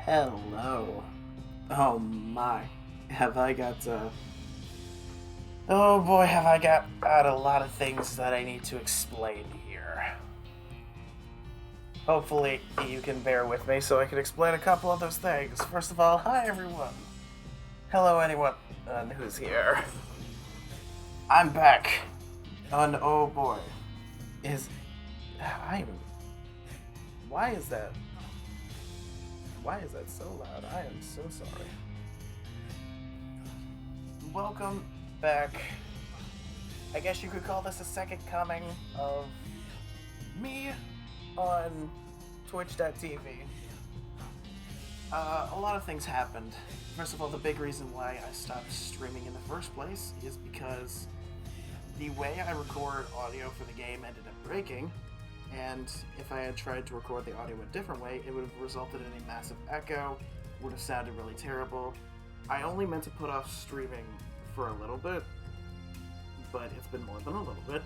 Hello. Oh my. Have I got, Oh boy, have I got a lot of things that I need to explain here. Hopefully, you can bear with me so I can explain a couple of those things. First of all, hi everyone. Hello, anyone who's here. I'm back. And oh boy. I am. Why is that? Why is that so loud? I am so sorry. Welcome back. I guess you could call this a second coming of me on Twitch.tv. A lot of things happened. First of all, the big reason why I stopped streaming in the first place is because the way I record audio for the game ended up breaking, and if I had tried to record the audio a different way, it would have resulted in a massive echo, would have sounded really terrible. I only meant to put off streaming for a little bit, but it's been more than a little bit.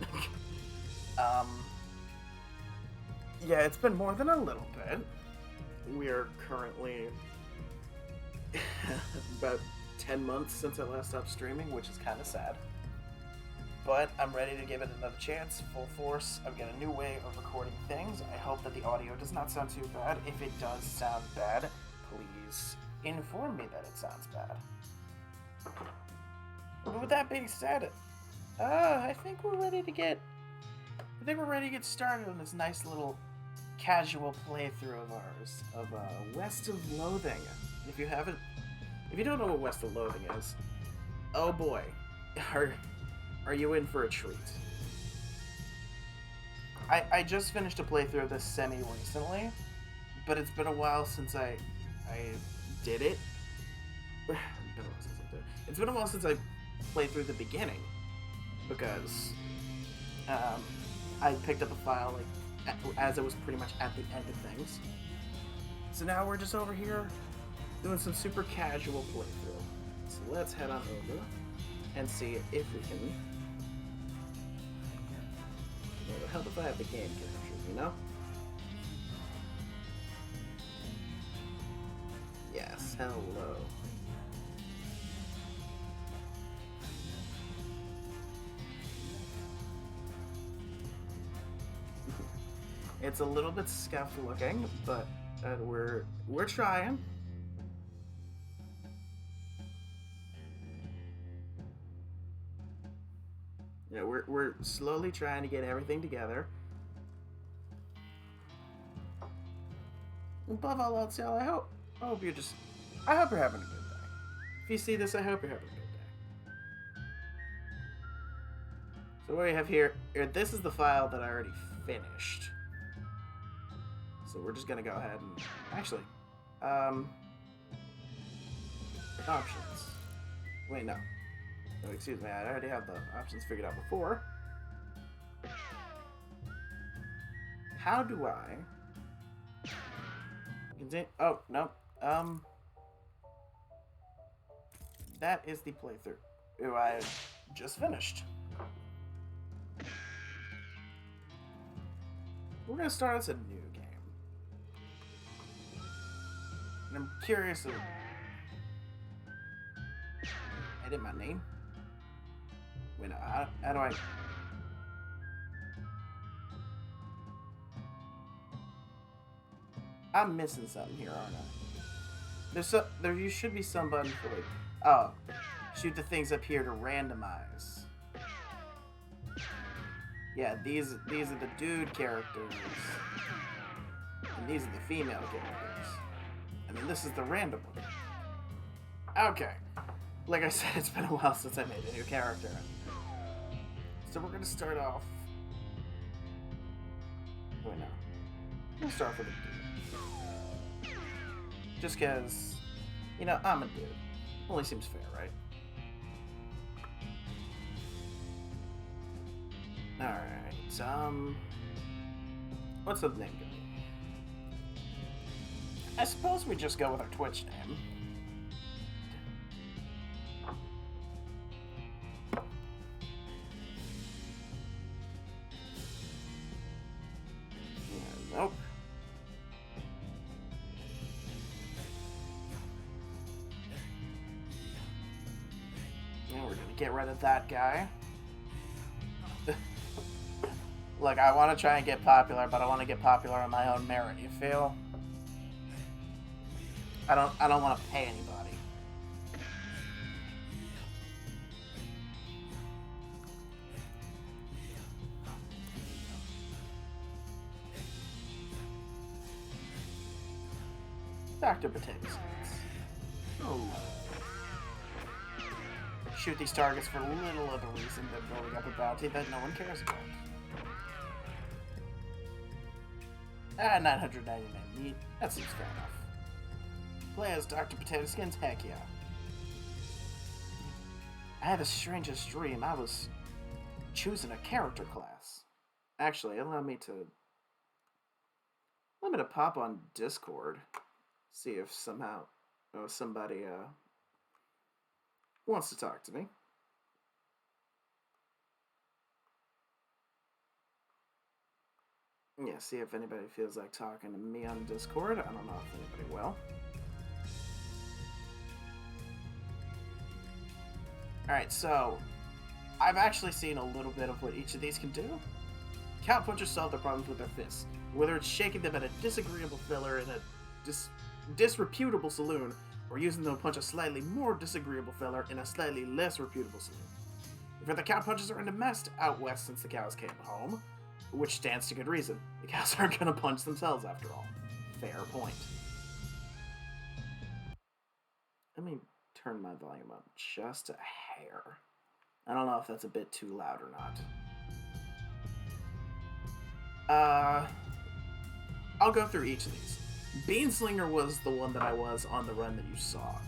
Yeah, it's been more than a little bit. We are currently about 10 months since I last stopped streaming, which is kind of sad. But I'm ready to give it another chance, full force. I've got a new way of recording things. I hope that the audio does not sound too bad. If it does sound bad, please inform me that it sounds bad. But with that being said, I think we're ready to get started on this nice little casual playthrough of ours of West of Loathing. If you don't know what West of Loathing is, oh boy, are you in for a treat? I just finished a playthrough of this semi-recently, but it's been a while since I did it. It's been a while since I played through the beginning, because I picked up a file as it was pretty much at the end of things. So now we're just over here doing some super casual playthrough. So let's head on over and see if we can. It would help if I have the game captured, you know? Yes, hello. It's a little bit scuffed looking, but we're trying. Yeah, we're slowly trying to get everything together. Above all else, y'all, I hope you're having a good day. If you see this, I hope you're having a good day. So what we have here, this is the file that I already finished. So we're just gonna go ahead and actually, options. Wait, no. Oh, excuse me, I already have the options figured out before. How do I continue? Oh, no. That is the playthrough who I just finished. We're gonna start as a new game. And I'm curious of edit my name. Wait, no, how do I? I'm missing something here, aren't I? There should be some button for shoot the things up here to randomize. Yeah, these are the dude characters, and these are the female characters, and then this is the random one. Okay, like I said, it's been a while since I made a new character. So we're gonna start off. Wait, no. I'm gonna start with a dude. Just cause, I'm a dude. Only seems fair, right? Alright, what's the name gonna be? I suppose we just go with our Twitch name. Nope. get rid of that guy. Look, I want to try and get popular, but I want to get popular on my own merit. You feel? I don't want to pay anybody. Dr. Potato Skins. Oh. Shoot these targets for little other reason than building up a bounty that no one cares about. 999 meat. That seems fair enough. Play as Dr. Potato Skins? Heck yeah. I had the strangest dream. I was choosing a character class. Actually, allow me to pop on Discord. See if somehow somebody wants to talk to me. Yeah, see if anybody feels like talking to me on Discord. I don't know if anybody will. Alright, so I've actually seen a little bit of what each of these can do. Cow punchers solve their problems with their fists, whether it's shaking them at a disagreeable filler in a disreputable saloon, or using them to punch a slightly more disagreeable fella in a slightly less reputable saloon. If the cow punches are in a mess out west since the cows came home, which stands to good reason. The cows aren't going to punch themselves after all. Fair point. Let me turn my volume up just a hair. I don't know if that's a bit too loud or not. I'll go through each of these. Beanslinger was the one that I was on the run that you saw.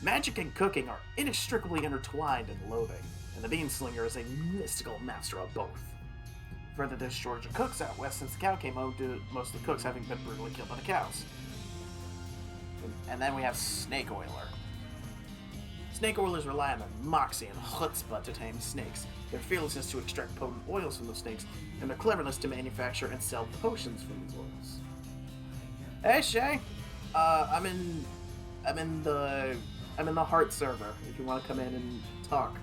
Magic and cooking are inextricably intertwined in Loathing, and the Beanslinger is a mystical master of both. Further, there's shortage of cooks out west since the cow came home due to most of the cooks having been brutally killed by the cows. And then we have Snake Oiler. Snake Oilers rely on their moxie and chutzpah to tame snakes, their fearlessness to extract potent oils from those snakes, and their cleverness to manufacture and sell potions from these oils. Hey Shay, I'm in the heart server. If you want to come in and talk.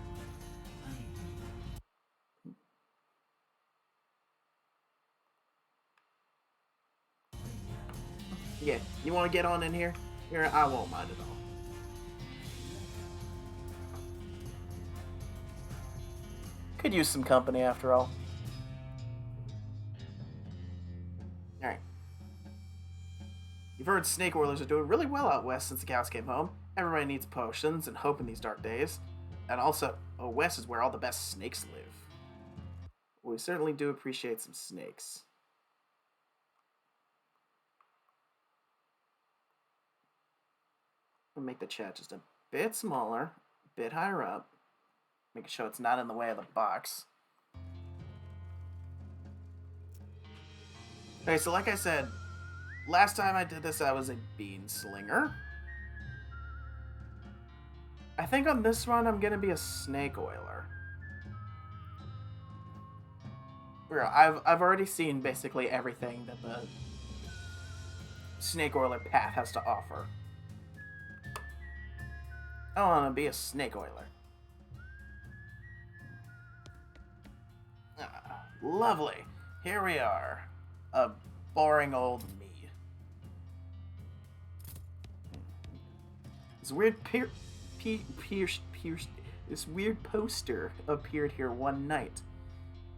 Yeah, you want to get on in here? Here, I won't mind at all. Could use some company after all. Alright. You've heard snake oilers are doing really well out west since the cows came home. Everybody needs potions and hope in these dark days. And also, west is where all the best snakes live. We certainly do appreciate some snakes. We'll make the chat just a bit smaller, a bit higher up. Making sure it's not in the way of the box. Okay, so like I said, last time I did this, I was a bean slinger. I think on this run, I'm gonna be a snake oiler. I've already seen basically everything that the snake oiler path has to offer. I want to be a snake oiler. Lovely. Here we are. A boring old me. This weird this weird poster appeared here one night.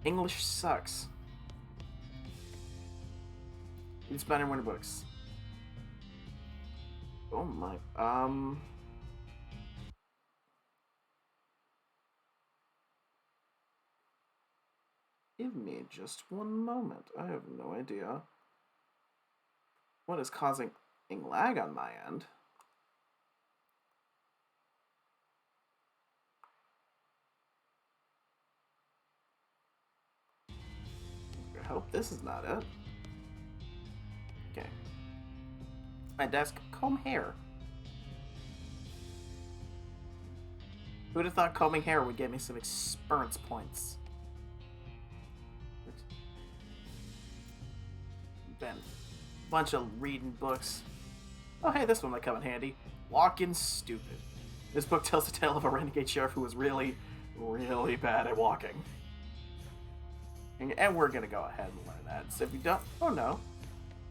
English sucks. Inspiring winter books. Oh my. Give me just one moment. I have no idea what is causing lag on my end. I hope this is not it. Okay. My desk, comb hair. Who'd have thought combing hair would get me some experience points? Been a bunch of reading books. Oh hey, this one might come in handy. Walkin' Stupid. This book tells the tale of a renegade sheriff who was really, really bad at walking. And we're gonna go ahead and learn that. So if you don't, oh no,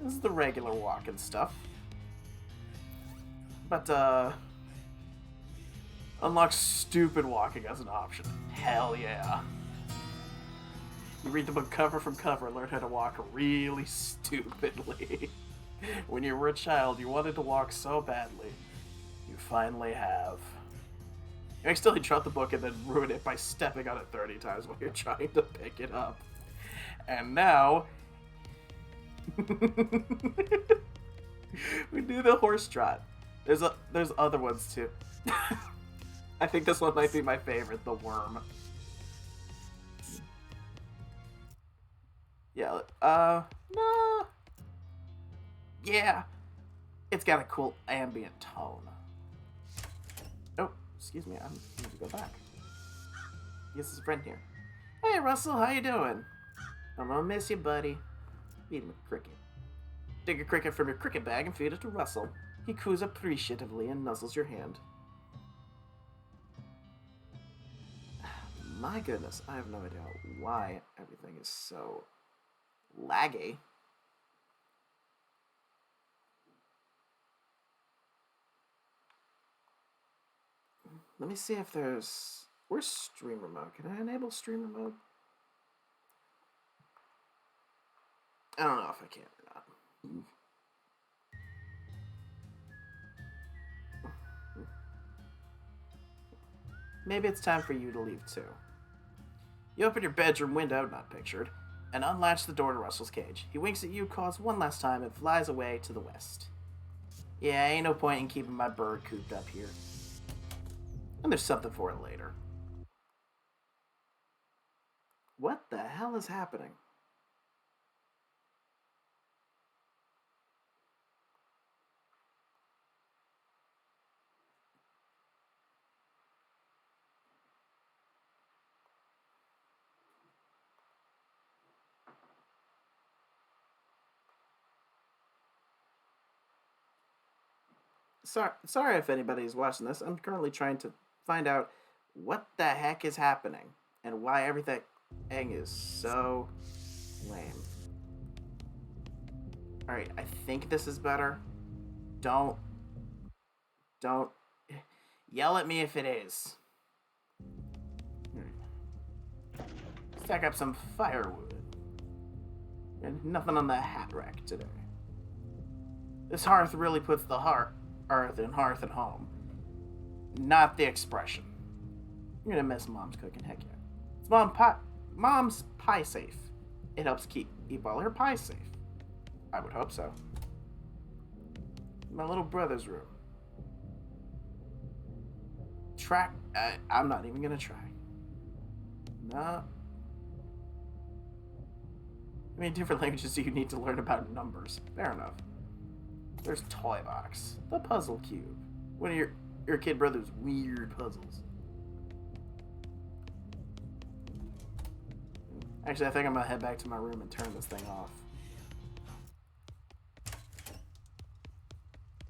this is the regular walking stuff. But unlock stupid walking as an option. Hell yeah. You read the book cover from cover and learn how to walk really stupidly. When you were a child, you wanted to walk so badly. You finally have. You accidentally drop the book and then ruin it by stepping on it 30 times while you're trying to pick it up. And now... we do the horse trot. There's other ones too. I think this one might be my favorite, the worm. Yeah, no. Yeah. It's got a cool ambient tone. Oh, excuse me, I need to go back. Yes, there's a friend here. Hey, Russell, how you doing? I'm gonna miss you, buddy. Feed him a cricket. Dig a cricket from your cricket bag and feed it to Russell. He coos appreciatively and nuzzles your hand. My goodness, I have no idea why everything is so laggy. Let me see if there's... Where's streamer mode? Can I enable streamer mode? I don't know if I can or not. Maybe it's time for you to leave too. You open your bedroom window, not pictured, and unlatch the door to Russell's cage. He winks at you, caws one last time, and flies away to the west. Yeah, ain't no point in keeping my bird cooped up here. And there's something for it later. What the hell is happening? Sorry if anybody's watching this. I'm currently trying to find out what the heck is happening and why everything is so lame. Alright, I think this is better. Don't yell at me if it is. Stack up some firewood. And nothing on the hat rack today. This hearth really puts the earth and home. Not the expression. You're gonna miss Mom's cooking, heck yeah. It's Mom's pie safe. It helps keep all her pies safe. I would hope so. My little brother's room. I'm not even gonna try. No. I mean, different languages do you need to learn about numbers. Fair enough. There's Toy Box. The Puzzle Cube. One of your kid brother's weird puzzles. Actually, I think I'm gonna head back to my room and turn this thing off.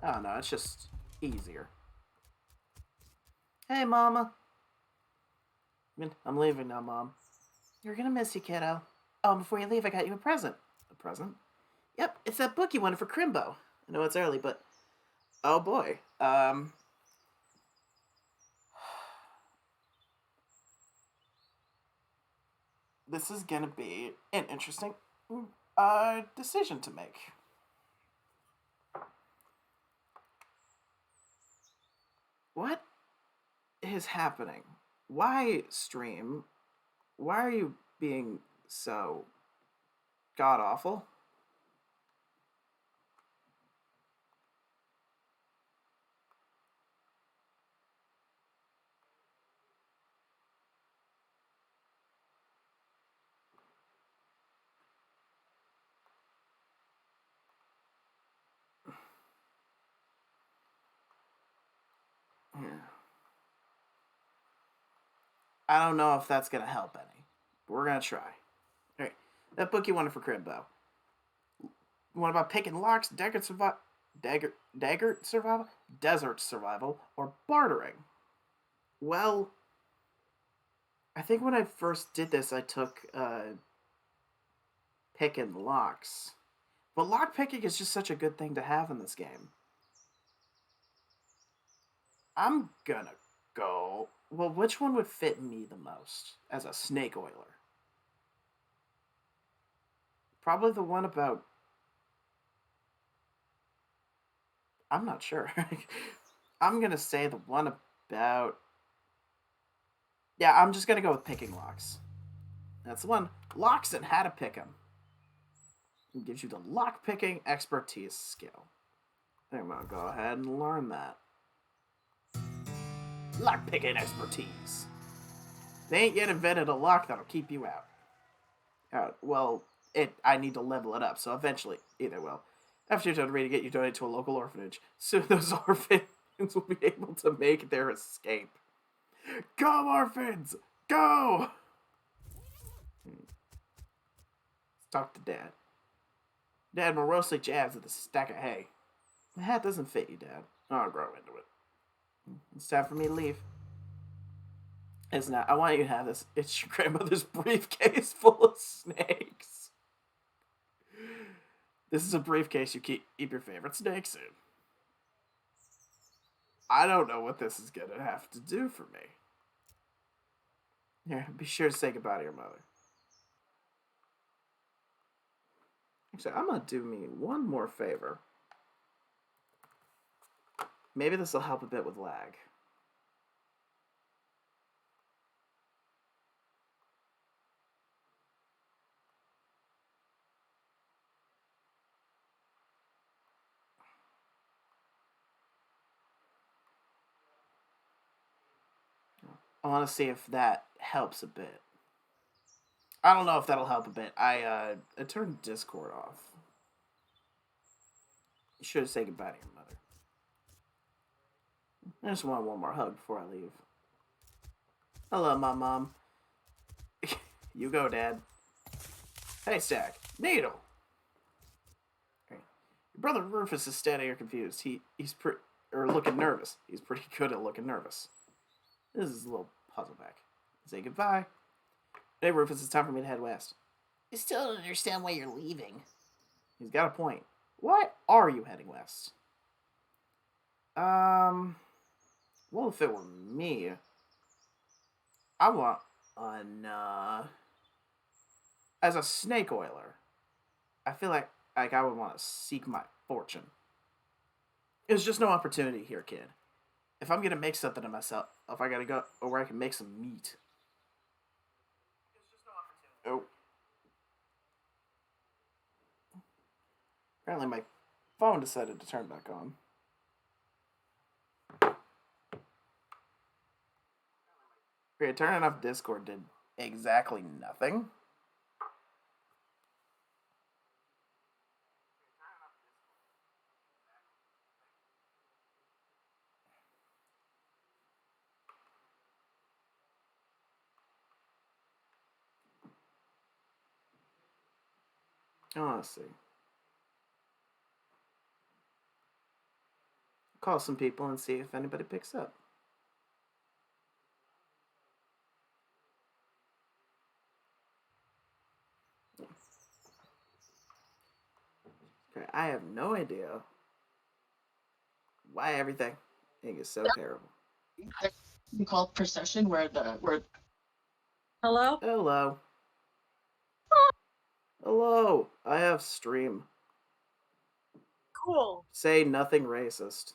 I don't know, it's just easier. Hey, Mama. I'm leaving now, Mom. You're gonna miss you, kiddo. Oh, before you leave, I got you a present. A present? Yep, it's that book you wanted for Crimbo. I know it's early, but... Oh, boy. This is gonna be an interesting decision to make. What is happening? Why, stream? Why are you being so god-awful? Yeah. I don't know if that's gonna help any, but we're gonna try. Alright, that book you wanted for Crimbo. What about picking locks, desert survival, or bartering? Well, I think when I first did this, I took picking locks. But lock picking is just such a good thing to have in this game. I'm gonna go. Well, which one would fit me the most as a snake oiler? Probably the one about. I'm not sure. I'm gonna say the one about. Yeah, I'm just gonna go with picking locks. That's the one. Locks and how to pick them. It gives you the lock picking expertise skill. I'm gonna go ahead and learn that. Lock picking expertise. They ain't yet invented a lock that'll keep you out. Well, I need to level it up, so eventually, either will. After you're done reading it, you donate to a local orphanage. Soon those orphans will be able to make their escape. Go, orphans! Go! Let's talk to Dad. Dad morosely jabs at the stack of hay. The hat doesn't fit you, Dad. I'll grow into it. It's time for me to leave. It's not. I want you to have this. It's your grandmother's briefcase full of snakes. This is a briefcase you keep your favorite snakes in. I don't know what this is gonna have to do for me. Here, be sure to say goodbye to your mother. Actually, I'm gonna do me one more favor. Maybe this will help a bit with lag. I want to see if that helps a bit. I don't know if that'll help a bit. I turned Discord off. You should say goodbye to your mother. I just want one more hug before I leave. I love my mom. You go, Dad. Hey, Stack. Needle. Your brother Rufus is standing here confused. He's looking nervous. He's pretty good at looking nervous. This is a little puzzle back. Say goodbye. Hey, Rufus, it's time for me to head west. I still don't understand why you're leaving. He's got a point. Why are you heading west? Well, if it were me, I want an, as a snake oiler, I feel like I would want to seek my fortune. There's just no opportunity here, kid. If I'm gonna make something of myself, if I gotta go where I can make some meat. There's just no opportunity. Oh. Apparently my phone decided to turn back on. Okay, turning off Discord did exactly nothing. Oh, let's see. Call some people and see if anybody picks up. Okay, I have no idea why everything is so terrible. We call procession where hello? Hello. Hello. I have stream. Cool. Say nothing racist.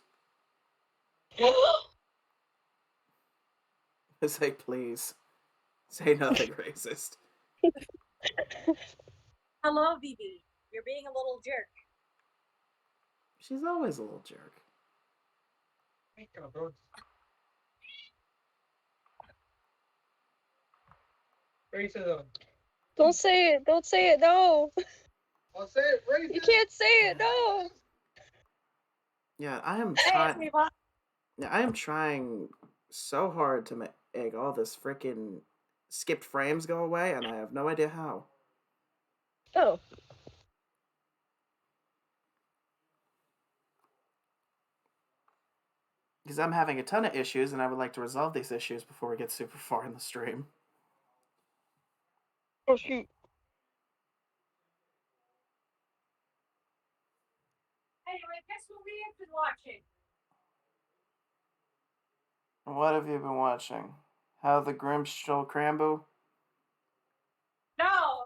Say please. Say nothing racist. Hello, Vivi. You're being a little jerk. She's always a little jerk. Racism. Don't say it. Don't say it. No. I'll say it. Racism. You can't say it. No. Yeah, I am trying. Yeah, I am trying so hard to make all this freaking skipped frames go away, and I have no idea how. Oh. Because I'm having a ton of issues, and I would like to resolve these issues before we get super far in the stream. Oh shoot. Anyway, guess what we have been watching? What have you been watching? How the Grimms Stole Crambo? No,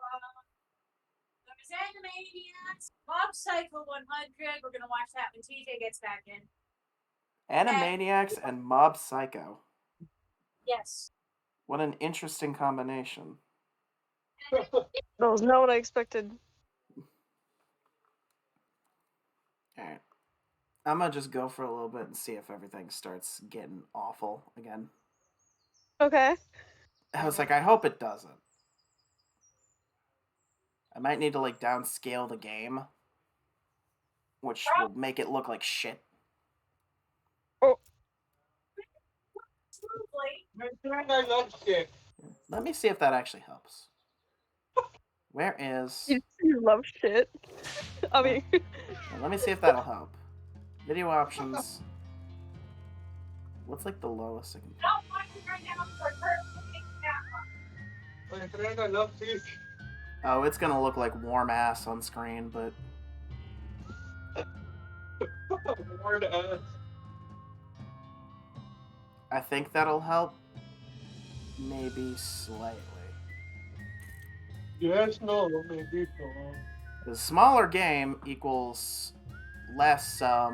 there was Animaniacs, Mob Psycho 100. We're gonna watch that when TJ gets back in. Animaniacs and Mob Psycho. Yes. What an interesting combination. That was not what I expected. Alright. I'm gonna just go for a little bit and see if everything starts getting awful again. Okay. I was like, I hope it doesn't. I might need to, like, downscale the game, which would make it look like shit. Oh. I love shit. Let me see if that actually helps. Where is... You love shit. I mean... Let me see if that'll help. Video options. What's, like, the lowest I can... Not watching right now for My friend, I love fish. Oh, it's gonna look like warm ass on screen, but... Word ass. I think that'll help. Maybe slightly. Yes, no, maybe so. The smaller game equals less, what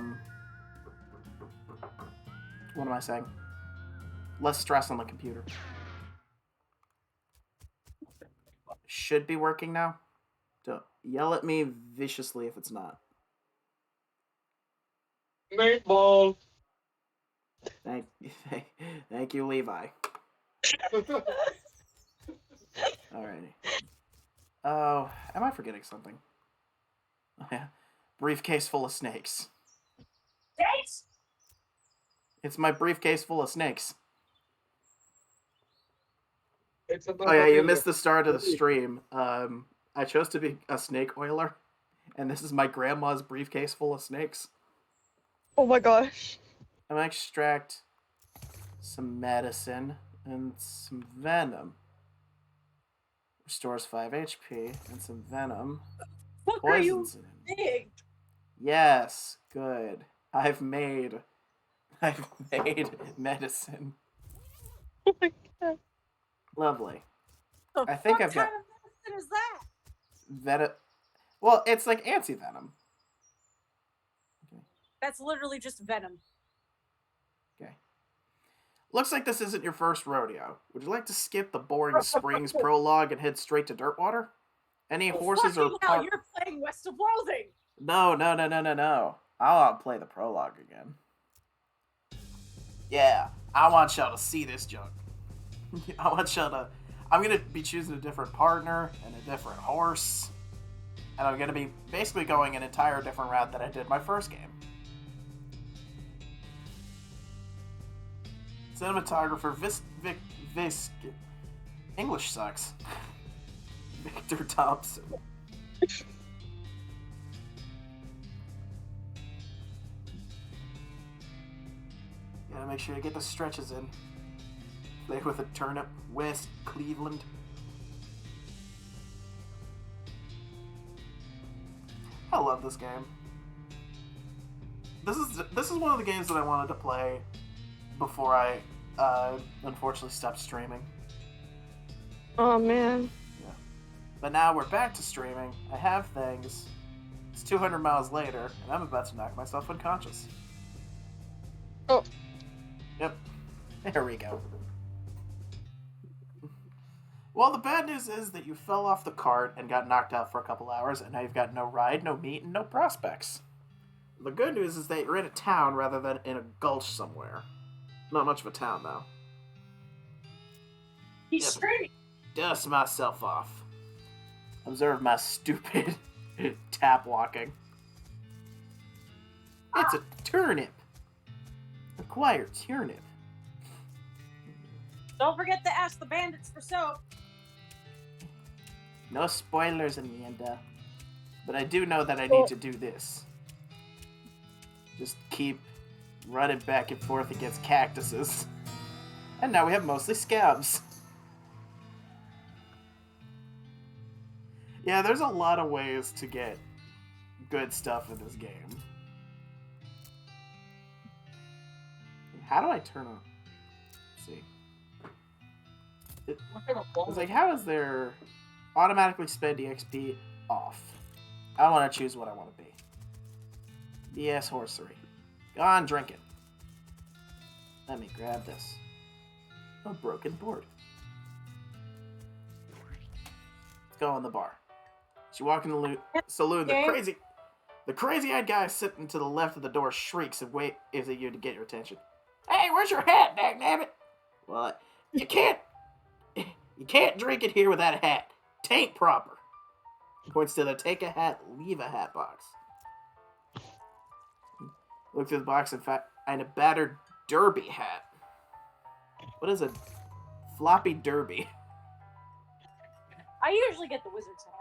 am I saying? Less stress on the computer. Should be working now. Don't yell at me viciously if it's not. Meatball. Thank you, Levi. Alrighty. Oh, am I forgetting something? Oh, yeah. Briefcase full of snakes. Snakes? It's my briefcase full of snakes. It's a Oh yeah, you missed the start of the stream. I chose to be a snake oiler, and this is my grandma's briefcase full of snakes. Oh my gosh. I'm gonna extract some medicine and some venom. Restores 5 HP and some venom. What are you Poisons it. big? Yes, good. I've made medicine. Oh my god. Lovely. The I think fuck I've got- kind of medicine is that? Venom. Well, it's like anti-venom. That's literally just venom. Okay. Looks like this isn't your first rodeo. Would you like to skip the boring Springs prologue and head straight to Dirtwater? Any horses or... Fucking hell, you're playing West of Loathing! No. I want to play the prologue again. Yeah, I want y'all to see this junk. I want y'all to... I'm going to be choosing a different partner and a different horse. And I'm going to be basically going an entire different route than I did my first game. Cinematographer English sucks. Victor Thompson. Gotta make sure you get the stretches in. Play with a turnip. West Cleveland. I love this game. This is one of the games that I wanted to play before I unfortunately stopped streaming. Oh man. Yeah. But now we're back to streaming. I have things. It's 200 miles later, and I'm about to knock myself unconscious. Oh. Yep. There we go. Well, the bad news is that you fell off the cart and got knocked out for a couple hours, and now you've got no ride, no meat, and no prospects. The good news is that you're in a town rather than in a gulch somewhere. Not much of a town, though. He's Yep. screaming. Dust myself off. Observe my stupid tap walking. It's a turnip. Acquire turnip. Don't forget to ask the bandits for soap. No spoilers, Amanda. But I do know that I need to do this. Just keep running back and forth against cactuses. And now we have mostly scabs. Yeah, there's a lot of ways to get good stuff in this game. How do I turn on? Let's see. It's like, how is there automatically spend EXP off? I want to choose what I want to be. BS Horsery. Go on, drink it. Let me grab this. A broken board. Let's go in the bar. She walk in the saloon. The crazy-eyed guy sitting to the left of the door shrieks and waves at you to get your attention. Hey, where's your hat, dagnabbit? Well, you can't drink it here without a hat. Tain't proper. Points to the take a hat, leave a hat box. Look through the box and find a battered derby hat. What is a floppy derby? I usually get the wizard's hat.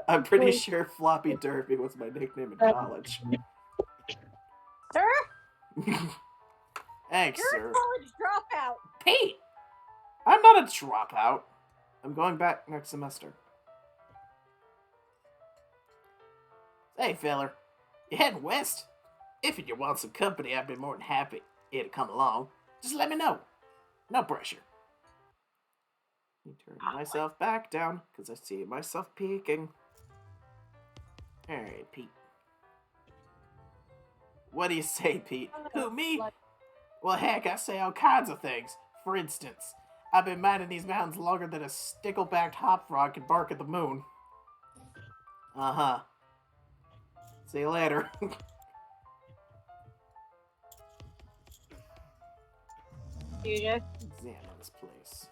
I'm pretty sure floppy derby was my nickname in college. Sir? Thanks, You're sir. a college dropout. Pete! I'm not a dropout. I'm going back next semester. Hey, feller. You heading west? If you want some company, I'd be more than happy to come along. Just let me know. No pressure. Let me turn myself back down, because I see myself peeking. Alright, Pete. What do you say, Pete? Who, me? Well, heck, I say all kinds of things. For instance, I've been minding these mountains longer than a sticklebacked hop frog can bark at the moon. Uh-huh. See you later. DJ, Examine this place.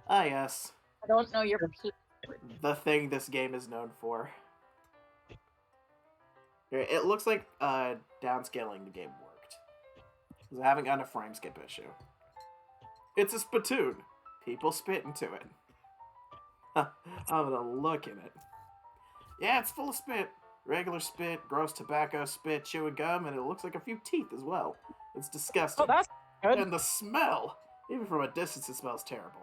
Ah, yes. I don't know your The thing this game is known for. It looks like downscaling the game worked. Because I haven't gotten a frame skip issue. It's a spittoon. People spit into it. I'm gonna look in it. Yeah, it's full of spit. Regular spit, gross tobacco spit, chewing gum, and it looks like a few teeth as well. It's disgusting. Oh, that's good. And the smell! Even from a distance, it smells terrible.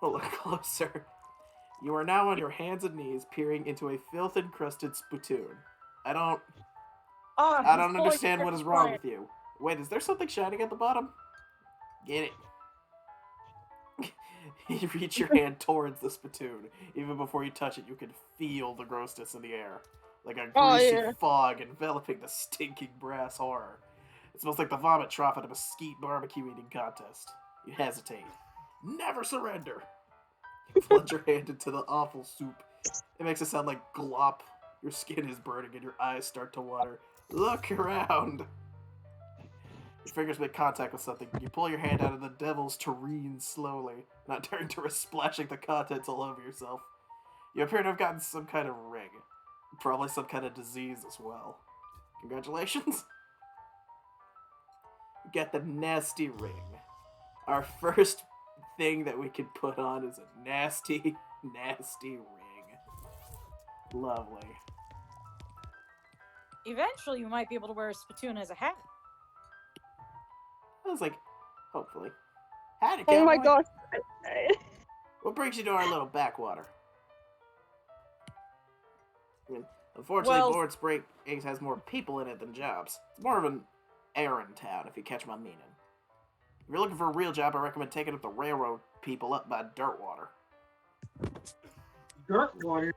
Oh, look closer. You are now on your hands and knees, peering into a filth-encrusted spittoon. I don't understand what is wrong with you. Wait, is there something shining at the bottom? Get it. You reach your hand towards the spittoon. Even before you touch it, you can feel the grossness in the air. Like a greasy fog enveloping the stinking brass horror. It smells like the vomit trough at a mesquite barbecue eating contest. You hesitate. Never surrender! You plunge your hand into the awful soup. It makes it sound like glop. Your skin is burning and your eyes start to water. Look around! Your fingers make contact with something. You pull your hand out of the devil's tureen slowly, not daring to risk splashing the contents all over yourself. You appear to have gotten some kind of ring. Probably some kind of disease as well. Congratulations! You get the nasty ring. Our first thing that we can put on is a nasty, nasty ring. Lovely. Eventually, you might be able to wear a spittoon as a hat. I was like, hopefully. Howdy, Oh my cowboy. gosh. What brings you to our little backwater? I mean, unfortunately, Board Spring has more people in it than jobs. It's more of an errand town, if you catch my meaning. If you're looking for a real job, I recommend taking up the railroad people up by Dirtwater. Dirtwater?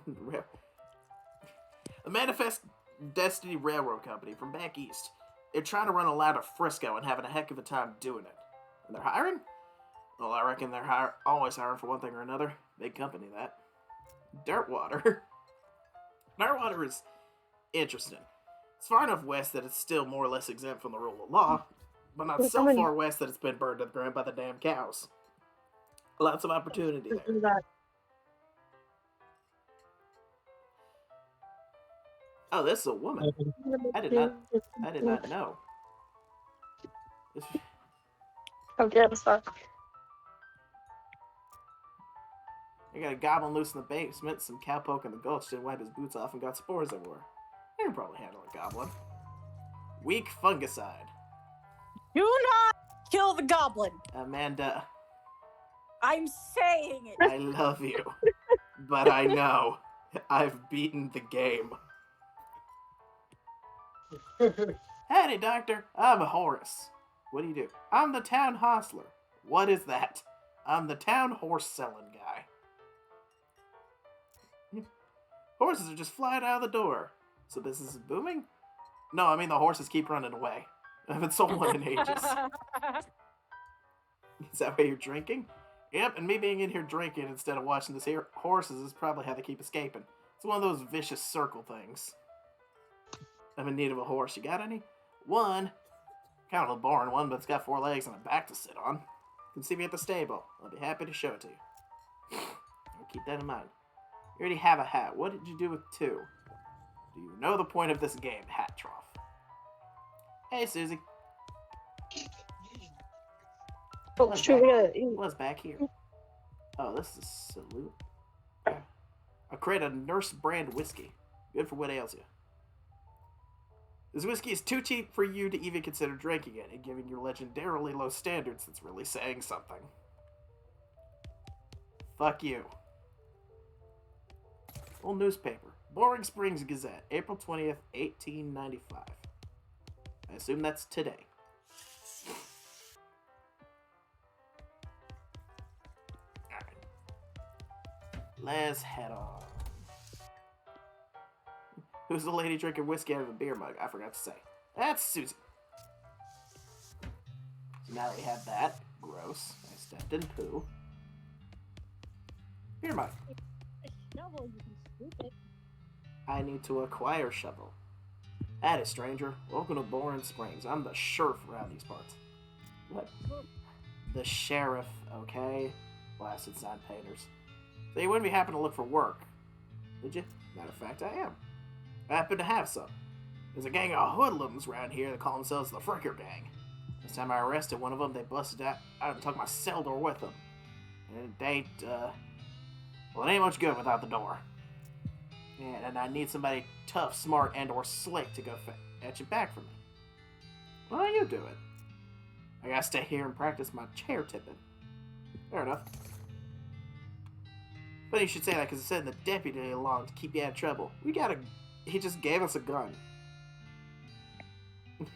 The Manifest Destiny Railroad Company from back east. They're trying to run a line to Frisco and having a heck of a time doing it. And they're hiring? Well, I reckon they're always hiring for one thing or another. Big company, that. Dirtwater. Dirtwater is interesting. It's far enough west that it's still more or less exempt from the rule of law, but not so far west that it's been burned to the ground by the damn cows. Lots of opportunity there. Oh, this is a woman. I did not know. Okay, that's fine. I got a goblin loose in the basement, some cowpoke in the gulch didn't wipe his boots off and got spores everywhere. I can probably handle a goblin. Weak fungicide. Do not kill the goblin. Amanda. I'm saying it. I love you. But I know I've beaten the game. Howdy, Doctor. I'm Horace. What do you do? I'm the town hostler. What is that? I'm the town horse selling guy. Horses are just flying out of the door. So business is booming? No, I mean the horses keep running away. I haven't sold one in ages. Is that why you're drinking? Yep, and me being in here drinking instead of watching this here horses is probably how they keep escaping. It's one of those vicious circle things. I'm in need of a horse. You got any? One. Kind of a boring one, but it's got 4 legs and a back to sit on. You can see me at the stable. I'll be happy to show it to you. I'll keep that in mind. You already have a hat. What did you do with 2? Do you know the point of this game, Hat Trough? Hey, Susie. Oh, shoot, we gotta eat. What's back here? Oh, this is a salute. Yeah. I'll create a nurse brand whiskey. Good for what ails you. This whiskey is too cheap for you to even consider drinking it, and given your legendarily low standards, that's really saying something. Fuck you. Old newspaper. Boring Springs Gazette, April 20th, 1895. I assume that's today. Let's head on. Who's the lady drinking whiskey out of a beer mug? I forgot to say. That's Susie. So now that we have that, gross. I stepped in poo. Beer mug. A shovel, you can scoop it. I need to acquire shovel. Howdy, stranger. Welcome to Boring Springs. I'm the sheriff around these parts. What? The sheriff, okay? Blasted sign painters. So you wouldn't be happy to look for work, did you? Matter of fact, I am. I happen to have some. There's a gang of hoodlums around here that call themselves the Fricker Gang. Last time I arrested one of them, they busted out and took my cell door with them. And it ain't, well, it ain't much good without the door. And I need somebody tough, smart, and or slick to go fetch it back for me. Why don't you do it? I gotta stay here and practice my chair tipping. Fair enough. Funny you should say that, because it said the deputy along to keep you out of trouble. He just gave us a gun.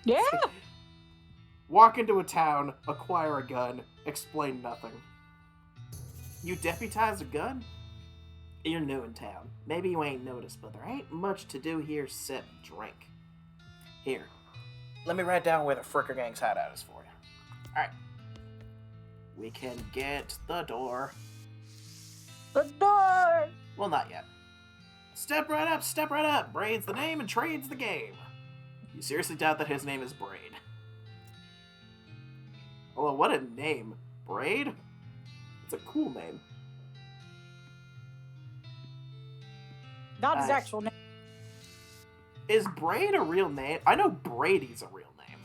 Yeah. Walk into a town, acquire a gun, explain nothing. You deputized a gun? You're new in town. Maybe you ain't noticed, but there ain't much to do here except drink. Here, let me write down where the Fricker Gang's hideout is for you. Alright. We can get the door. The door! Well, not yet. Step right up, step right up. Braid's the name and trade's the game. You seriously doubt that his name is Braid? Although, what a name. Braid? It's a cool name. Not his Nice. actual name. Is Braid a real name? I know Brady's a real name.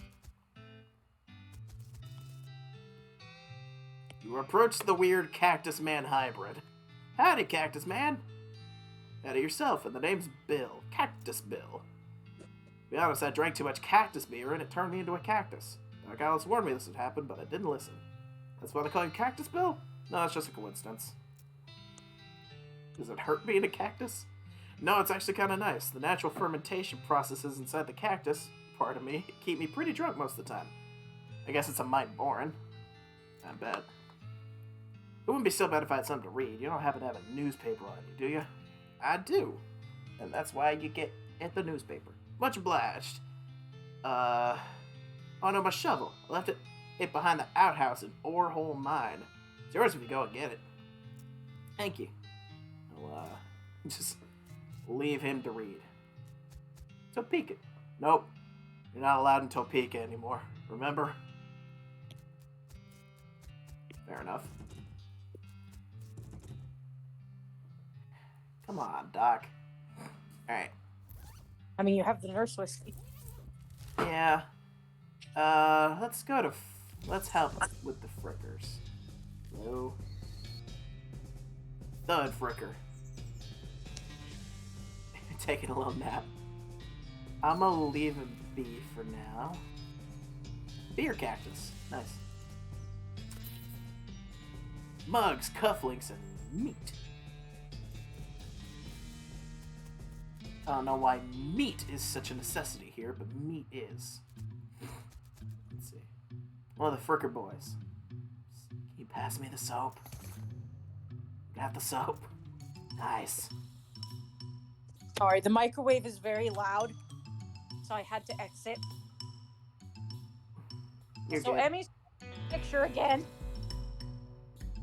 You approach the weird Cactus Man hybrid. Howdy, Cactus Man. Howdy yourself, and the name's Bill. Cactus Bill. To be honest, I drank too much cactus beer, and it turned me into a cactus. Doc Alice warned me this would happen, but I didn't listen. That's why they call you Cactus Bill? No, it's just a coincidence. Does it hurt being a cactus? No, it's actually kind of nice. The natural fermentation processes inside the cactus, part of me, keep me pretty drunk most of the time. I guess it's a mite boring. I bet. It wouldn't be so bad if I had something to read. You don't happen to have a newspaper on you, do you? I do. And that's why you get at the newspaper. Much obliged. Oh no, my shovel. I left it behind the outhouse in Orehole Mine. It's yours if you go and get it. Thank you. I'll, just leave him to read. Topeka. Nope. You're not allowed in Topeka anymore. Remember? Fair enough. Come on, Doc. Alright. I mean, you have the nurse whiskey. Yeah. Let's go to... let's help with the Frickers. No. Thud Fricker. Taking a little nap. I'm gonna leave him be for now. Beer cactus. Nice. mugs, cufflinks, and meat. I don't know why meat is such a necessity here, but meat is. Let's see. One of the Fricker boys. Can you pass me the soap? Got the soap. Nice. Sorry, the microwave is very loud, so I had to exit. You're So good. Emmy's picture again.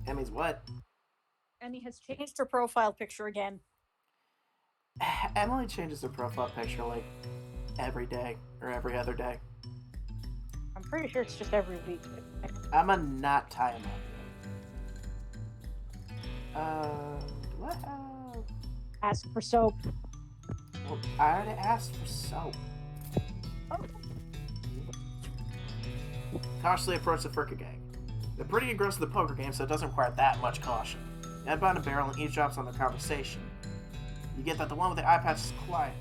Emmy's what? Emmy has changed her profile picture again. Emily changes her profile picture like every day or every other day. I'm pretty sure it's just every week. I'm a not tie him up. Do I have... Ask for soap. Well, I already asked for soap. Oh. Cautiously approach the Fricker gang. They're pretty engrossed in the poker game, so it doesn't require that much caution. You head behind a barrel and eavesdrops on their conversation. You get that the one with the eye patch is quiet.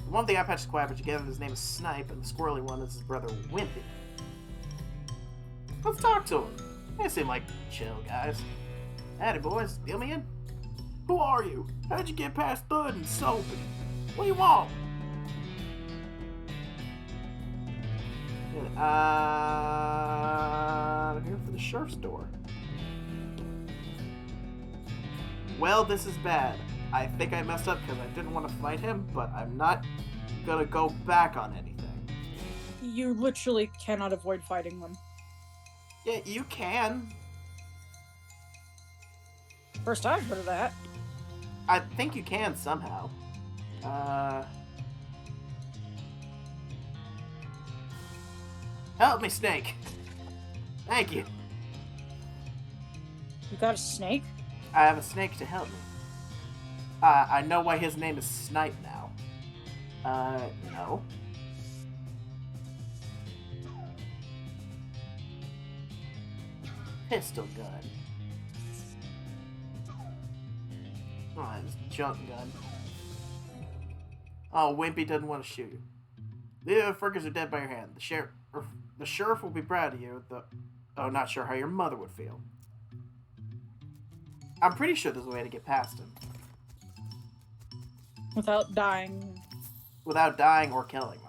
The one with the eye patch is quiet, but you get that his name is Snipe, and the squirrely one is his brother Wimpy. Let's talk to him. They seem like chill guys. Howdy, boys. Deal me in? Who are you? How'd you get past Thud and Soapy? What do you want? I'm here for the sheriff's door. Well, this is bad. I think I messed up because I didn't want to fight him, but I'm not gonna go back on anything. You literally cannot avoid fighting them. Yeah, you can. First I've heard of that. I think you can somehow. Help me, Snake. Thank you. You got a snake? I have a snake to help me. I know why his name is Snipe now. No. Pistol gun. Oh, it's junk gun. Oh, Wimpy doesn't want to shoot you. The frickers are dead by your hand. The sheriff will be proud of you. Not sure how your mother would feel. I'm pretty sure there's a way to get past him. Without dying. Without dying or killing them.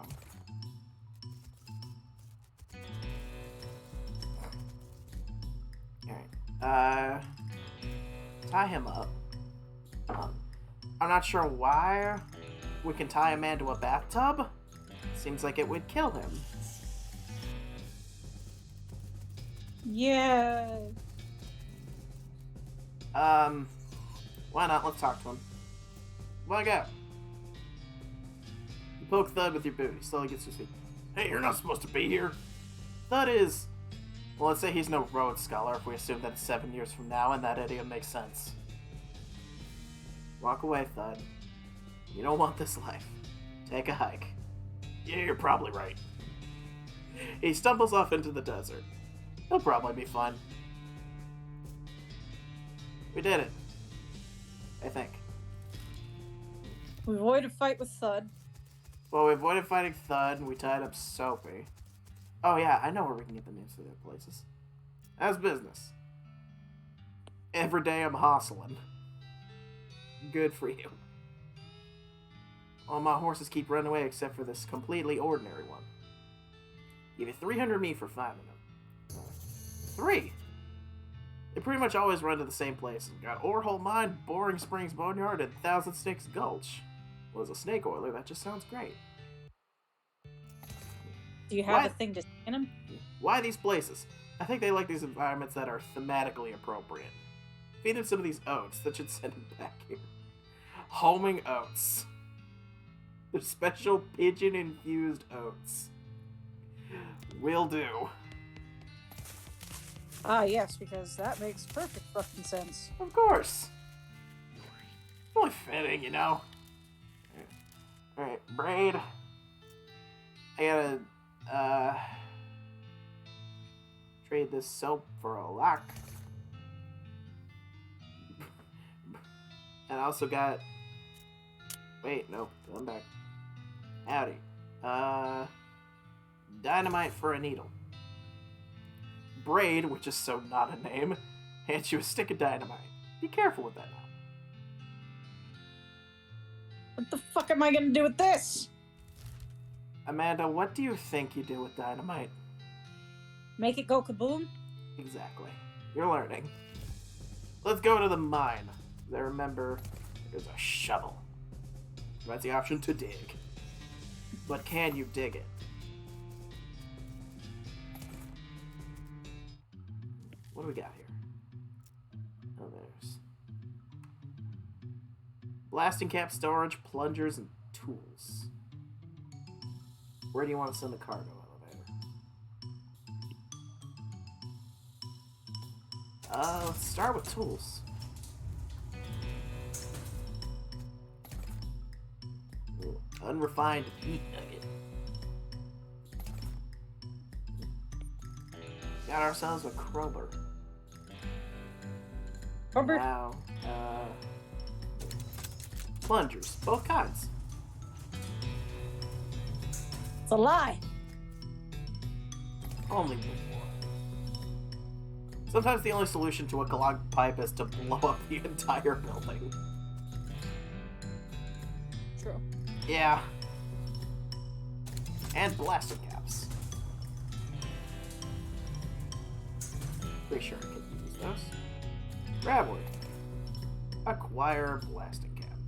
Alright. Tie him up. I'm not sure why we can tie a man to a bathtub. Seems like it would kill him. Yeah. Why not? Let's talk to him. Why go? You poke Thud with your boot. He slowly gets to his feet. Hey, you're not supposed to be here. Thud is... Well, let's say he's no Rhodes Scholar if we assume that it's 7 years from now, and that idiom makes sense. Walk away, Thud. You don't want this life. Take a hike. Yeah, you're probably right. He stumbles off into the desert. He'll probably be fine. We did it. I think. We avoided a fight with Thud. Well, we avoided fighting Thud, and we tied up Soapy. Oh yeah, I know where we can get the names for their places. How's business? Every day I'm hustling. Good for you. All my horses keep running away except for this completely ordinary one. Give you 300 meat for finding them. 3? They pretty much always run to the same places. Got Orehole Mine, Boring Springs Boneyard, and Thousand Snakes Gulch. Well, as a snake oiler, that just sounds great. Do you have a thing to skin him? Why these places? I think they like these environments that are thematically appropriate. Feed him some of these oats. That should send him back here. Homing oats. They're special pigeon-infused oats. Will do. Ah, yes, because that makes perfect fucking sense. Of course. Only fitting, you know. Alright, Braid. I gotta, trade this soap for a lock. And I also got... Wait, nope, I'm back. Howdy. Dynamite for a needle. Braid, which is so not a name, hands you a stick of dynamite. Be careful with that now. What the fuck am I gonna do with this? Amanda, what do you think you do with dynamite? Make it go kaboom? Exactly. You're learning. Let's go to the mine. I remember there's a shovel. Provides the option to dig. But can you dig it? What do we got here? Oh, there's blasting cap, storage, plungers, and tools. Where do you want to send the cargo elevator? Let's start with tools. Ooh, unrefined meat nugget. Got ourselves a crowbar. Robert? Now, plungers, both kinds. It's a lie. Only one. Sometimes the only solution to a clogged pipe is to blow up the entire building. True. Yeah. And blasting caps. Pretty sure I can use those. Grab word. Acquire blasting cap.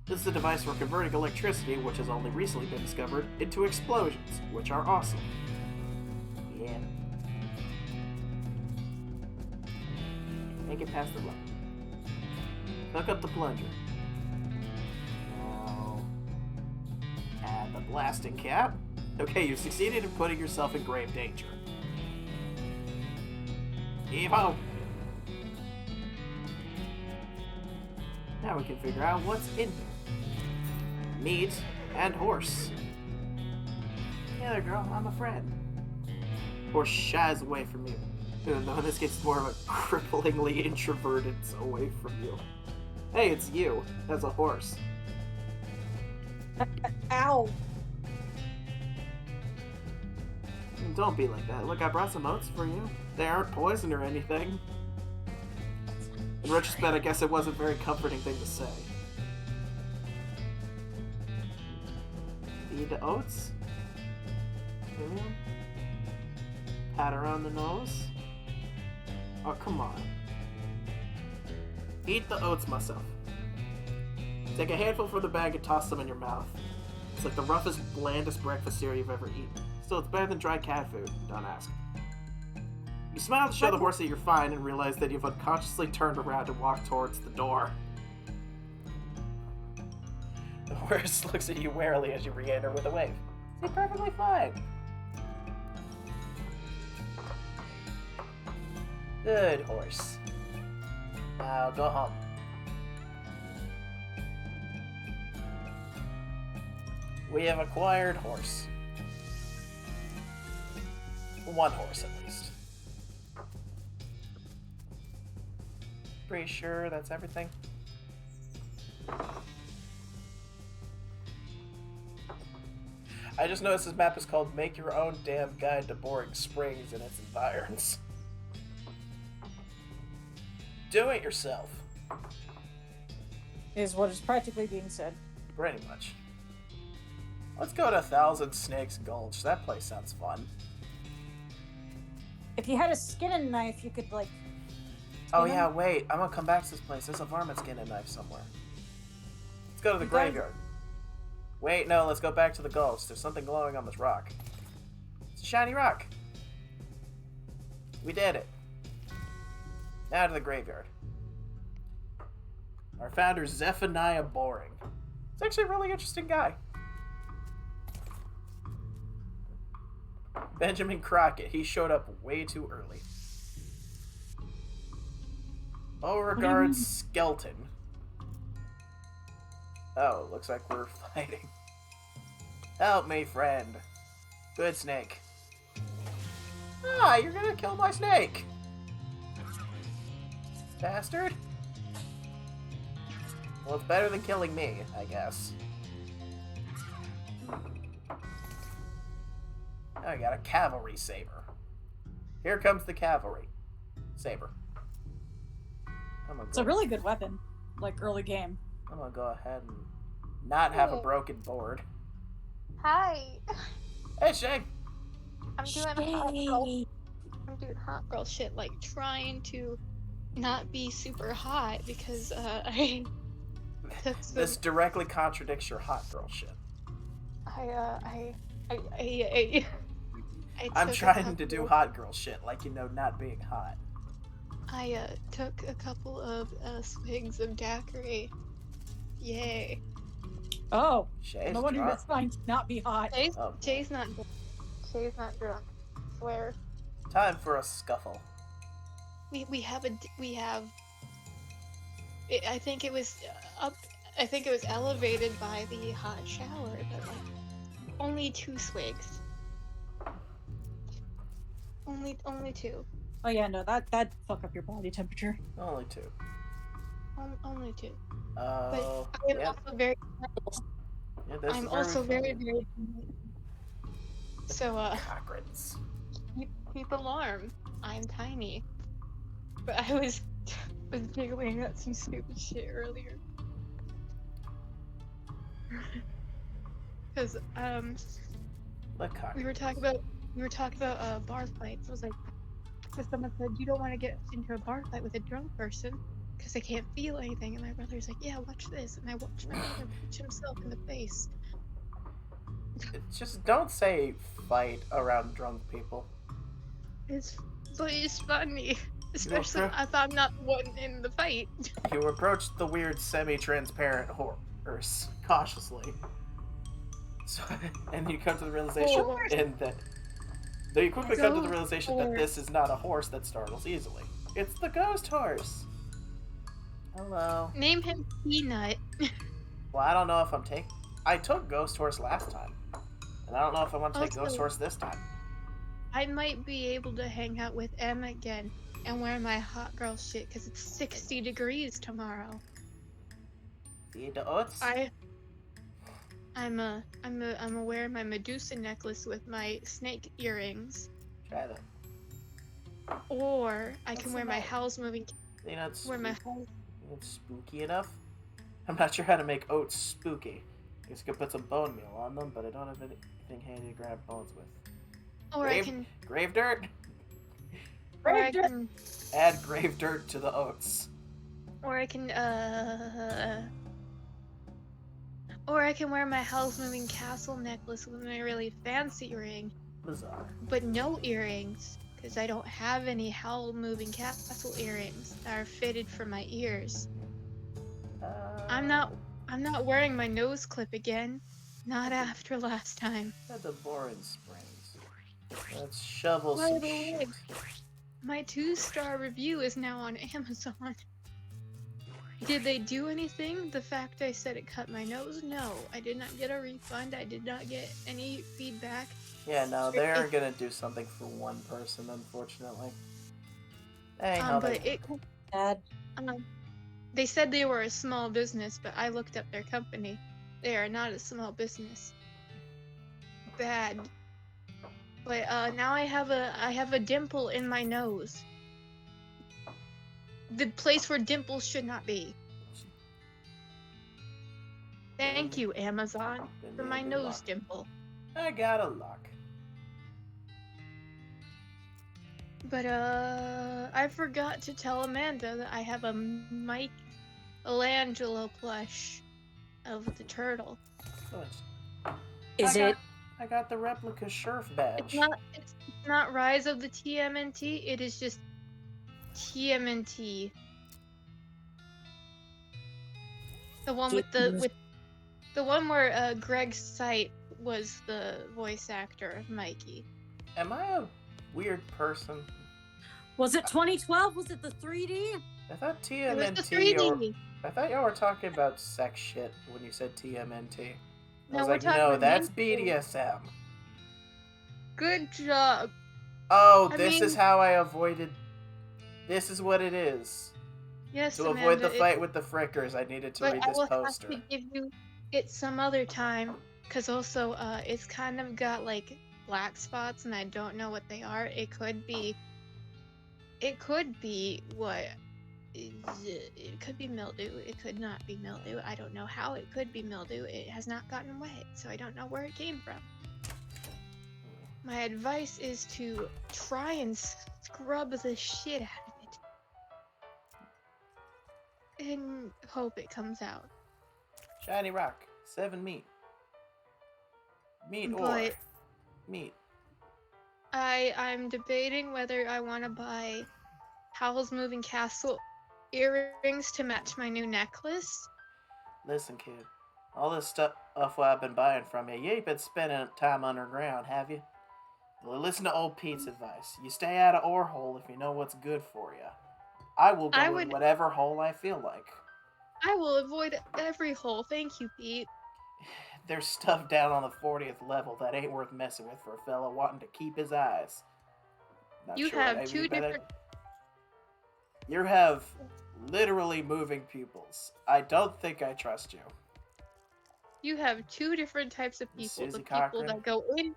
This is a device for converting electricity, which has only recently been discovered, into explosions, which are awesome. Yeah. Make it past the level. Hook up the plunger. Now, add the blasting cap. Okay, you succeeded in putting yourself in grave danger. Evo! Now we can figure out what's in here. Meat and horse. Hey there, girl, I'm a friend. Horse shies away from you. Even though in this case it's more of a cripplingly introverted away from you. Hey, it's you, as a horse. Ow. Don't be like that. Look, I brought some oats for you. They aren't poison or anything. In retrospect, I guess it wasn't a very comforting thing to say. Feed the oats. Pat her on the nose. Oh, come on. Eat the oats myself. Take a handful from the bag and toss them in your mouth. It's like the roughest, blandest breakfast cereal you've ever eaten. Still, it's better than dry cat food. Don't ask. You smile to show the horse that you're fine and realize that you've unconsciously turned around and walked towards the door. The horse looks at you warily as you re-enter with a wave. You're perfectly fine. Good horse. Now go home. We have acquired horse. One horse at least. Pretty sure that's everything. I just noticed this map is called Make Your Own Damn Guide to Boring Springs and its environs. Do it yourself. Is what is practically being said. Pretty much. Let's go to Thousand Snakes Gulch. That place sounds fun. If you had a skinning knife, you could, like... Oh yeah, wait. I'm gonna come back to this place. There's a varmint skin and knife somewhere. Let's go to the graveyard. Wait, no, let's go back to the gulch. There's something glowing on this rock. It's a shiny rock. We did it. Now to the graveyard. Our founder, Zephaniah Boring. He's actually a really interesting guy. Benjamin Crockett. He showed up way too early. Beauregard Skelton. Oh, looks like we're fighting. Help me, friend. Good snake. Ah, you're gonna kill my snake! Bastard. Well, it's better than killing me, I guess. I got a cavalry saber. Here comes the cavalry. Saber. It's a really good weapon, like early game. I'm gonna go ahead and not have a broken board. Hi. Hey, Shay. I'm doing hot girl shit, like trying to not be super hot because I took some, This directly contradicts your hot girl shit. I I'm took a trying to do couple- hot girl shit, like, not being hot. I took a couple of swigs of daiquiri. Yay. Oh, Shay's no wonder drunk. it's fine to not be hot. Jay's, Oh, boy. Jay's not drunk. Jay's not drunk. I swear. Time for a scuffle. We have I think it was I think it was elevated by the hot shower, but like only 2 swigs. Only 2. Oh yeah, no, that'd fuck up your body temperature. Only 2. Only 2. Oh, But I am yeah. also very Yeah, this I'm is also very funny. so Cochranes. keep alarm. I'm tiny. But I was giggling at some stupid shit earlier. Cause The cock. we were talking about bar fights. I was like, because someone said you don't want to get into a bar fight with a drunk person because they can't feel anything. And my brother's like, yeah, watch this. And I watched my brother punch himself in the face. Just don't say fight around drunk people. But it's funny, especially if I'm not the one in the fight. You approach the weird semi-transparent horse cautiously. So, and you come to the realization you quickly come to the realization that this is not a horse that startles easily. It's the ghost horse. Hello. Name him Peanut. Well, I don't know if I took ghost horse last time, and I don't know if I want to take Also- ghost horse this time. I might be able to hang out with Emma again and wear my hot girl shit because it's 60 degrees tomorrow. Feed the oats. I'm wearing my Medusa necklace with my snake earrings, Try that. or I can What's wear the my matter? house moving. You know, it's Wear my house. spooky enough. I'm not sure how to make oats spooky. I guess you could put some bone meal on them, but I don't have anything handy to grab bones with. Or I can. Grave dirt. Or I Grave dirt. can. Add grave dirt to the oats. Or I can. Or I can wear my house moving castle necklace with my really fancy ring, Bizarre. but no earrings, because I don't have any howl moving castle earrings that are fitted for my ears. I'm not wearing my nose clip again. Not after last time. Had the boring springs. Let's shovel By some the way, shit. my 2-star review is now on Amazon. Did they do anything? The fact I said it cut my nose? No. I did not get a refund. I did not get any feedback. Yeah, no, they aren't gonna do something for one person, unfortunately. Hey, how But they... Dad. They said they were a small business, but I looked up their company. They are not a small business. Bad. But now I have a dimple in my nose. The place where dimples should not be. Thank you, Amazon, for my nose dimple. I got a luck. But I forgot to tell Amanda that I have a Michelangelo plush of the turtle. Good. I got the replica Sheriff badge. It's not Rise of the TMNT, it is just TMNT. The one with the one where Greg Sight was the voice actor of Mikey. Am I a weird person? Was it 2012? Was it the 3D? I thought It was the TMNT. 3D. I thought y'all were talking about sex shit when you said TMNT. I No, was we're like, talking no, about that's mainstream. BDSM. Good job. Oh, I this mean- is how I avoided. This is what it is. Yes, To Amanda, avoid the fight with the frickers, I needed to but read I this will poster. have to give you it some other time, because also it's kind of got like black spots, and I don't know what they are. It could be what it could be mildew. It could not be mildew. I don't know how it could be mildew. It has not gotten wet, so I don't know where it came from. My advice is to try and scrub the shit out of it. And hope it comes out. Shiny rock. 7 meat. Meat or But meat. I'm debating whether I want to buy Howl's Moving Castle earrings to match my new necklace. Listen, kid. All this stuff I've been buying from you, you ain't been spending time underground, have you? Well, listen to old Pete's advice. You stay out of ore hole if you know what's good for you. I will go in whatever hole I feel like. I will avoid every hole. Thank you, Pete. There's stuff down on the 40th level that ain't worth messing with for a fella wanting to keep his eyes. Not You sure have what I two mean by that. different. You have literally moving pupils. I don't think I trust you. You have two different types of people. Susie The people Cochran. that go in,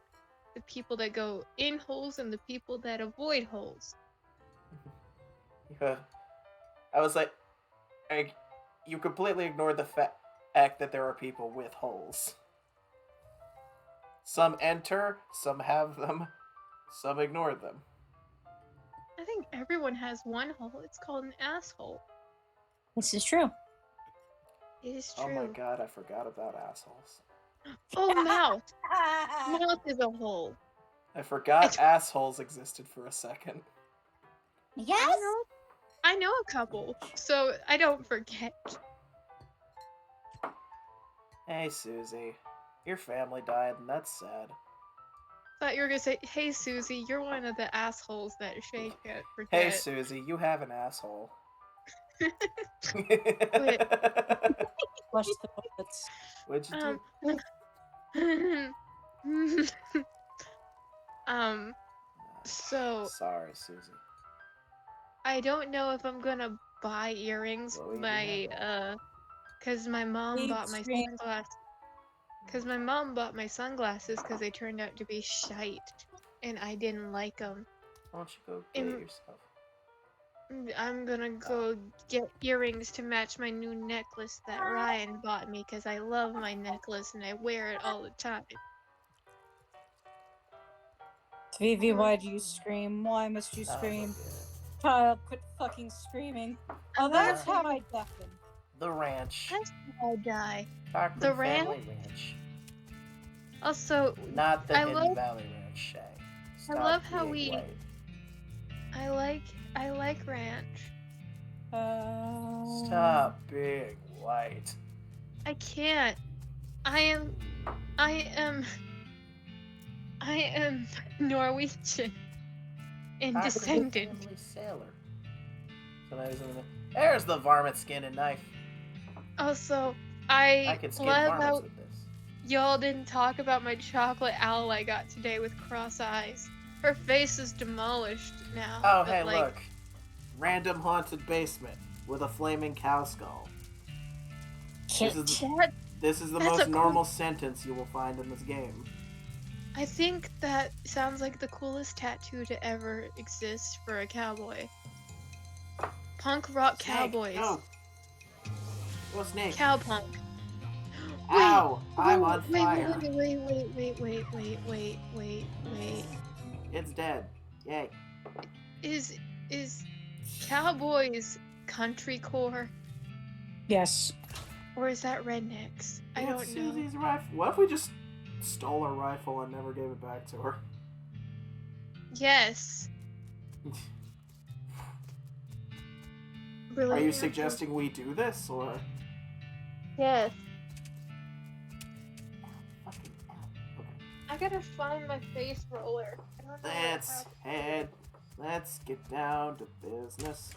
the people that go in holes, and the people that avoid holes. I was like, you completely ignored the fact that there are people with holes. Some enter, some have them, some ignore them. I think everyone has one hole. It's called an asshole. This is true. It is true. Oh my god, I forgot about assholes. Oh, mouth. Mouth is a hole. I forgot assholes existed for a second. Yes. I know a couple, so I don't forget. Hey, Susie. Your family died, and that's sad. Thought you were gonna say, "Hey, Susie, you're one of the assholes that Shay can't forget." Hey, Susie, you have an asshole. Flush the toilets. What'd you do? So Sorry, Susie. I don't know if I'm gonna buy earrings. What will you do Cause my mom Please bought my scream. sunglasses. Cause my mom bought my sunglasses because they turned out to be shite, and I didn't like them. Why don't you go get it yourself? I'm gonna go get earrings to match my new necklace that Ryan bought me because I love my necklace and I wear it all the time. Vivi, why do you scream? Why must you I'll go scream? get it. Child, quit fucking screaming. Oh, that's how I deafen. The ranch. That's how I die. Cochran The ranch? Family Ranch. Also, Not the I Hidden love- Valley Ranch, Shay. Stop love how being we- white. I like ranch. Stop being white. I can't. I am Norwegian and Cochran descendant. Family Sailor. There's the varmint skin and knife. Also, I I can skin love varmints how with this. y'all didn't talk about my chocolate owl I got today with cross eyes. Her face is demolished now. Oh, but, hey, like, look. Random haunted basement with a flaming cow skull. This is That, This is the That's most a cool- normal sentence you will find in this game. I think that sounds like the coolest tattoo to ever exist for a cowboy. Punk rock Snake, cowboys. no. What's Snake? Cowpunk. Ow! I'm on wait, fire. Wait. It's dead. Yay. Is cowboys country core Yes. or is that rednecks? I Yeah, don't know. Susie's rifle. What if we just stole her rifle and never gave it back to her? Yes. Really? Are you suggesting we do this, or? Yes. Fucking hell. Okay. I gotta find my face roller. I don't know Let's get down to business.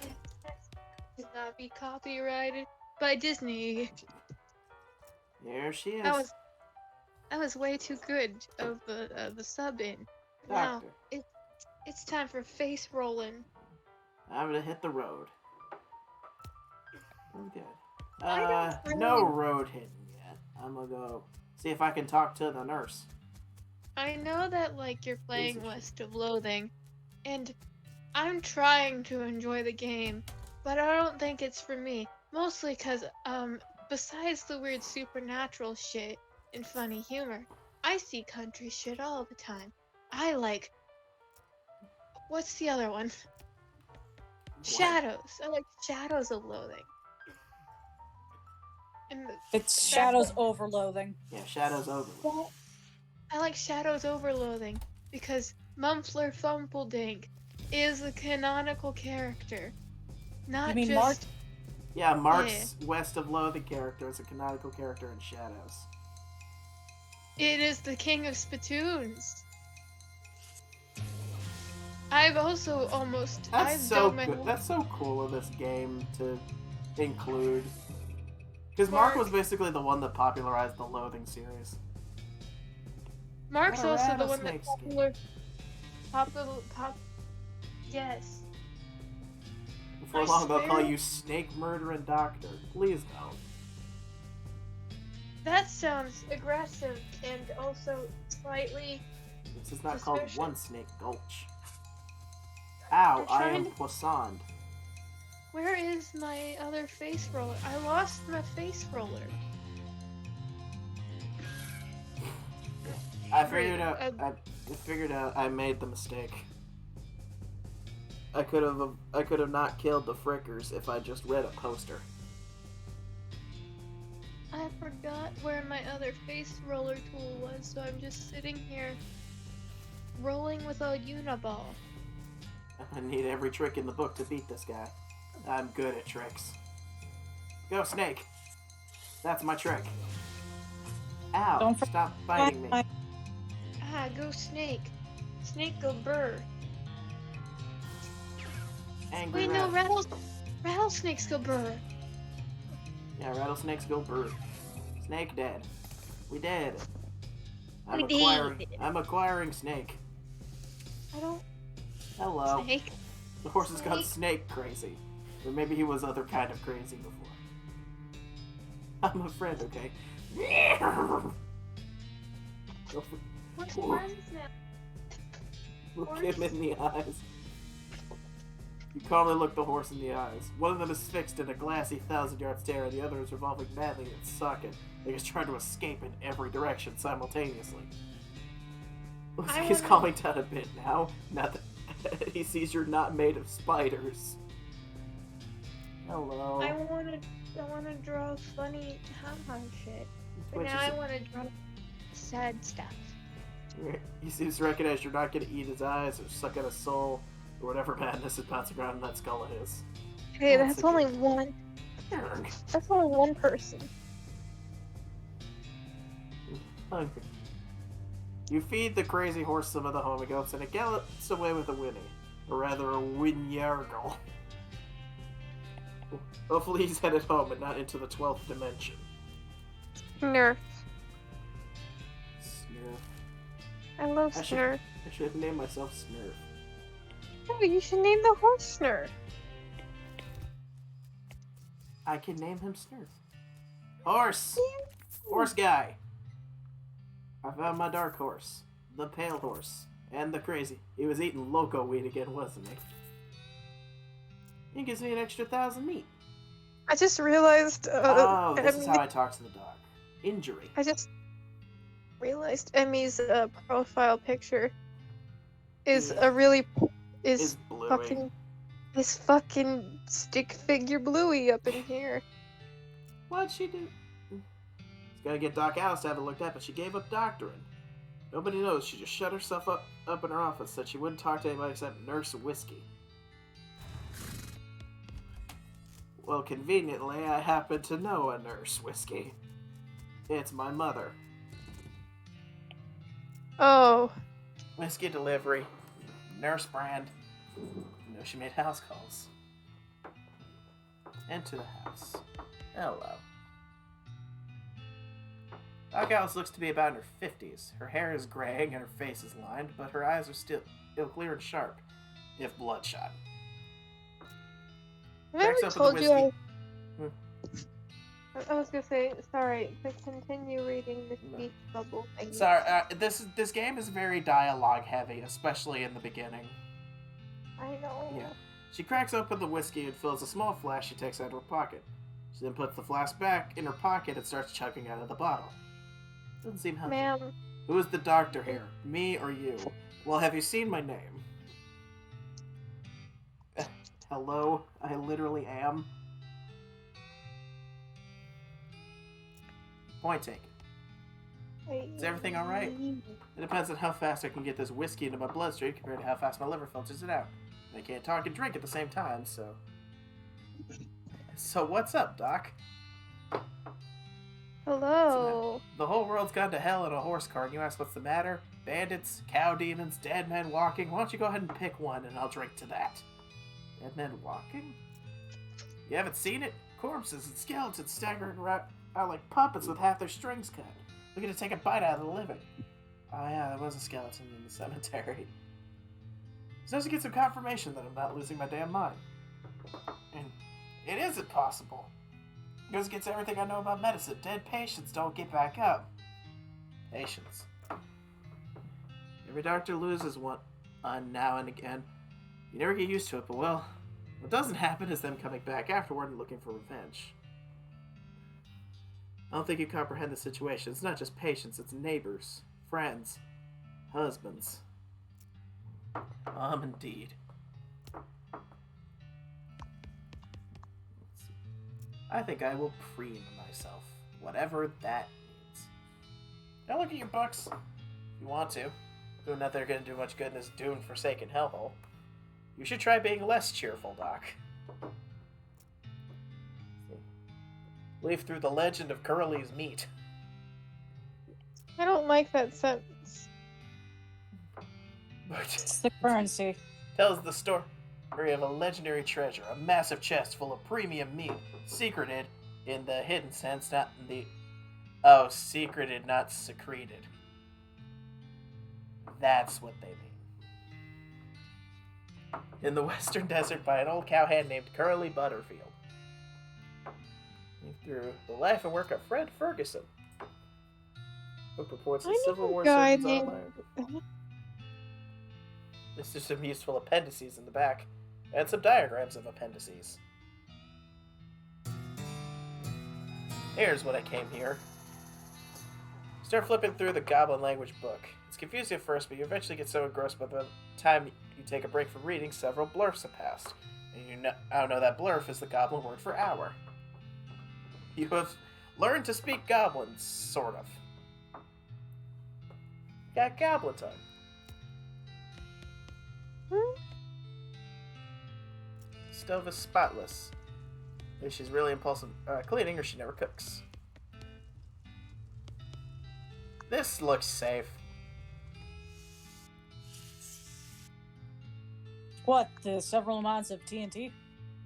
Should not be copyrighted by Disney. Here she is. That was way too good of the sub in. Now Doctor. it's time for face rolling. I'm gonna hit the road. I'm good. I don't No really- road hitting yet. I'm gonna go see if I can talk to the nurse. I know that like you're playing of shit. West of Loathing, and I'm trying to enjoy the game, but I don't think it's for me. Mostly because, besides the weird supernatural shit and funny humor, I see country shit all the time. I like. What's the other one? Shadows. I like Shadows of Loathing. And It's Shadows over Loathing. Yeah, Shadows over. I like Shadows over Loathing because Mumfler Fumpledink is a canonical character. Not You mean just. Mark? Yeah, Mark's West of Loathing character is a canonical character in Shadows. It is the king of spittoons. I've also almost. That's I've so dug my good. whole- That's so cool of this game to include. Because Mark was basically the one that popularized the Loathing series. Mark's What a also the one that rattlesnake pop. Yes. Before I long, they'll call swear- you Snake Murdering Doctor. Please don't. That sounds aggressive and also slightly. This is not called Suspicious. One Snake Gulch. Ow, I'm I trying am to- poissoned. Where is my other face roller? I lost my face roller. I figured out. Great, I figured out. I made the mistake. I could have not killed the frickers if I just read a poster. I forgot where my other face roller tool was, so I'm just sitting here rolling with a Uniball. I need every trick in the book to beat this guy. I'm good at tricks. Go, Snake. That's my trick. Ow! Don't Stop biting me. Ah, go Snake. Snake go burr. Angry Wait, no, rat. rattlesnakes go burr. Yeah, rattlesnakes go brr. Snake dead. We dead. We did. I'm acquiring Snake. I don't. Hello. Snake. The horse has gone Snake. snake crazy. Or maybe he was other kind of crazy before. I'm a friend, okay? What's friends now? Look him in the eyes. You calmly look the horse in the eyes. One of them is fixed in a glassy 1,000-yard stare, and the other is revolving madly in its socket, like it's trying to escape in every direction simultaneously. Looks like he's calming down a bit now. Not that he sees you're not made of spiders. Hello. I wanna draw funny haha shit. But Which now I is- wanna draw sad stuff. He seems to recognize you're not going to eat his eyes or suck at his soul or whatever madness is bouncing around in that skull of his. Hey, That's that's a only good- one. Arrgh. That's only one person. Hungry. You feed the crazy horse some of the homing goats and it gallops away with a whinny. Or rather, a whinnyargle. Hopefully he's headed home and not into the 12th dimension. Nerf. Smurf. I love I should- Snurf. I should have named myself Smurf. Oh, you should name the horse Snurf. I can name him Snurf. Horse! Horse guy! I found my dark horse. The pale horse. And the crazy. He was eating loco weed again, wasn't he? He gives me an extra 1,000 meat. I just realized. Oh, this is Emmy- how I talk to the dog. Injury. I just realized Emmy's profile picture is Yeah. a really Is bluey. fucking stick figure Bluey up in here. What'd she do? She's gotta get Doc Alice to have it looked at, but she gave up doctoring. Nobody knows. She just shut herself up in her office, said she wouldn't talk to anybody except Nurse Whiskey. Well, conveniently, I happen to know a Nurse Whiskey. It's my mother. Oh, Whiskey delivery. Nurse brand. You know she made house calls. Into the house. Hello. Doc Alice looks to be about in her 50s. Her hair is graying and her face is lined, but her eyes are still clear and sharp, if bloodshot. have I ever Cracks open the told you whiskey. I was gonna say, sorry, to continue reading the No. speech bubble thing. Sorry, this game is very dialogue heavy, especially in the beginning. I know. Yeah. She cracks open the whiskey and fills a small flask she takes out of her pocket. She then puts the flask back in her pocket and starts chugging out of the bottle. Doesn't seem healthy. Ma'am. Who is the doctor here? Me or you? Well, have you seen my name? Hello? I literally am. Point taken. Is everything alright? It depends on how fast I can get this whiskey into my bloodstream compared to how fast my liver filters it out. I can't talk and drink at the same time, so... So what's up, Doc? Hello. The whole world's gone to hell in a horse cart, and you ask what's the matter? Bandits, cow demons, dead men walking. Why don't you go ahead and pick one, and I'll drink to that. Dead men walking? You haven't seen it? Corpses and skeletons staggering around like puppets with half their strings cut. Looking to take a bite out of the living. Oh yeah, there was a skeleton in the cemetery. It's nice to get some confirmation that I'm not losing my damn mind. And it isn't possible. Because it gets everything I know about medicine. Dead patients don't get back up. Patience. Every doctor loses one now and again. You never get used to it, but well, what doesn't happen is them coming back afterward and looking for revenge. I don't think you comprehend the situation. It's not just patients, it's neighbors, friends, husbands. Indeed. Let's see. I think I will preen myself, whatever that means. Now look at your books, if you want to. Though not they're going to do much good in this doomed, forsaken hellhole. You should try being less cheerful, Doc. Leaf through the legend of Curly's meat. I don't like that sentence. It's the currency. Tells the story of a legendary treasure, a massive chest full of premium meat, secreted in the hidden sense, not in the... Oh, secreted, not secreted. That's what they mean. In the western desert by an old cowhand named Curly Butterfield. Through the life and work of Fred Ferguson, who purports the Civil War surgeons online. There's some useful appendices in the back, and some diagrams of appendices. Here's what I came here. Start flipping through the goblin language book. It's confusing at first, but you eventually get so engrossed by the time you take a break from reading, several blurfs have passed. And you now know that blurf is the goblin word for hour. You have learned to speak goblin, sort of. Got goblin time. Stove is spotless. Maybe she's really impulsive cleaning, or she never cooks. This looks safe. What, the several amounts of TNT?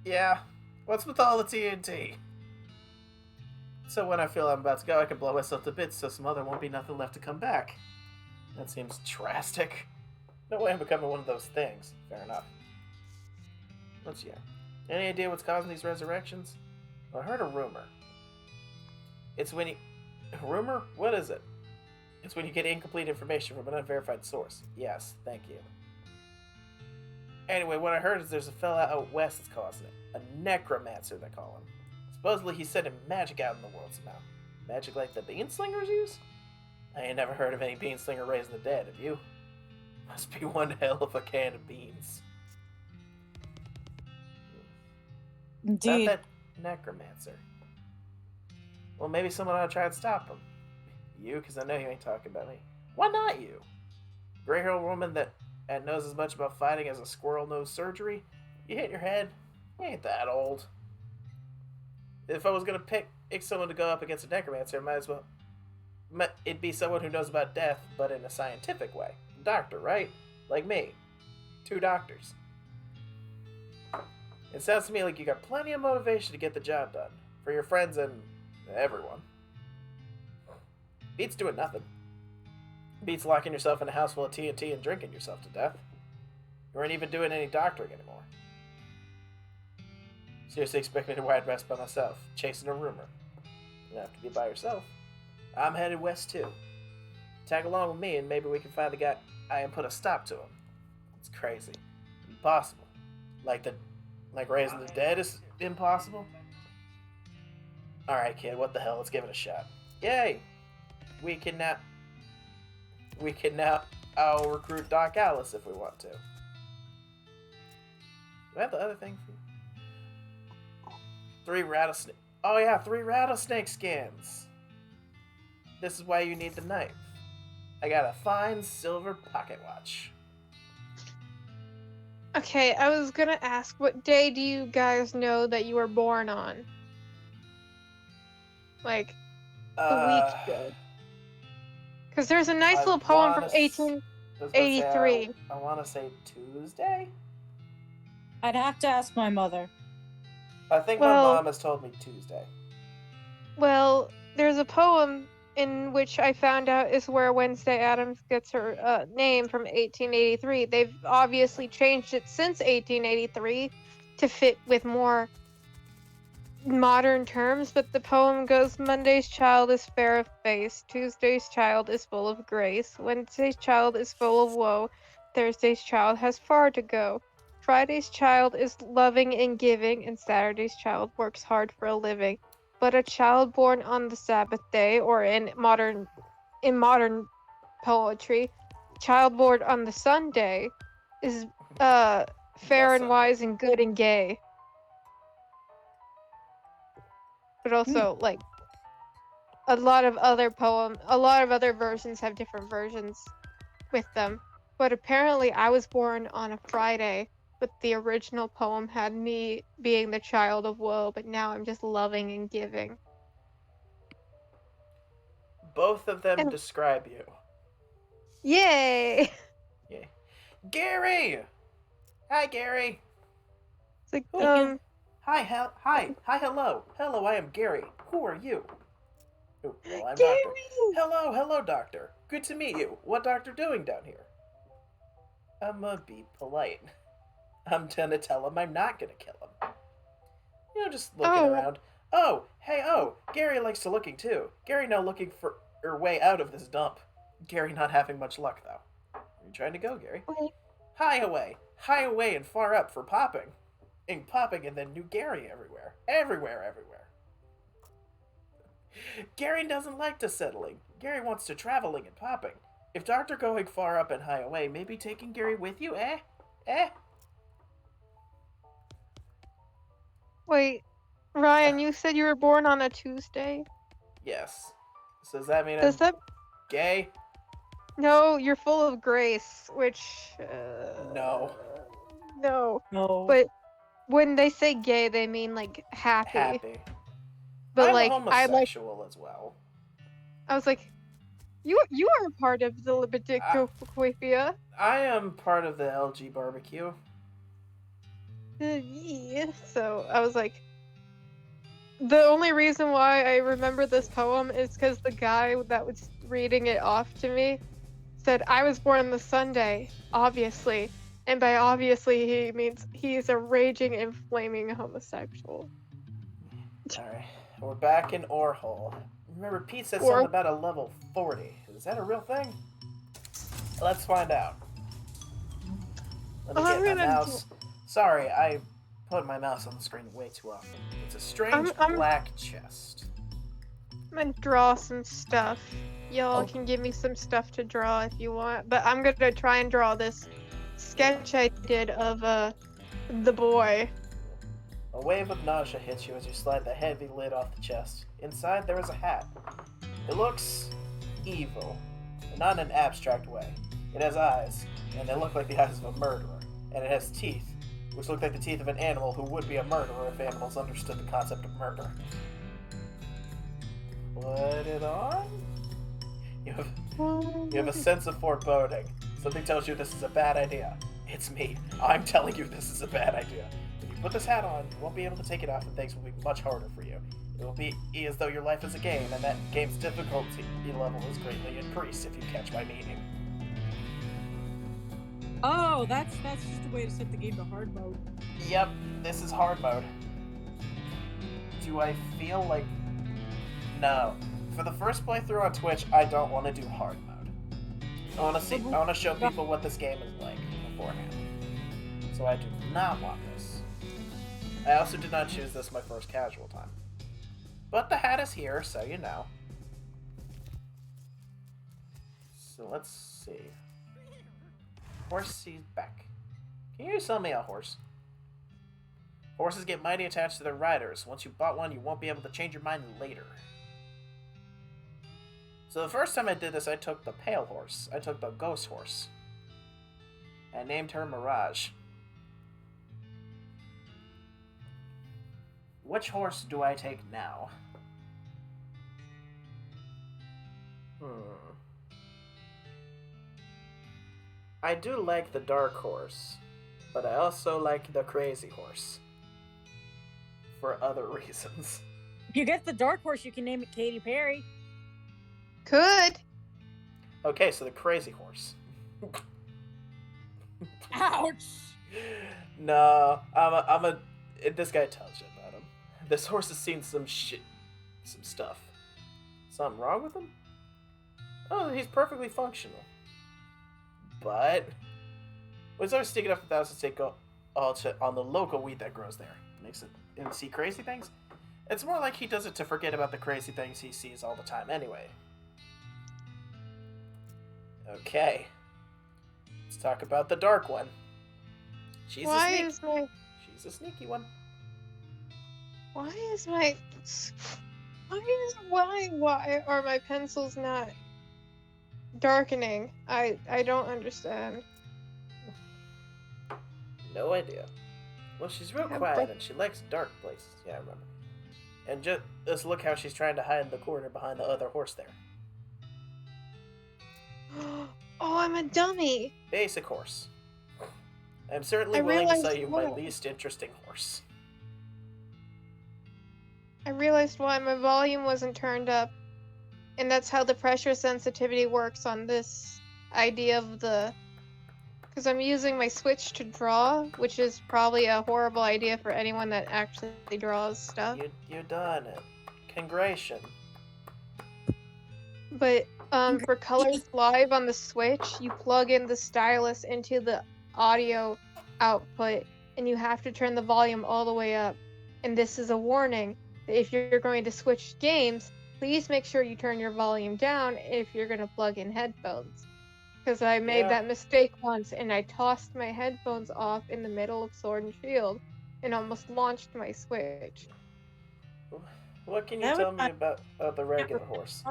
Yeah. What's with all the TNT? So when I feel I'm about to go, I can blow myself to bits so some other won't be nothing left to come back. That seems drastic. No way I'm becoming one of those things. Fair enough. What's yeah? Any idea what's causing these resurrections? Well, I heard a rumor. It's when you... Rumor? What is it? It's when you get incomplete information from an unverified source. Yes, thank you. Anyway, what I heard is there's a fella out west that's causing it. A necromancer, they call him. Supposedly he's sending magic out in the world somehow. Magic like the beanslingers use? I ain't never heard of any beanslinger raising the dead, have you? Must be one hell of a can of beans. Indeed. Not that necromancer. Well, maybe someone ought to try and stop him. You, because I know you ain't talking about me. Why not you? Gray-haired woman that knows as much about fighting as a squirrel knows surgery? You hit your head? You ain't that old. If I was going to pick someone to go up against a necromancer, it'd be someone who knows about death, but in a scientific way. Doctor, right? Like me. 2 doctors. It sounds to me like you got plenty of motivation to get the job done. For your friends and everyone. Beats doing nothing. Beats locking yourself in a house full of TNT and drinking yourself to death. You weren't even doing any doctoring anymore. Seriously expect me to ride west by myself, chasing a rumor. You don't have to be by yourself. I'm headed west too. Tag along with me and maybe we can find the guy and put a stop to him. It's crazy. Impossible. Like the Like raising the dead is impossible? Alright, kid, what the hell? Let's give it a shot. Yay! We can now I'll recruit Doc Alice if we want to. Do I have the other thing for you? 3 rattlesnake. Oh yeah, 3 rattlesnake skins. This is why you need the knife. I got a fine silver pocket watch. Okay, I was gonna ask, what day do you guys know that you were born on? Like, the week day. Because there's a nice little poem from 1883. I want to say Tuesday? I'd have to ask my mother. I think my Well- mom has told me Tuesday. Well, there's a poem in which I found out is where Wednesday Addams gets her name from 1883. They've obviously changed it since 1883 to fit with more modern terms, but the poem goes, Monday's child is fair of face, Tuesday's child is full of grace, Wednesday's child is full of woe, Thursday's child has far to go. Friday's child is loving and giving, and Saturday's child works hard for a living. But a child born on the Sabbath day, or in modern poetry, child born on the Sunday is fair and wise and good and gay. But also, like, a lot of other versions have different versions with them. But apparently I was born on a Friday, but the original poem had me being the child of woe, but now I'm just loving and giving. Both of them And- describe you. Yay! Yeah. Gary! Hi, Gary! It's like, Oh, Hi, hello. Hello, I am Gary. Who are you? Oh, well, I'm Gary! Doctor. Hello, Doctor. Good to meet you. What Doctor doing down here? I'm gonna be polite. I'm gonna tell him I'm not gonna kill him. You know, just looking around. Oh, hey, Gary likes to looking too. Gary now looking for her way out of this dump. Gary not having much luck, though. Where are you trying to go, Gary? Okay. High away and far up for popping. And popping and then new Gary everywhere. Everywhere. Gary doesn't like to settling. Gary wants to traveling and popping. If Doctor going far up and high away, maybe taking Gary with you, eh? Wait, Ryan, you said you were born on a Tuesday? Yes. So does that mean Does I'm that... gay? No, you're full of grace, which... No. No. No. But when they say gay, they mean, like, happy. But, I'm like, homosexual as well. I was like, you are a part of the Libidicoquifia. I am part of the LG barbecue. Yeah. So I was like, the only reason why I remember this poem is because the guy that was reading it off to me said, I was born on the Sunday, obviously. And by obviously, he means he's a raging and flaming homosexual. Alright, we're back in Orhole. Remember, Pete said something about a level 40. Is that a real thing? Let's find out. Let me get my mouse. Sorry, I put my mouse on the screen way too often. It's a strange black chest. I'm gonna draw some stuff. Y'all can give me some stuff to draw if you want, but I'm gonna try and draw this sketch I did of the boy. A wave of nausea hits you as you slide the heavy lid off the chest. Inside there is a hat. It looks evil, but not in an abstract way. It has eyes, and they look like the eyes of a murderer. And it has teeth, which look like the teeth of an animal who would be a murderer if animals understood the concept of murder. Put it on? You have a sense of foreboding. Something tells you this is a bad idea. It's me. I'm telling you this is a bad idea. If you put this hat on, you won't be able to take it off and things will be much harder for you. It will be as though your life is a game and that game's difficulty level is greatly increased if you catch my meaning. Oh, that's just a way to set the game to hard mode. Yep, this is hard mode. Do I feel like... No. For the first playthrough on Twitch, I don't want to do hard mode. I want to show people what this game is like beforehand. So I do not want this. I also did not choose this my first casual time. But the hat is here, so you know. So let's see. Horsey's back. Can you sell me a horse? Horses get mighty attached to their riders. Once you bought one, you won't be able to change your mind later. So the first time I did this, I took the pale horse. I took the ghost horse. I named her Mirage. Which horse do I take now? I do like the dark horse, but I also like the crazy horse. For other reasons. If you get the dark horse, you can name it Katy Perry. Could. Okay, so the crazy horse. Ouch! No, this guy tells you about him. This horse has seen some stuff. Something wrong with him? Oh, he's perfectly functional. But was always sticking up 1,000 take on the local wheat that grows there. Makes it and see crazy things. It's more like he does it to forget about the crazy things he sees all the time anyway. Okay. Let's talk about the dark one. She's a sneaky one. Why are my pencils not darkening? I don't understand. No idea. Well, she's real quiet and she likes dark places. Yeah, I remember. And just look how she's trying to hide in the corner behind the other horse there. Oh, I'm a dummy. Basic horse. I'm certainly willing to sell you my least interesting horse. I realized why my volume wasn't turned up. And that's how the pressure sensitivity works on this idea of the... Because I'm using my Switch to draw, which is probably a horrible idea for anyone that actually draws stuff. You done it. Congration. But for Colors Live on the Switch, you plug in the stylus into the audio output, and you have to turn the volume all the way up. And this is a warning that if you're going to switch games, please make sure you turn your volume down if you're going to plug in headphones. Because I made that mistake once, and I tossed my headphones off in the middle of Sword and Shield, and almost launched my Switch. What can you tell me about the regular horse?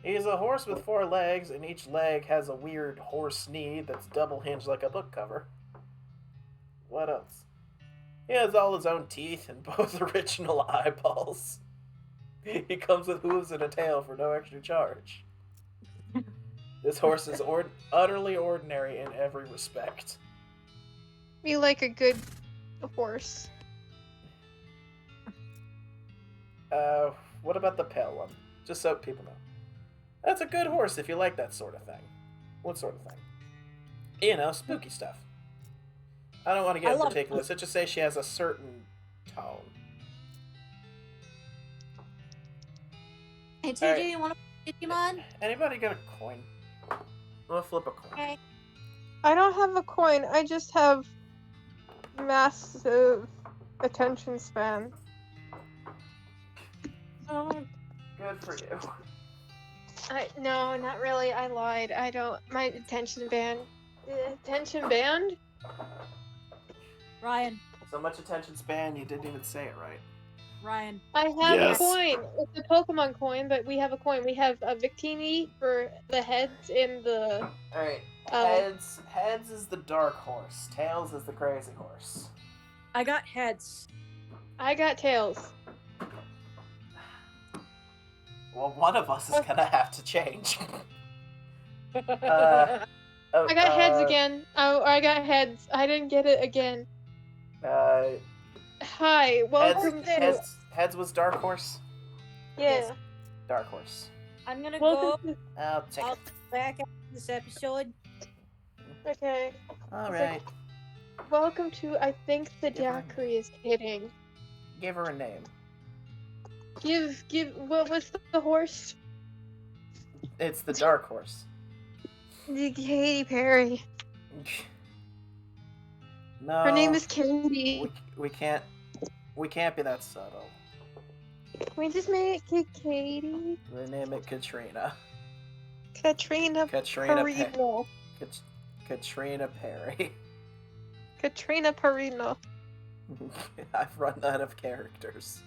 He's a horse with 4 legs, and each leg has a weird horse knee that's double hinged like a book cover. What else? He has all his own teeth and both original eyeballs. He comes with hooves and a tail for no extra charge. This horse is utterly ordinary in every respect. Be like a good horse. What about the pale one? Just so people know. That's a good horse if you like that sort of thing. What sort of thing? You know, spooky stuff. I don't want to get ridiculous. Let's just say she has a certain tone. Hey, TJ, you want to put Digimon? Anybody got a coin? I'm gonna flip a coin. Okay. I don't have a coin. I just have massive attention span. Good for you. No, not really. I lied. I don't. My attention band. Attention band? Ryan. So much attention span, you didn't even say it right. Ryan. I have a coin. It's a Pokemon coin, but we have a coin. We have a Victini for the heads and the... Alright. Heads is the dark horse. Tails is the crazy horse. I got heads. I got tails. Well, one of us is gonna have to change. I got heads again. I got heads. I didn't get it again. Hi, welcome to... Heads was dark horse? Yeah. Yes. Dark horse. I'm gonna Welcome go. I'll take I'll it. be back after this episode. Okay. Alright. Welcome to I Think the Give her a Daiquiri is Kidding. Give her a name. What was the horse? It's the dark horse. Katy Perry. No. Her name is Katie. We can't. We can't be that subtle. Can we just make it Katie? We name it Katrina. Katrina Katrina Perino. Katrina Perry. Katrina Perino. I've run out of characters.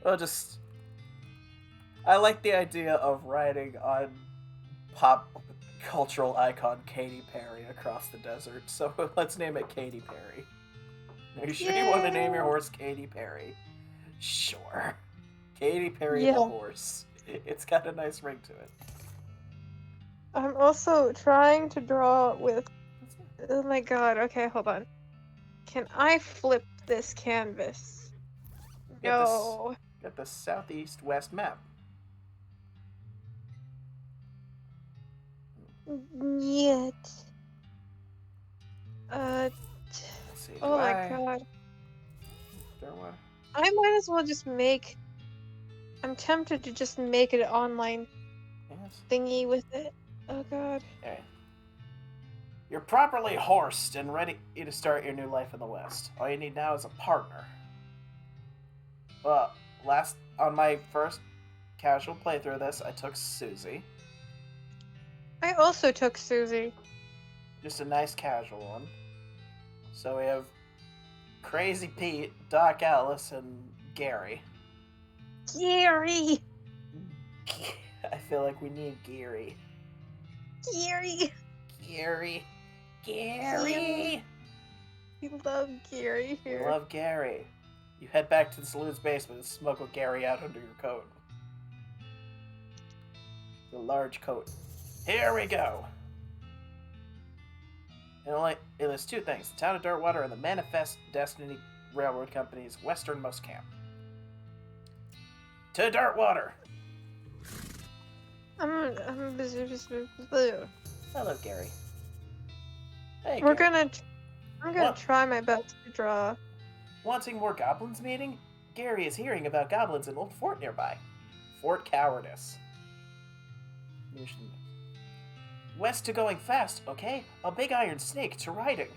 Well, just... I like the idea of riding on pop cultural icon Katy Perry across the desert, so let's name it Katy Perry. Are you sure you want to name your horse Katy Perry? Sure. Katy Perry the horse. It's got a nice ring to it. I'm also trying to draw with... Oh my god, okay, hold on. Can I flip this canvas? No. Get the southeast west map. Yet. Let's see. Oh my god. There what? I might as well just make... I'm tempted to just make an online thingy with it. Oh god. Okay. You're properly horsed and ready to start your new life in the West. All you need now is a partner. On my first casual playthrough of this, I took Susie. I also took Susie. Just a nice casual one. So we have Crazy Pete, Doc Ellis, and Gary. Gary! I feel like we need Gary. Gary! Gary. Gary! We love Gary here. Love Gary. You head back to the saloon's basement and smoke with Gary out under your coat. The large coat. Here we go! It lists two things. The town of Darkwater and the Manifest Destiny Railroad Company's westernmost camp. To Darkwater! I'm busy. I love Gary. Hey, I'm Gary. gonna try my best to draw. Wanting more goblins meeting? Gary is hearing about goblins in an old fort nearby. Fort Cowardice. West to going fast, okay? A big iron snake to riding.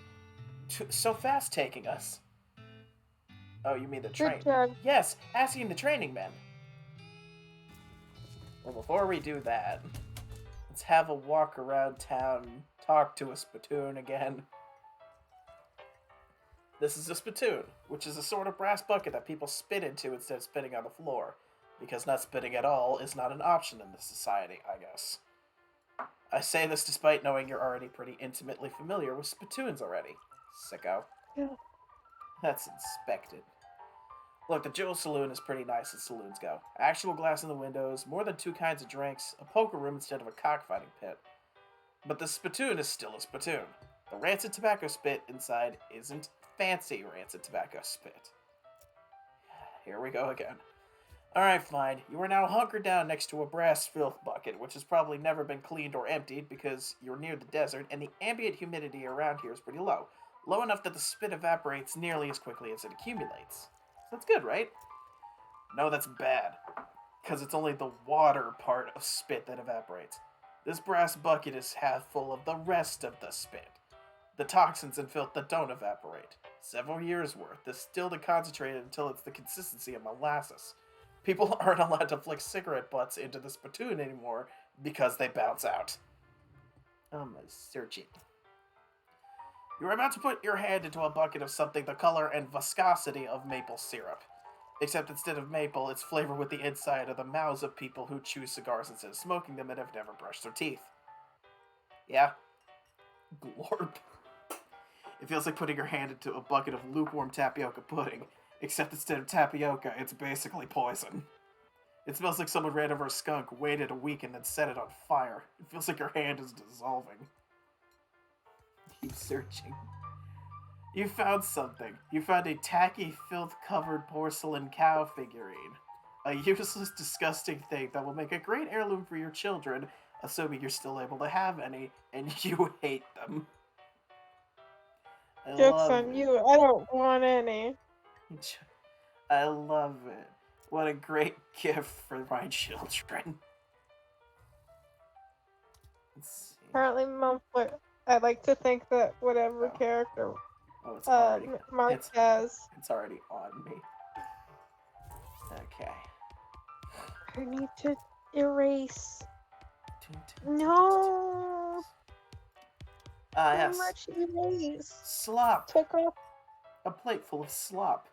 So fast taking us. Oh, you mean the train? Good job. Yes, asking the training men. Well, before we do that, let's have a walk around town and talk to a spittoon again. This is a spittoon, which is a sort of brass bucket that people spit into instead of spitting on the floor, because not spitting at all is not an option in this society, I guess. I say this despite knowing you're already pretty intimately familiar with spittoons already. Sicko. Yeah. That's inspected. Look, the Jewel Saloon is pretty nice as saloons go. Actual glass in the windows, more than 2 kinds of drinks, a poker room instead of a cockfighting pit. But the spittoon is still a spittoon. The rancid tobacco spit inside isn't fancy rancid tobacco spit. Here we go again. Alright, fine. You are now hunkered down next to a brass filth bucket, which has probably never been cleaned or emptied because you're near the desert and the ambient humidity around here is pretty low. Low enough that the spit evaporates nearly as quickly as it accumulates. So that's good, right? No, that's bad. Because it's only the water part of spit that evaporates. This brass bucket is half full of the rest of the spit. The toxins and filth that don't evaporate. Several years' worth, distilled and concentrated until it's the consistency of molasses. People aren't allowed to flick cigarette butts into the spittoon anymore because they bounce out. I'm searching. You're about to put your hand into a bucket of something the color and viscosity of maple syrup. Except instead of maple, it's flavored with the inside of the mouths of people who chew cigars instead of smoking them and have never brushed their teeth. Yeah? Glorp. It feels like putting your hand into a bucket of lukewarm tapioca pudding, except instead of tapioca, it's basically poison. It smells like someone ran over a skunk, waited a week, and then set it on fire. It feels like your hand is dissolving. Keep searching. You found something. You found a tacky, filth-covered porcelain cow figurine. A useless, disgusting thing that will make a great heirloom for your children, assuming you're still able to have any, and you hate them. Joke's on you, I don't want any. I love it. What a great gift for my children. Apparently, Mom, I like to think that whatever character Oh, it's already. Marquez. It's already on me. Okay. I need to erase. No. Too Yes. much erase. Slop. Took off. A plate full of slop.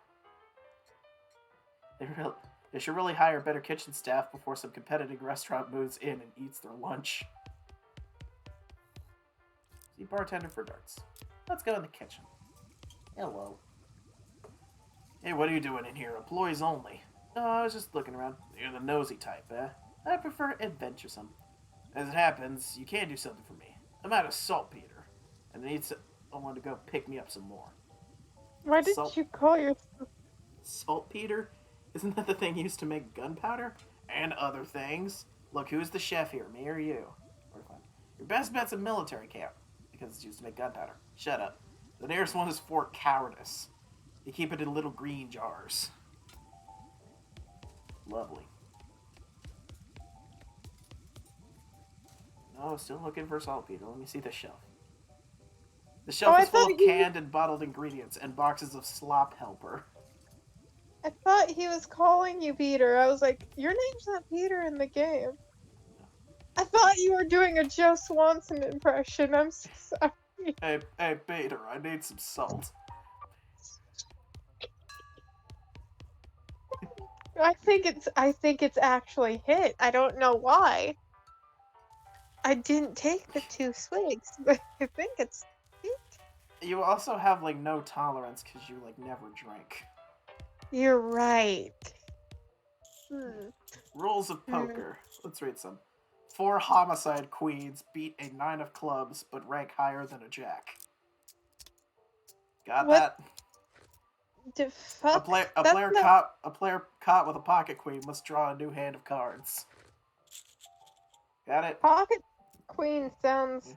They should really hire better kitchen staff before some competitive restaurant moves in and eats their lunch. See, bartender for darts. Let's go in the kitchen. Hello. Hey, what are you doing in here? Employees only. No, I was just looking around. You're the nosy type, eh? I prefer adventuresome. As it happens, you can do something for me. I'm out of saltpeter, and I need someone to go pick me up some more. Why did you call yourself saltpeter? Isn't that the thing used to make gunpowder? And other things? Look, who's the chef here, me or you? Your best bet's a military camp, because it's used to make gunpowder. Shut up. The nearest one is Fort Cowardice. You keep it in little green jars. Lovely. No, still looking for saltpeter. Let me see the shelf. The shelf is full of canned and bottled ingredients and boxes of slop helper. I thought he was calling you Peter. I was like, your name's not Peter in the game. I thought you were doing a Joe Swanson impression. I'm so sorry. Hey, Peter, I need some salt. I think it's actually hit. I don't know why. I didn't take the 2 swigs, but I think it's hit. You also have, like, no tolerance because you, like, never drink. You're right. Rules of poker. Let's read some. 4 homicide queens beat a 9 of clubs, but rank higher than a jack. Got what? that? Fuck? A player caught with a pocket queen must draw a new hand of cards. Got it? Pocket queen sounds...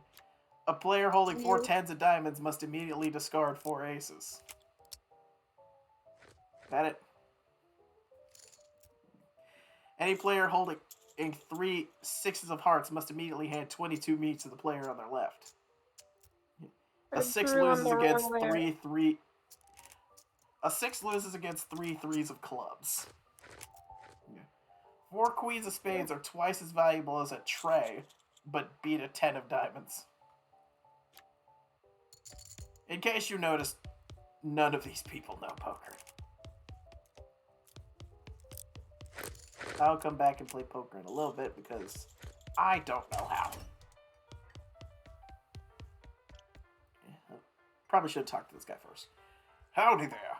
A player holding 4 tens of diamonds must immediately discard 4 aces. Got it? Any player holding 3 sixes of hearts must immediately hand 22 meat to the player on their left. A 6 loses against 3. A 6 loses against 3 threes of clubs. 4 queens of spades are twice as valuable as a tray, but beat a 10 of diamonds. In case you noticed, none of these people know poker. I'll come back and play poker in a little bit because I don't know how. Probably should have talked to this guy first. Howdy there.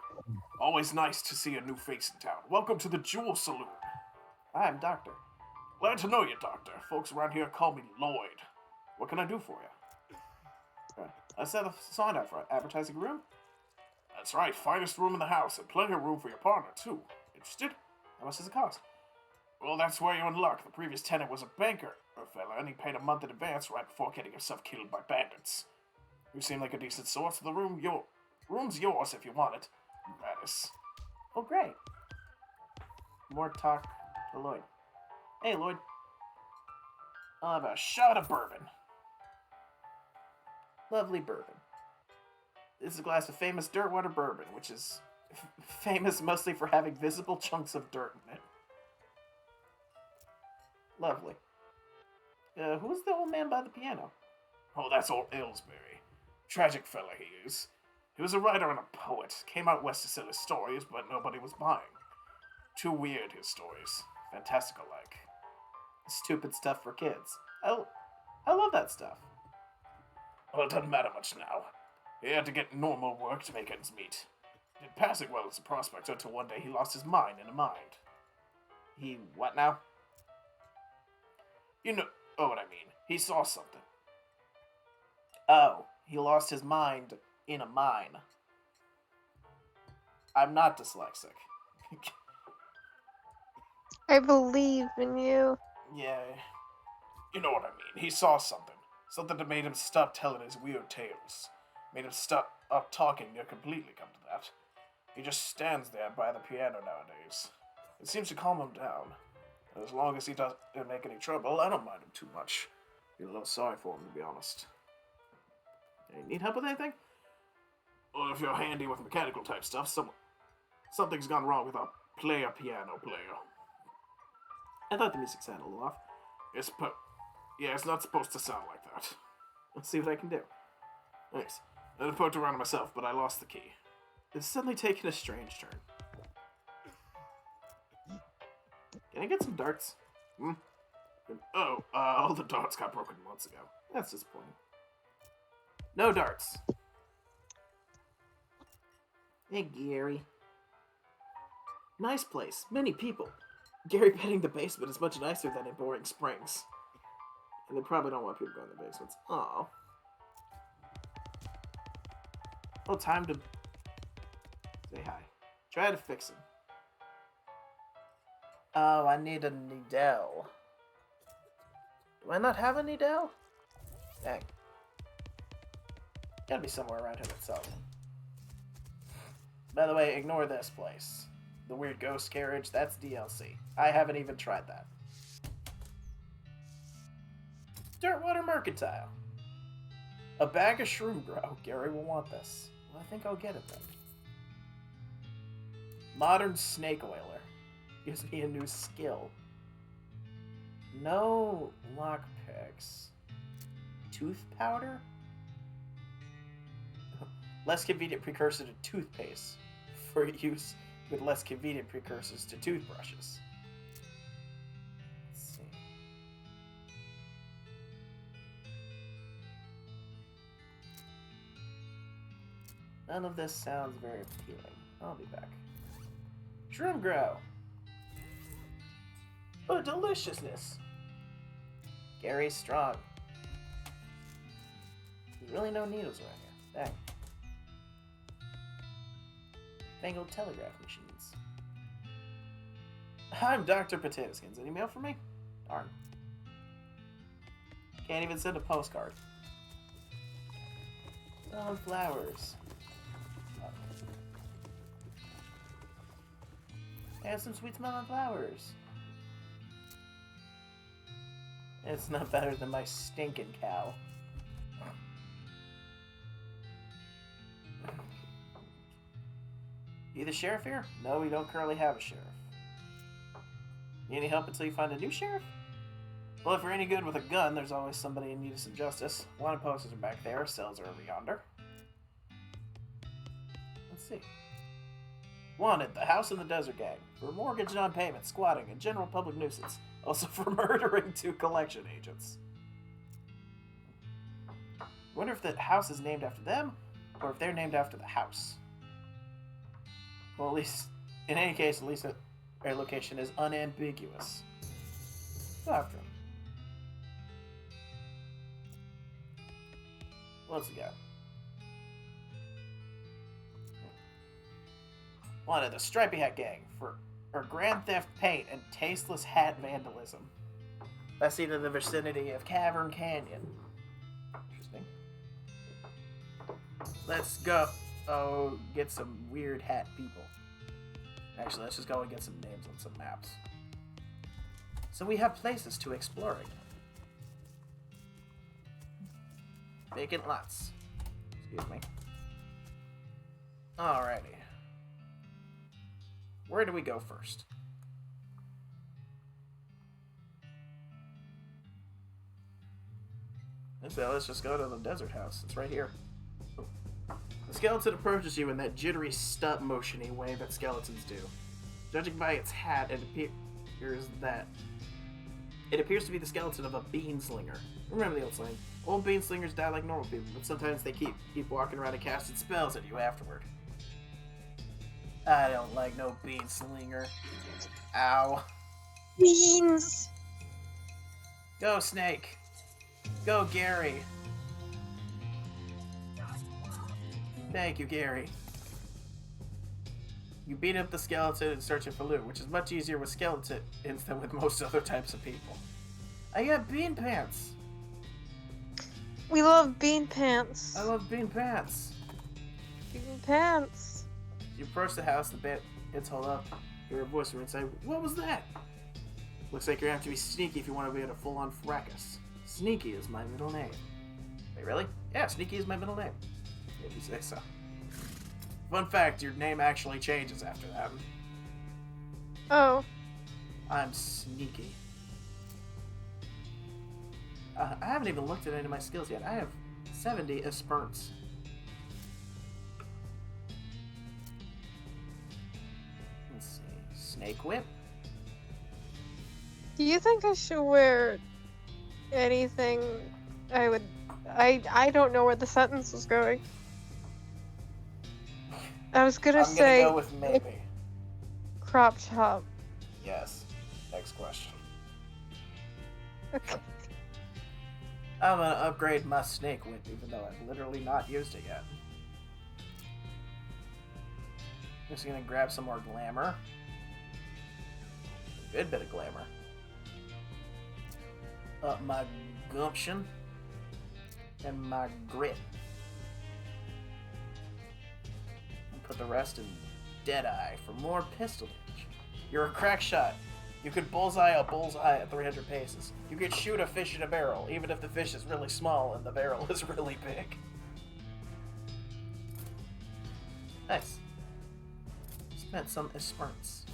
Always nice to see a new face in town. Welcome to the Jewel Saloon. I'm Doctor. Glad to know you, Doctor. Folks around here call me Lloyd. What can I do for you? I set a sign up for an advertising room. That's right, finest room in the house, and plenty of room for your partner, too. Interested? How much does it cost? Well, that's where you're in luck. The previous tenant was a banker, fella, and he paid a month in advance right before getting himself killed by bandits. You seem like a decent source, so the room's yours if you want it. Gratis. Oh, great. More talk to Lloyd. Hey, Lloyd. I'll have a shot of bourbon. Lovely bourbon. This is a glass of famous Dirtwater bourbon, which is famous mostly for having visible chunks of dirt in it. Lovely. Who's the old man by the piano? Oh, that's old Aylesbury. Tragic fella he is. He was a writer and a poet. Came out west to sell his stories, but nobody was buying. Too weird, his stories. Fantastical-like. Stupid stuff for kids. I love that stuff. Well, it doesn't matter much now. He had to get normal work to make ends meet. Did passing well as a prospect until one day he lost his mind in a mind. He what now? You know what I mean. He saw something. Oh, he lost his mind in a mine. I'm not dyslexic. I believe in you. Yeah. You know what I mean. He saw something. Something that made him stop telling his weird tales. Made him stop talking near completely, come to that. He just stands there by the piano nowadays. It seems to calm him down. As long as he doesn't make any trouble, I don't mind him too much. Feel a little sorry for him, to be honest. Hey, need help with anything? Well, if you're handy with mechanical type stuff, something's gone wrong with our piano player. I thought the music sounded a little off. It's not supposed to sound like that. Let's see what I can do. Thanks. I'd have poked around myself, but I lost the key. It's suddenly taken a strange turn. Can I get some darts? All the darts got broken months ago. That's disappointing. No darts. Hey, Gary. Nice place. Many people. Gary betting the basement is much nicer than in Boring Springs. And they probably don't want people going to the basements. Aw. Oh, time to say hi. Try to fix him. Oh, I need a needle. Do I not have a needle? Dang. Gotta be somewhere around here that sells them. By the way, ignore this place. The weird ghost carriage, that's DLC. I haven't even tried that. Dirtwater Mercantile. A bag of shroom grow. Gary will want this. Well, I think I'll get it then. Modern snake oiler. Gives me a new skill. No lockpicks. Tooth powder? Less convenient precursor to toothpaste. For use with less convenient precursors to toothbrushes. Let's see. None of this sounds very appealing. I'll be back. Shroom grow. Oh, deliciousness. Gary's strong. There's really no needles around here. Dang. Fangled telegraph machines. I'm Dr. Potato Skins. Any mail for me? Darn. Can't even send a postcard. Oh, flowers. I have some sweet smelling flowers. It's not better than my stinking cow. You the sheriff here? No, we don't currently have a sheriff. Need any help until you find a new sheriff? Well, if you're any good with a gun, there's always somebody in need of some justice. Wanted posters are back there, cells are over yonder. Let's see. Wanted, the House in the Desert Gang. For mortgage non-payment, squatting, and general public nuisance. Also for murdering 2 collection agents. Wonder if the house is named after them, or if they're named after the house. Well, at least, in any case, at least their location is unambiguous. Go after him. What's he got? Wanted the Stripey Hat Gang for grand theft paint and tasteless hat vandalism. That's seen in the vicinity of Cavern Canyon. Interesting. Let's go. Oh, get some weird hat people. Actually, let's just go and get some names on some maps. So we have places to exploring. Vacant lots. Excuse me. Alrighty. Where do we go first? So let's just go to the desert house. It's right here. The skeleton approaches you in that jittery, stop-motiony way that skeletons do. Judging by its hat, it appears to be the skeleton of a beanslinger. Remember the old saying, old beanslingers die like normal people, but sometimes they keep walking around and casting spells at you afterward. I don't like no beanslinger. Ow. Beans! Go, Snake. Go, Gary. Thank you, Gary. You beat up the skeleton and searching for loot, which is much easier with skeletons than with most other types of people. I got bean pants. We love bean pants. I love bean pants. Bean pants. You approach the house, the bits hold up. Hear a voice from inside. What was that? Looks like you're gonna have to be sneaky if you want to be in a full-on fracas. Sneaky is my middle name. Wait, really? Yeah, Sneaky is my middle name. If you say so. Fun fact, your name actually changes after that. Oh. I'm sneaky. I haven't even looked at any of my skills yet. I have 70 Esperance. Let's see. Snake Whip. Do you think I should wear anything I don't know where the sentence was going. I was gonna say I'm gonna go with maybe. crop top. Yes. Next question. Okay. I'm gonna upgrade my snake whip, even though I've literally not used it yet. Just gonna grab some more glamour. A good bit of glamour. Up my gumption. And my grit. And put the rest in Deadeye for more pistol damage. You're a crack shot. You could bullseye a bullseye at 300 paces. You could shoot a fish in a barrel, even if the fish is really small and the barrel is really big. Nice. Spent some Esperance.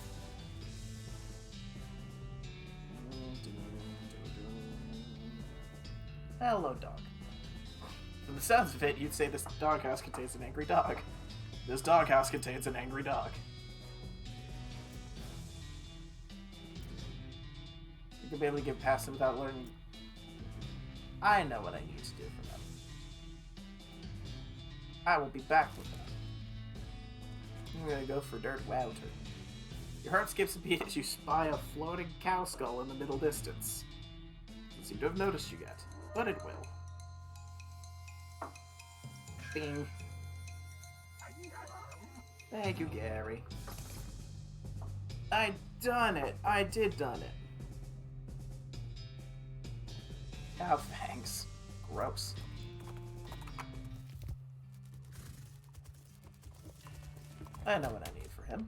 Hello, dog. From the sounds of it, you'd say this doghouse contains an angry dog. This doghouse contains an angry dog. You can be able to get past them without learning. I know what I need to do for them. I will be back with them. I'm gonna go for Dirt Wouter. Your heart skips a beat as you spy a floating cow skull in the middle distance. Doesn't seem to have noticed you yet, but it will. Bing. Thank you, Gary. I done it. I did done it. Cow fangs. Gross. I know what I need for him.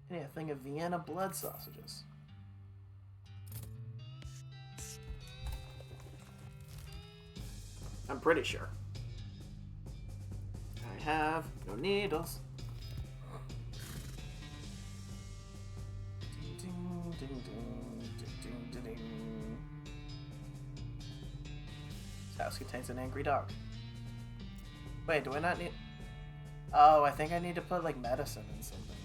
Yeah, a thing of Vienna blood sausages. I'm pretty sure. I have no needles. Ding, ding, ding, ding, ding, ding, ding. This house contains an angry dog. Wait, do I not need... Oh, I think I need to put, like, medicine in something.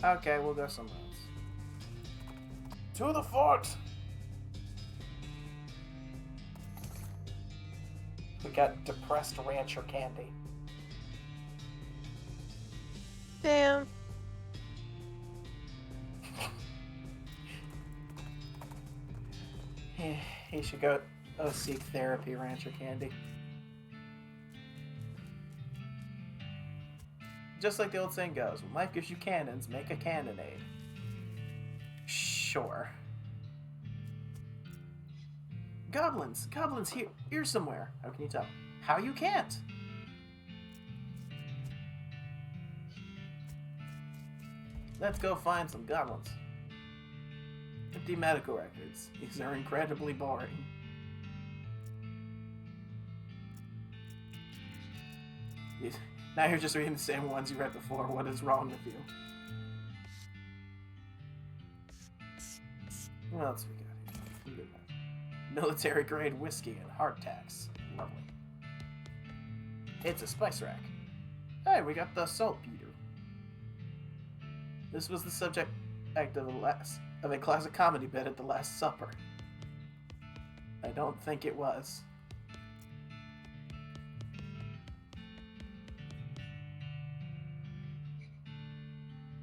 Okay, we'll go somewhere else. To the fort! We got depressed rancher candy. Damn. He should go seek therapy, rancher candy. Just like the old saying goes, when life gives you cannons, make a cannonade. Sure. Goblins! Goblins here somewhere. How can you tell? How you can't? Let's go find some goblins. Empty medical records. These are incredibly boring. Now you're just reading the same ones you read before. What is wrong with you? What else we got here? Military grade whiskey and hardtacks. Lovely. It's a spice rack. Hey, we got the saltpeter. This was the subject of a classic comedy bit at the Last Supper. I don't think it was.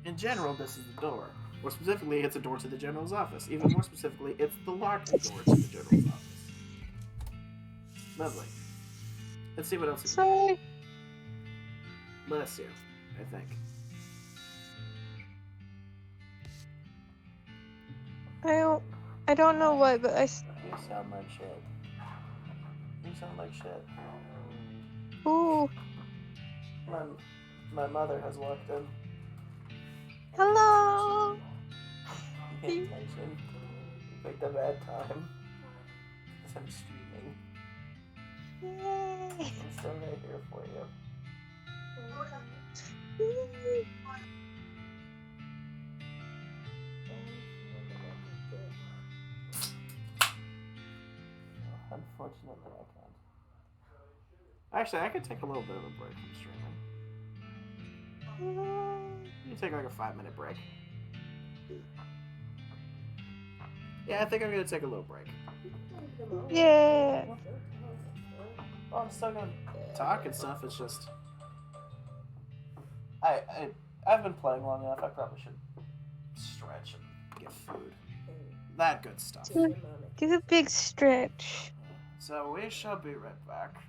In general, this is the door. More specifically, it's a door to the general's office. Even more specifically, it's the locked door to the general's office. Lovely. Let's see what else is. Sorry. Bless you, I think. I don't know why, but You sound like shit. You sound like shit. Ooh. My mother has walked in. Hello. Pay attention. You picked a bad time. Because I'm streaming. Yay. I'm still right here for you. Unfortunately, I can't. Actually, I could take a little bit of a break from streaming. You can take like a 5-minute break. Yeah, I think I'm gonna take a little break. Yeah. Oh, I'm still gonna talk and stuff. It's just I've been playing long enough. I probably should stretch and get food. That good stuff. Do a big stretch. So we shall be right back.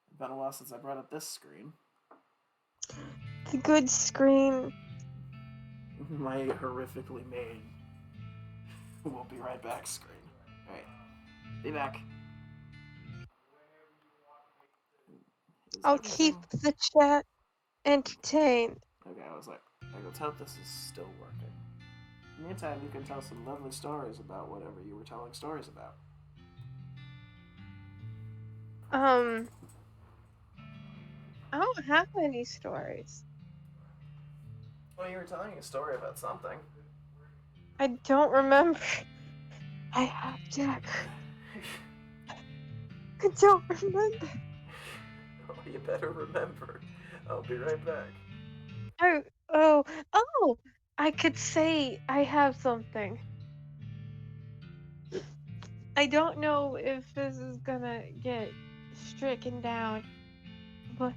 It's been a while since I brought up this screen. The good screen. My horrifically made "we'll be right back" screen. Alright. Be back. I'll keep the chat entertained. Okay, I was like, let's hope this is still working. In the meantime, you can tell some lovely stories about whatever you were telling stories about. I don't have any stories. Well, you were telling a story about something. I don't remember. I have Jack. I don't remember. Oh, you better remember. I'll be right back. Oh, I could say I have something. I don't know if this is gonna get stricken down, but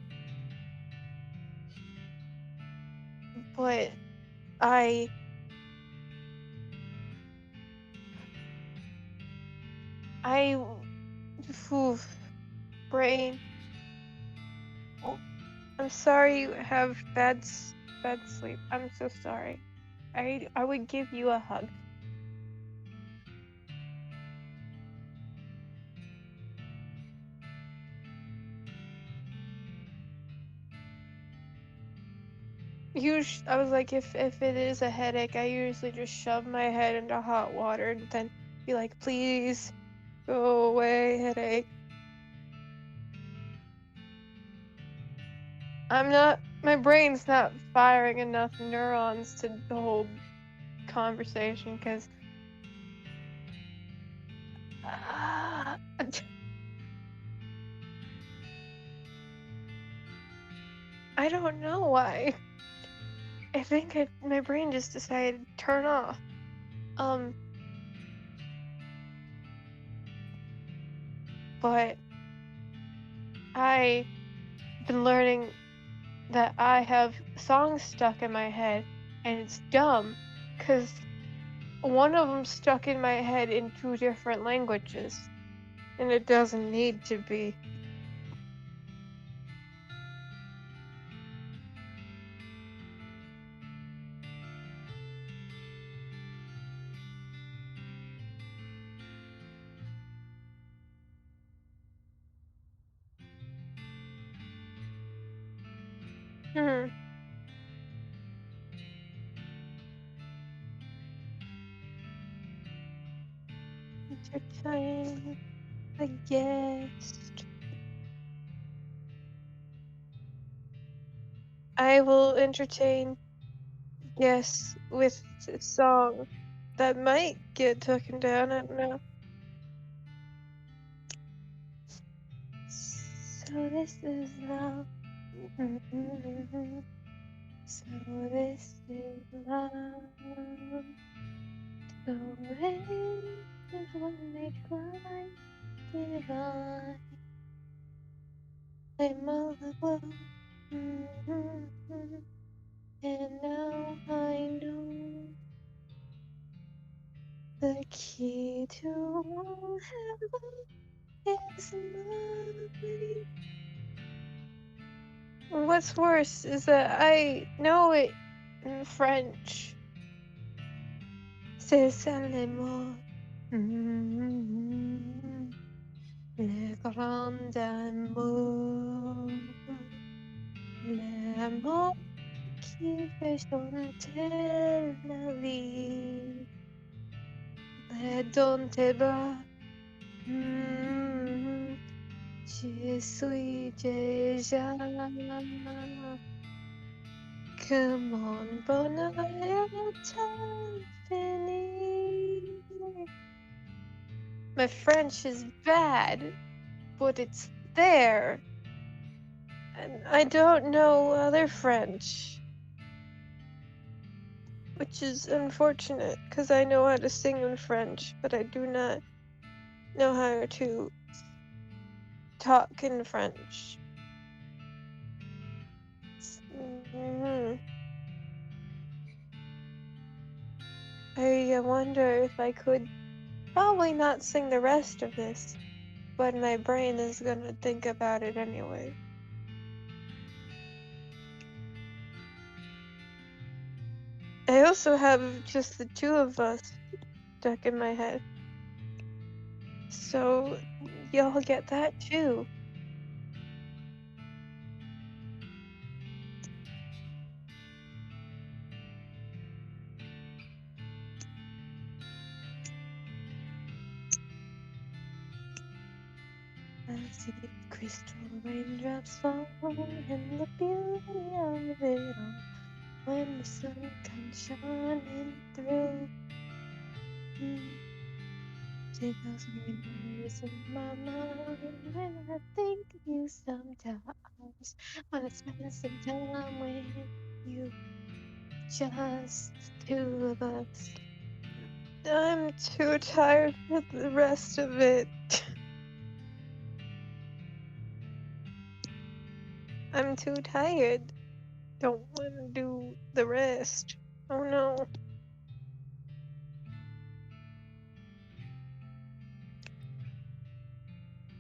I Phew, brain. I'm sorry you have bad sleep. I'm so sorry. I would give you a hug. I was like, if it is a headache, I usually just shove my head into hot water and then be like, please go away, headache. My brain's not firing enough neurons to hold conversation because I don't know why. I think my brain just decided to turn off. But I've been learning that I have songs stuck in my head, and it's dumb, because one of them stuck in my head in 2 different languages, and it doesn't need to be. Entertain the guest. I will entertain guests with a song that might get taken down, I don't know. So this is love. So this is love. So this is what makes life divine. I'm all aglow. And now I know the key to all heaven is love. What's worse is that I know it in French. C'est ça l'amour. Le grand amour. L'amour qui fait chanter la vie. Dans tes bras. Je suis déjà. Come on, bonheur est infini. My French is bad, but it's there. And I don't know other French. Which is unfortunate, because I know how to sing in French, but I do not know how to talk in French. Mhm. I wonder if I could probably not sing the rest of this, but my brain is gonna think about it anyway. I also have just the two of us stuck in my head. So y'all get that too. I see the crystal raindrops fall and the beauty of it all when the sun comes shining through. Tickles memories in my mind when I think of you sometimes. Wanna spend some time with you, just the two of us. I'm too tired for the rest of it. I'm too tired. Don't want to do the rest. Oh no.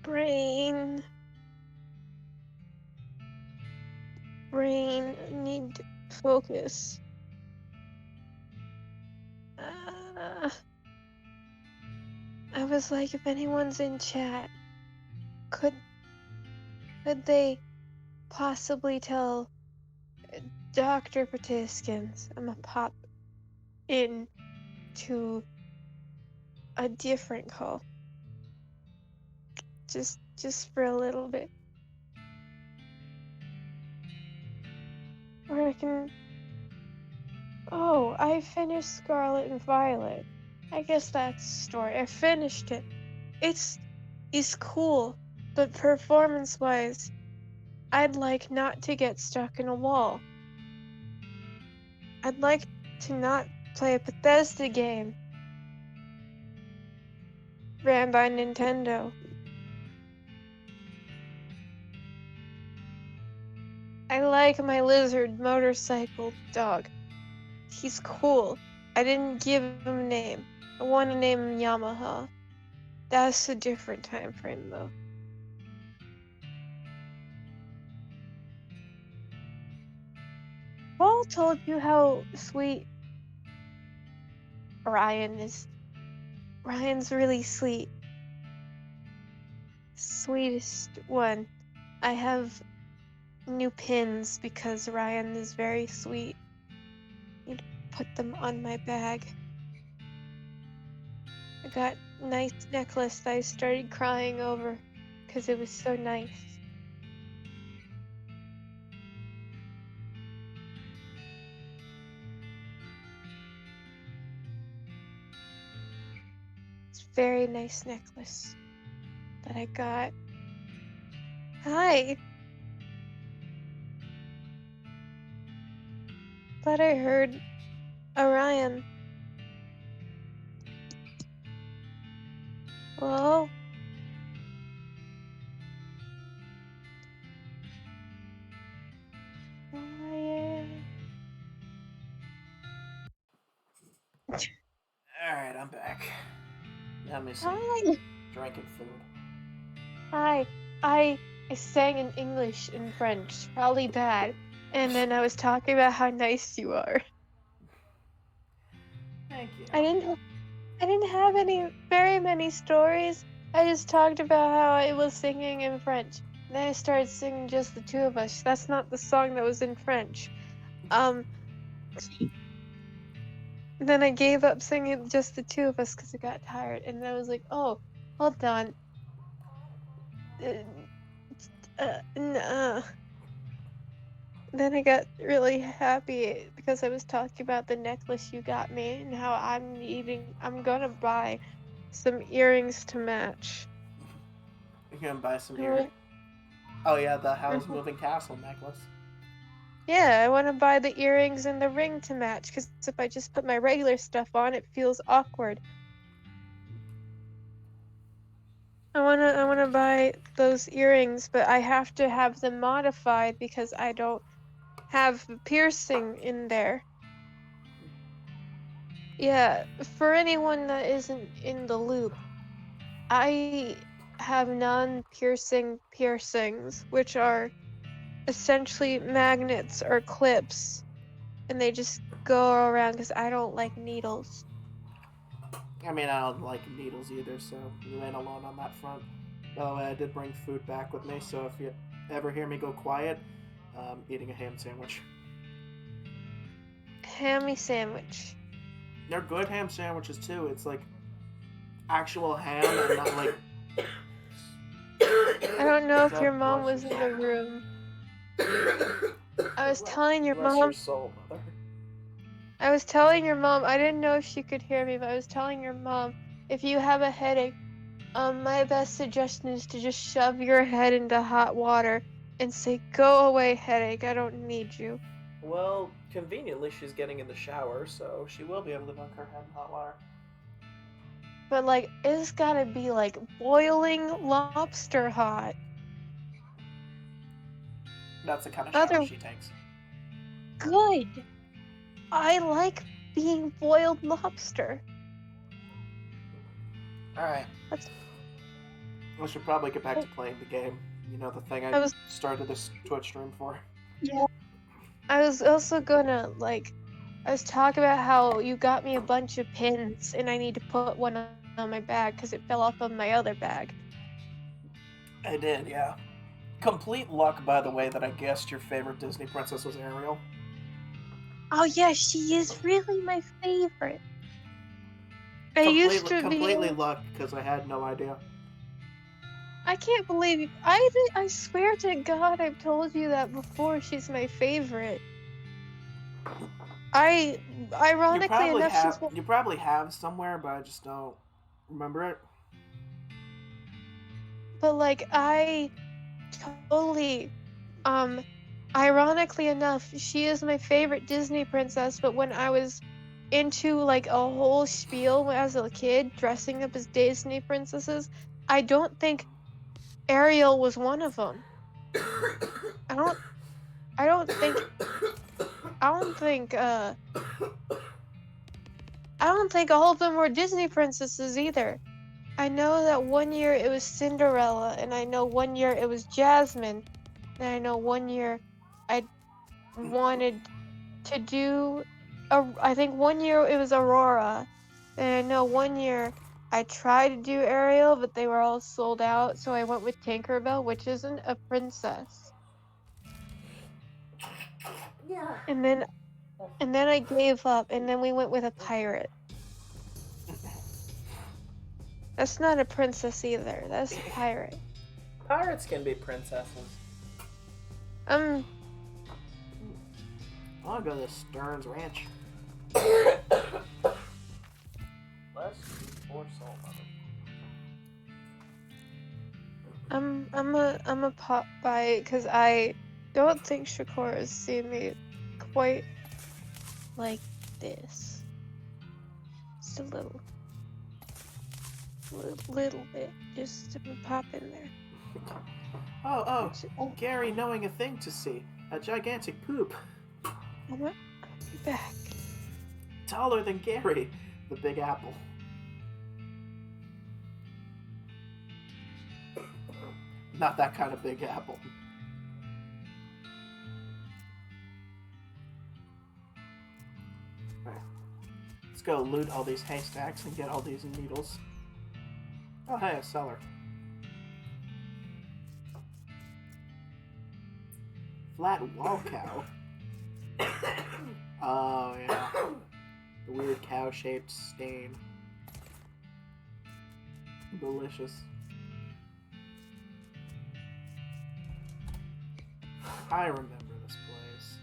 Brain. Brain. I need focus. I was like, if anyone's in chat, could they possibly tell Dr. Patiskins I'm gonna pop in to a different call. Just for a little bit. Or I can... Oh, I finished Scarlet and Violet. I guess that's the story. I finished it. It's cool, but performance-wise, I'd like not to get stuck in a wall. I'd like to not play a Bethesda game ran by Nintendo. I like my lizard motorcycle dog. He's cool. I didn't give him a name. I want to name him Yamaha. That's a different time frame, though. Paul told you how sweet Ryan is. Ryan's really sweet. Sweetest one. I have new pins because Ryan is very sweet. Need to put them on my bag. I got a nice necklace that I started crying over because it was so nice. It's a very nice necklace that I got. Hi! Thought I heard Orion. Hello? Orion. Alright, I'm back. Now missing Hi! drinking food. Hi. I sang in English and French, probably bad. And then I was talking about how nice you are. Thank you. I didn't have very many stories. I just talked about how I was singing in French. Then I started singing just the two of us. That's not the song that was in French. Then I gave up singing just the two of us because I got tired. And then I was like, oh, hold on. Nah. Then I got really happy because I was talking about the necklace you got me and how I'm gonna buy some earrings to match. You're gonna buy some I ear. want- Oh yeah, the Howl's Mhm. Moving Castle necklace. Yeah, I want to buy the earrings and the ring to match because if I just put my regular stuff on, it feels awkward. I wanna buy those earrings, but I have to have them modified because I don't have a piercing in there. Yeah, for anyone that isn't in the loop, I have non-piercing piercings, which are essentially magnets or clips, and they just go around because I don't like needles. I mean, I don't like needles either, so you ain't alone on that front. By the way, I did bring food back with me, so if you ever hear me go quiet, eating a ham sandwich. Hammy sandwich. They're good ham sandwiches too. It's like actual ham and not like. I don't know if God your mom bless was your in the room. I was telling your Bless your mom. soul, mother. I was telling your mom. I didn't know if she could hear me, but I was telling your mom if you have a headache, my best suggestion is to just shove your head into hot water and say, "Go away, headache. I don't need you." Well, conveniently, she's getting in the shower, so she will be able to dunk her head in hot water. But like, it's gotta be like boiling lobster hot. That's the kind of shower Other she takes. good. I like being boiled lobster. Alright. That's I should probably get back to playing the game. You know, the thing I I was started this Twitch stream for. yeah. I was also gonna like I was talking about how you got me a bunch of pins and I need to put one on my bag because it fell off of my other bag. I did, yeah. Complete luck, by the way, that I guessed your favorite Disney princess was Ariel. Oh yeah, she is really my favorite. I used to Completely be. luck, because I had no idea. I can't believe you. I swear to God, I've told you that before. She's my favorite. I ironically enough, she's You probably have somewhere, but I just don't remember it. but like I totally ironically enough, she is my favorite Disney princess, but when I was into like a whole spiel as a kid dressing up as Disney princesses, I don't think Ariel was one of them. I don't I don't think I don't think I don't think all of them were Disney princesses either. I know that one year it was Cinderella, and I know one year it was Jasmine, and I know one year I wanted to do I think one year it was Aurora, and I know one year I tried to do Ariel, but they were all sold out, so I went with Tinkerbell, which isn't a princess. Yeah. And then I gave up, and then we went with a pirate. That's not a princess either. That's a pirate. Pirates can be princesses. Um, I want to go to Stern's Ranch. Bless you, poor soul, mother. I'm a pop by because I don't think Shakur has seen me quite like this. Just a little bit. Just to pop in there. Oh, Gary knowing a thing to see. A gigantic poop. I'm be back. Taller than Gary, the Big Apple. Not that kind of Big Apple. Right. Let's go loot all these haystacks and get all these needles. Oh, hey, a cellar. Flat wall cow. Oh, yeah. The weird cow-shaped stain. Delicious. I remember this place.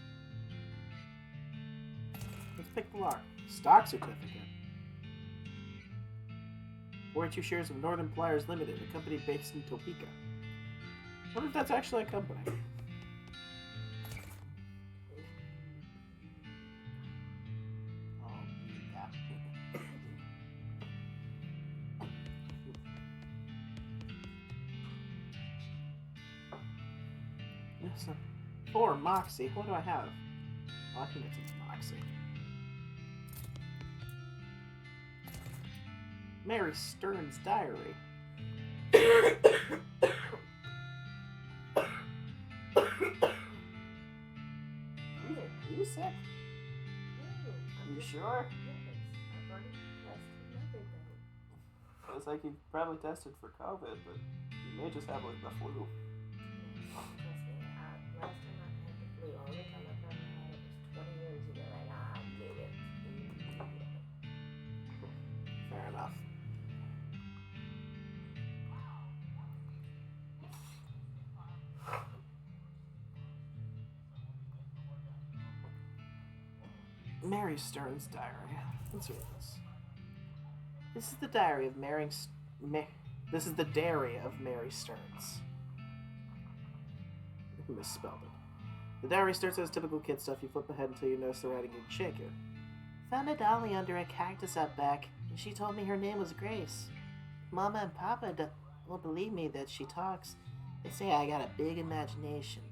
Let's pick the lock. Stock certificate. 42 shares of Northern Pliers Limited, a company based in Topeka. I wonder if that's actually a company. Oh, yeah. Listen. Or Moxie. What do I have? Oh, I think it's Moxie. Mary Stern's diary. Are you sick? You sure? I've already tested everything. It's like you probably tested for COVID, but you may just have like the flu. Trust me, last time I had the flu, only time I've ever had it was 20 years ago, and I did it immediately. Fair enough. Mary Stern's diary. Let's read this. This is the diary of This is the diary of Mary Stearns. I misspelled it. The diary starts as typical kid stuff. You flip ahead until you notice the writing and shake it. Found a dolly under a cactus out back, and she told me her name was Grace. Mama and Papa won't believe me that she talks. They say I got a big imagination.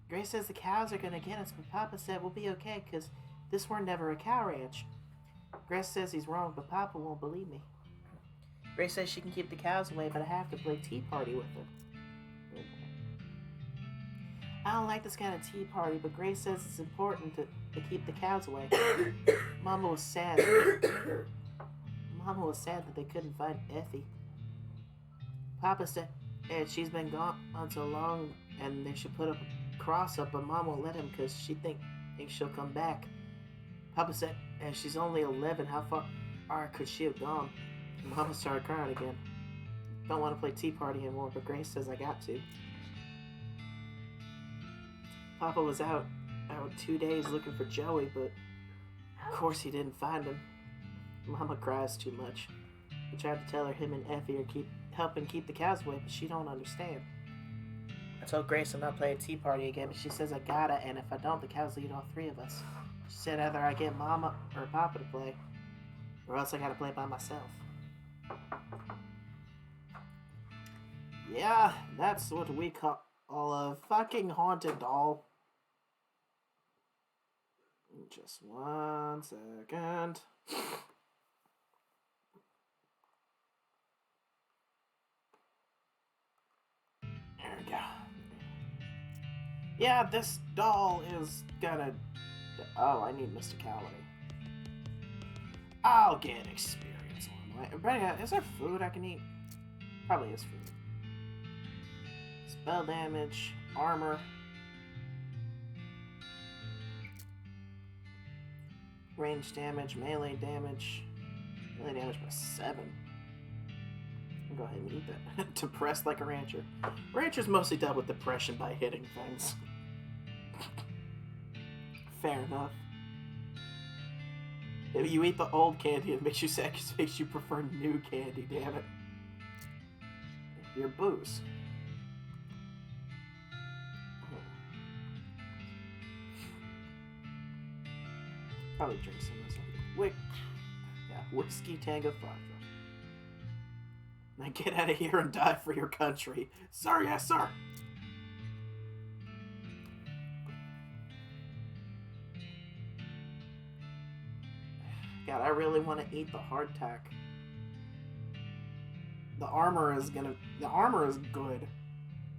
Grace says the cows are gonna get us, but Papa said we'll be okay because this were never a cow ranch. Grace says he's wrong, but Papa won't believe me. Grace says she can keep the cows away, but I have to play tea party with her. I don't like this kind of tea party, but Grace says it's important to keep the cows away. Mama was sad. Mama was sad that they couldn't find Effie. Papa said she's been gone so long, and they should put a cross up, but Mom won't let him because she thinks she'll come back. Papa said she's only 11. How far could she have gone? Mama started crying again. Don't want to play tea party anymore, but Grace says I got to. Papa was out 2 days looking for Joey, but of course he didn't find him. Mama cries too much. We tried to tell her him and Effie are helping keep the cows away, but she don't understand. I told Grace I'm not playing tea party again, but she says I gotta, and if I don't, the cows will eat all 3 of us. She said either I get Mama or Papa to play, or else I gotta play by myself. Yeah, that's what we call a fucking haunted doll. Just 1 second. There we go. Yeah, this doll is gonna... Oh, I need mysticality. I'll get experience on my way. Is there food I can eat? Probably is food. Spell damage, armor. Range damage, melee damage. Melee damage by 7. I'll go ahead and eat that. Depressed like a rancher. Ranchers mostly dealt with depression by hitting things. Fair enough. If you eat the old candy, it makes you sad because it makes you prefer new candy, damn it. Your booze. Probably drink some of this. Whiskey Tango Vodka. Now get out of here and die for your country. Sir, yes, sir. God, I really want to eat the hardtack. The armor is good.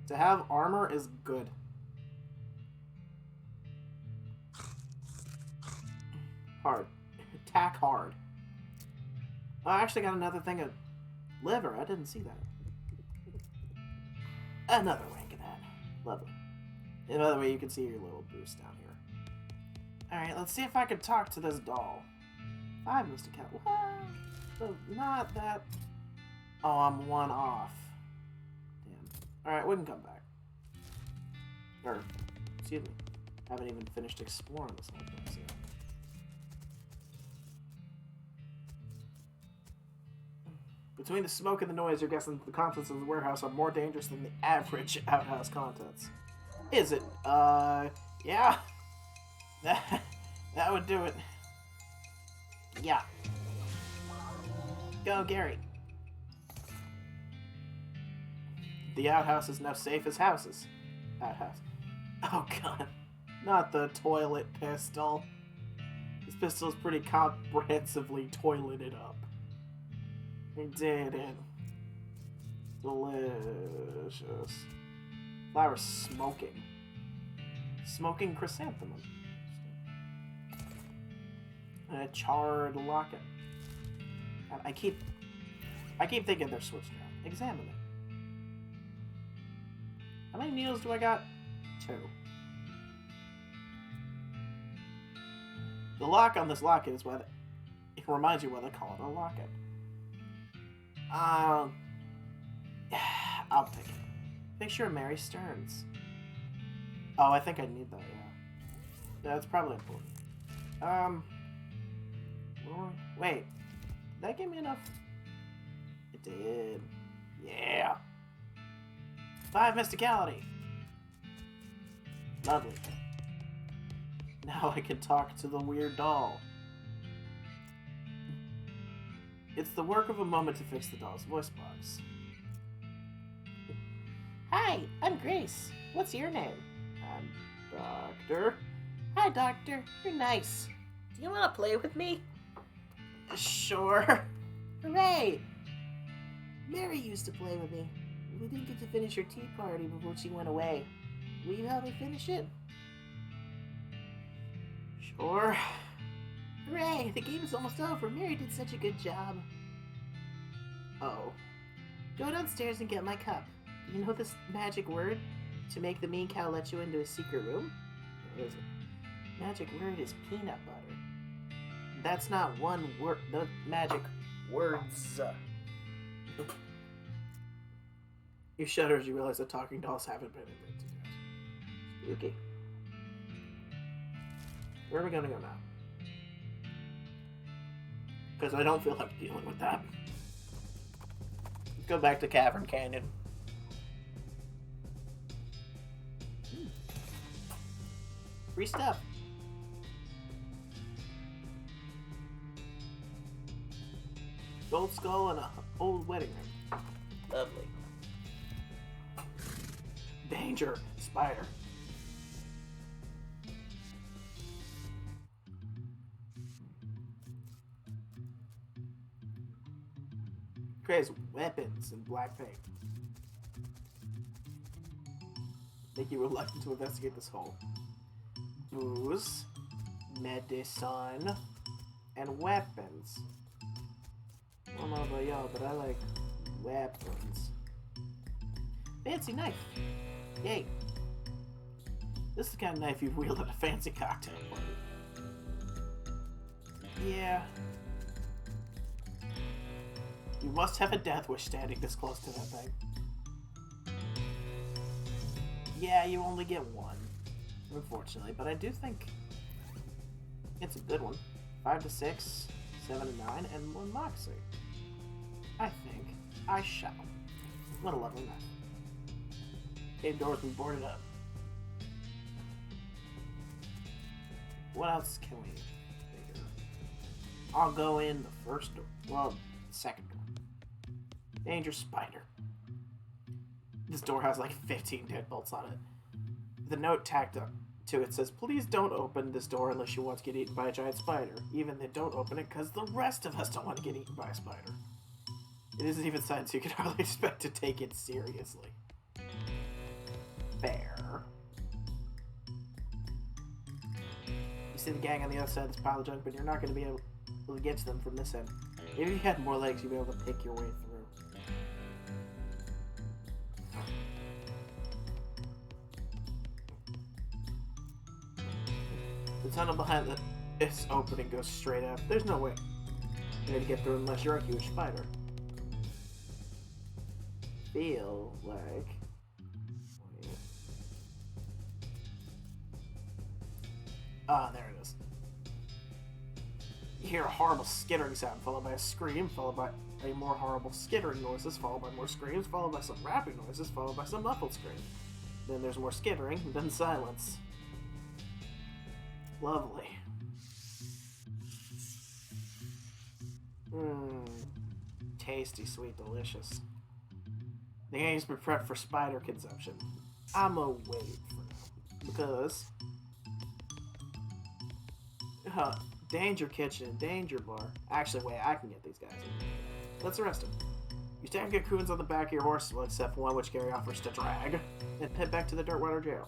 To have armor is good. Hard. Attack hard. Oh, I actually got another thing of liver. I didn't see that. Another rank of that. Lovely. And by the way, you can see your little boost down here. Alright, let's see if I can talk to this doll. 5 Mr. Cat. What? Oh, not that. Oh, I'm 1 off. Damn. Alright, we can come back. Or, excuse me, haven't even finished exploring this whole place yet. Between the smoke and the noise, you're guessing the contents of the warehouse are more dangerous than the average outhouse contents. Is it? Yeah. That would do it. Yeah. Go, Gary. The outhouse is now safe as houses. Outhouse. Oh, God. Not the toilet pistol. This pistol is pretty comprehensively toileted up. He did it. Delicious. Flower smoking. Smoking chrysanthemum. And a charred locket. God, I keep thinking they're switched around. Examine it. How many needles do I got? 2. The lock on this locket is why it reminds you why they call it a locket. I'll take it. Picture of Mary Stearns. Oh, I think I need that, yeah. That's probably important. Wait. Did that give me enough? It did. Yeah. 5 mysticality. Lovely. Now I can talk to the weird doll. It's the work of a moment to fix the doll's voice box. Hi, I'm Grace. What's your name? I'm Doctor. Hi, Doctor. You're nice. Do you want to play with me? Sure. Hooray! Mary used to play with me. We didn't get to finish her tea party before she went away. Will you help me finish it? Sure. Hooray! The game is almost over. Mary did such a good job. Oh. Go downstairs and get my cup. Do you know this magic word? To make the mean cow let you into a secret room? What is it? Magic word is peanut butter. That's not one word. The magic words. You shudder as you realize that talking dolls haven't been invented yet. Spooky. Where are we gonna go now? Because I don't feel like dealing with that. Let's go back to Cavern Canyon. Free stuff. Gold skull and an old wedding ring. Lovely. Danger, spider. Creates weapons in black paint. Make you reluctant to investigate this hole. Booze, medicine, and weapons. I don't know about y'all, but I like weapons. Fancy knife. Yay. This is the kind of knife you'd wield at a fancy cocktail party. Yeah. You must have a death wish standing this close to that thing. Yeah, you only get one. Unfortunately, but I do think it's a good one. 5 to 6, 7 to 9, and 1 moxie. I think I shall. What a lovely night. Cave doors been boarded up. What else can we figure? I'll go in the first door. Well, the second door. Danger spider. This door has like 15 deadbolts on it. The note tacked up to it says, please don't open this door unless you want to get eaten by a giant spider. Even then, don't open it because the rest of us don't want to get eaten by a spider. It isn't even signed, so you can hardly expect to take it seriously. Fair. You see the gang on the other side of this pile of junk, but you're not going to be able to get to them from this end. If you had more legs, you'd be able to pick your way through. The tunnel behind this opening goes straight up. There's no way you're to get through unless you're a huge spider. Feel like... Ah, there it is. You hear a horrible skittering sound, followed by a scream, followed by a more horrible skittering noises, followed by more screams, followed by some rapping noises, followed by some muffled screams. Then there's more skittering, then silence. Lovely. Tasty, sweet, delicious. The game's been prepped for spider consumption. I'ma wait for now. Because... Danger Kitchen and Danger Bar. Actually, wait, I can get these guys in. Let's arrest them. You stand cocoons on the back of your horse, well, except one which Gary offers to drag, and head back to the Dirtwater jail.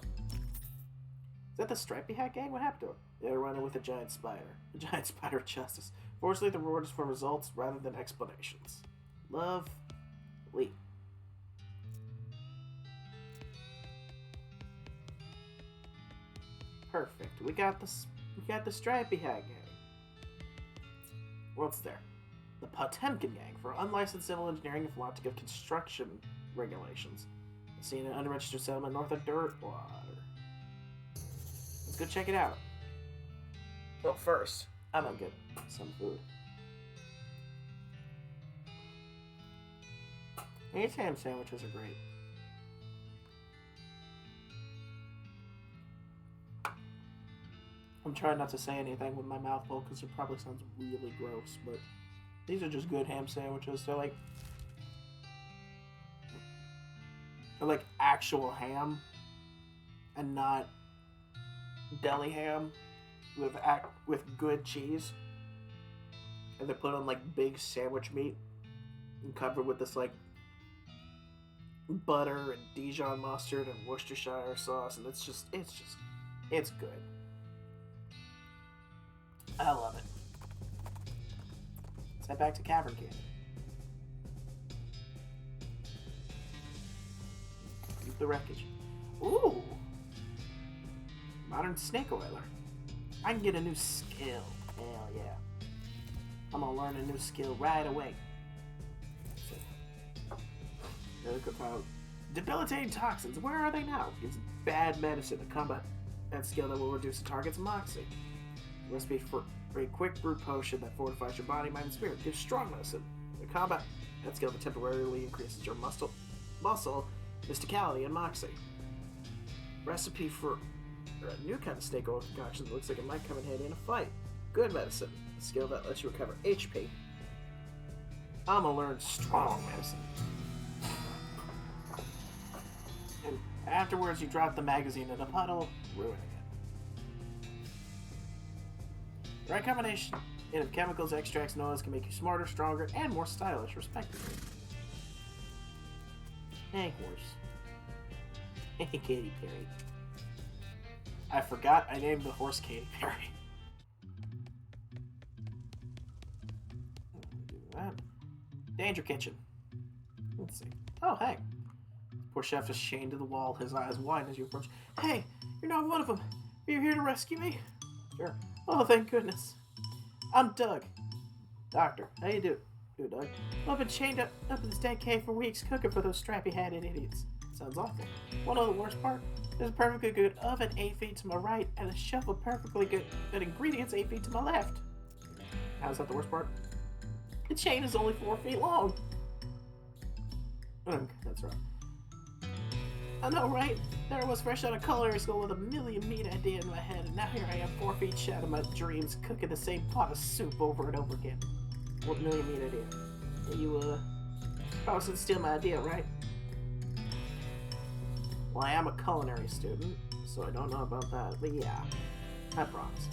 Is that the Stripey Hat gang? What happened to it? They're running with a giant spider. A giant spider of justice. Fortunately, the reward is for results rather than explanations. Love, Lee. Perfect. We got the Stripey Hat gang. What's there? The Potemkin gang for unlicensed civil engineering and philosophy of construction regulations. Seen an unregistered settlement north of Dirtwater. Let's go check it out. Well, first, I'm gonna get some food. These ham sandwiches are great. I'm trying not to say anything with my mouth full because it probably sounds really gross, but these are just good ham sandwiches. They're like actual ham and not deli ham with good cheese. And they're put on like big sandwich meat and covered with this like butter and Dijon mustard and Worcestershire sauce, and it's good. I love it. Let's head back to Cavern Canyon. Keep the wreckage. Ooh! Modern snake oiler. I can get a new skill. Hell yeah. I'm gonna learn a new skill right away. Look about debilitating toxins. Where are they now? It's bad medicine to combat that skill that will reduce the target's moxie. Recipe for a quick brew potion that fortifies your body, mind, and spirit. Gives strong medicine. To combat that skill that temporarily increases your muscle, mysticality, and moxie. Recipe for a new kind of snake oil concoction that looks like it might come in handy in a fight. Good medicine. A skill that lets you recover HP. I'm gonna learn strong medicine. And afterwards, you drop the magazine in a puddle, ruining it. The right combination of chemicals, extracts, and oils can make you smarter, stronger, and more stylish, respectively. Hey, horse. Hey, Katy Perry. I forgot I named the horse Katy Perry. Do that. Danger Kitchen. Let's see. Oh, hey. Poor chef is chained to the wall, his eyes wide as you approach. Hey, you're not one of them. Are you here to rescue me? Sure. Oh, thank goodness. I'm Doug. Doctor, how you doing? Good, Doug. I've been chained up in this dank cave for weeks, cooking for those strappy-hatted idiots. Sounds awful. Wanna know the worst part? There's a perfectly good oven 8 feet to my right, and a shelf of perfectly good ingredients 8 feet to my left. How's that the worst part? The chain is only 4 feet long. That's right. I know, right? There I was fresh out of culinary school with a million meat idea in my head, and now here I am 4 feet shy of my dreams, cooking the same pot of soup over and over again. What million meat idea? You, probably didn't steal my idea, right? Well, I am a culinary student, so I don't know about that, but yeah, I promise.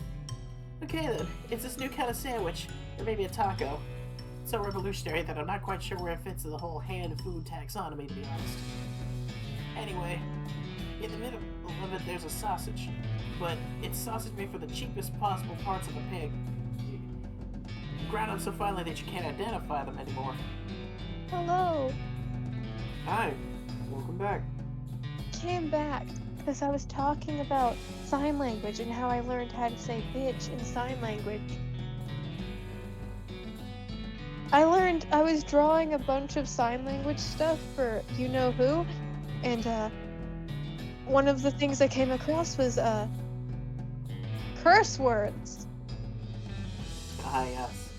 Okay then, it's this new kind of sandwich, or maybe a taco. It's so revolutionary that I'm not quite sure where it fits in the whole hand food taxonomy, to be honest. Anyway, in the middle of it there's a sausage, but it's sausage made from the cheapest possible parts of a pig. Ground up so finely that you can't identify them anymore. Hello. Hi, welcome back. Came back because I was talking about sign language and how I learned how to say bitch in sign language. I was drawing a bunch of sign language stuff for you know who, and one of the things I came across was curse words. Ah, yes.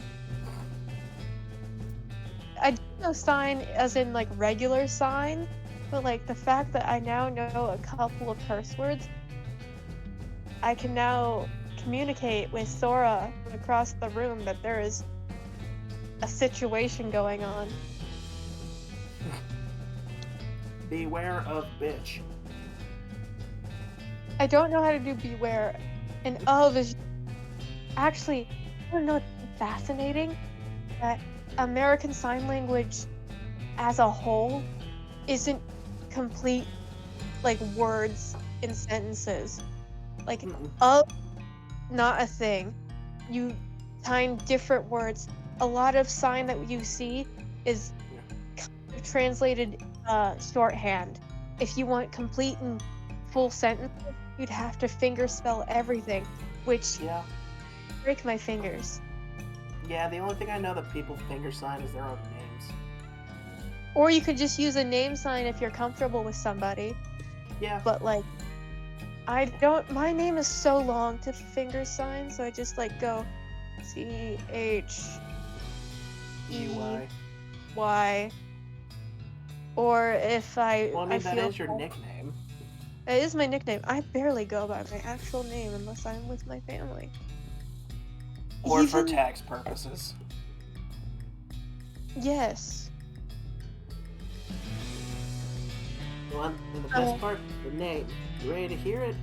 I don't know sign as in like regular sign, but like the fact that I now know a couple of curse words, I can now communicate with Sora across the room that there is a situation going on. Beware of bitch. I don't know how to do beware, and of is actually, I don't know, it's fascinating that American Sign Language as a whole isn't complete like words in sentences. Like Mm-mm. of, not a thing. You find different words. A lot of sign that you see is kind of translated shorthand. If you want complete and full sentences, you'd have to finger spell everything, which Yeah. break my fingers. Yeah, the only thing I know that people finger sign is their own names. Or you could just use a name sign if you're comfortable with somebody. Yeah. But like, I don't. My name is so long to finger sign, so I just like go CHEY. Or if Well, I mean, that feel is your nickname. that is my nickname. I barely go by my actual name unless I'm with my family. Or for Even- tax purposes. Yes. Well, and the best part, the name. You ready to hear it?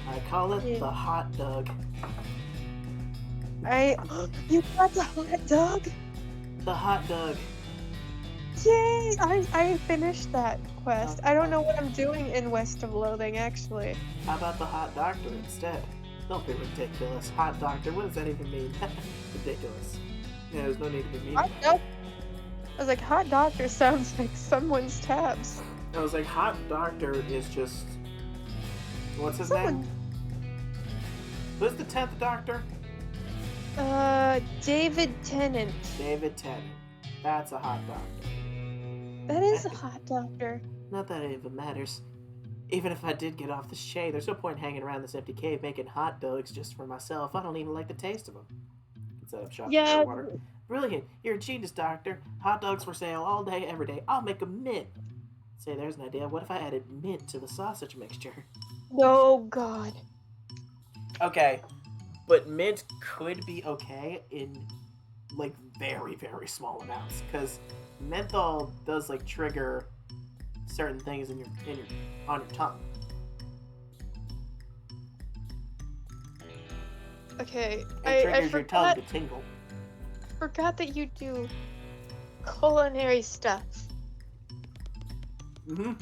I call it Yeah. the hot dog. You got the hot dog? The hot dog. Yay! I finished that quest. Oh, I don't know what I'm doing in West of Loathing actually. How about the hot doctor instead? Don't be ridiculous. Hot doctor, what does that even mean? Ridiculous. Yeah, there's no need to be mean. Hot about dog. I was like, hot doctor sounds like someone's tabs. it. I was like, hot doctor is just. What's his Someone. name? Who's the 10th doctor? David Tennant. David Tennant. That's a hot doctor. That is a hot doctor. Not that it even matters. Even if I did get off the shay, there's no point hanging around this empty cave making hot dogs just for myself. I don't even like the taste of them. Instead of shopping Yeah. for water. Brilliant. You're a genius, doctor. Hot dogs for sale all day, every day. I'll make a mint. Say, there's an idea. What if I added mint to the sausage mixture? Oh God. Okay, but mint could be okay in like very, very small amounts because menthol does like trigger certain things in your on your tongue. Okay. It I triggers your tongue to tingle. forgot that you do culinary stuff. Mm-hmm.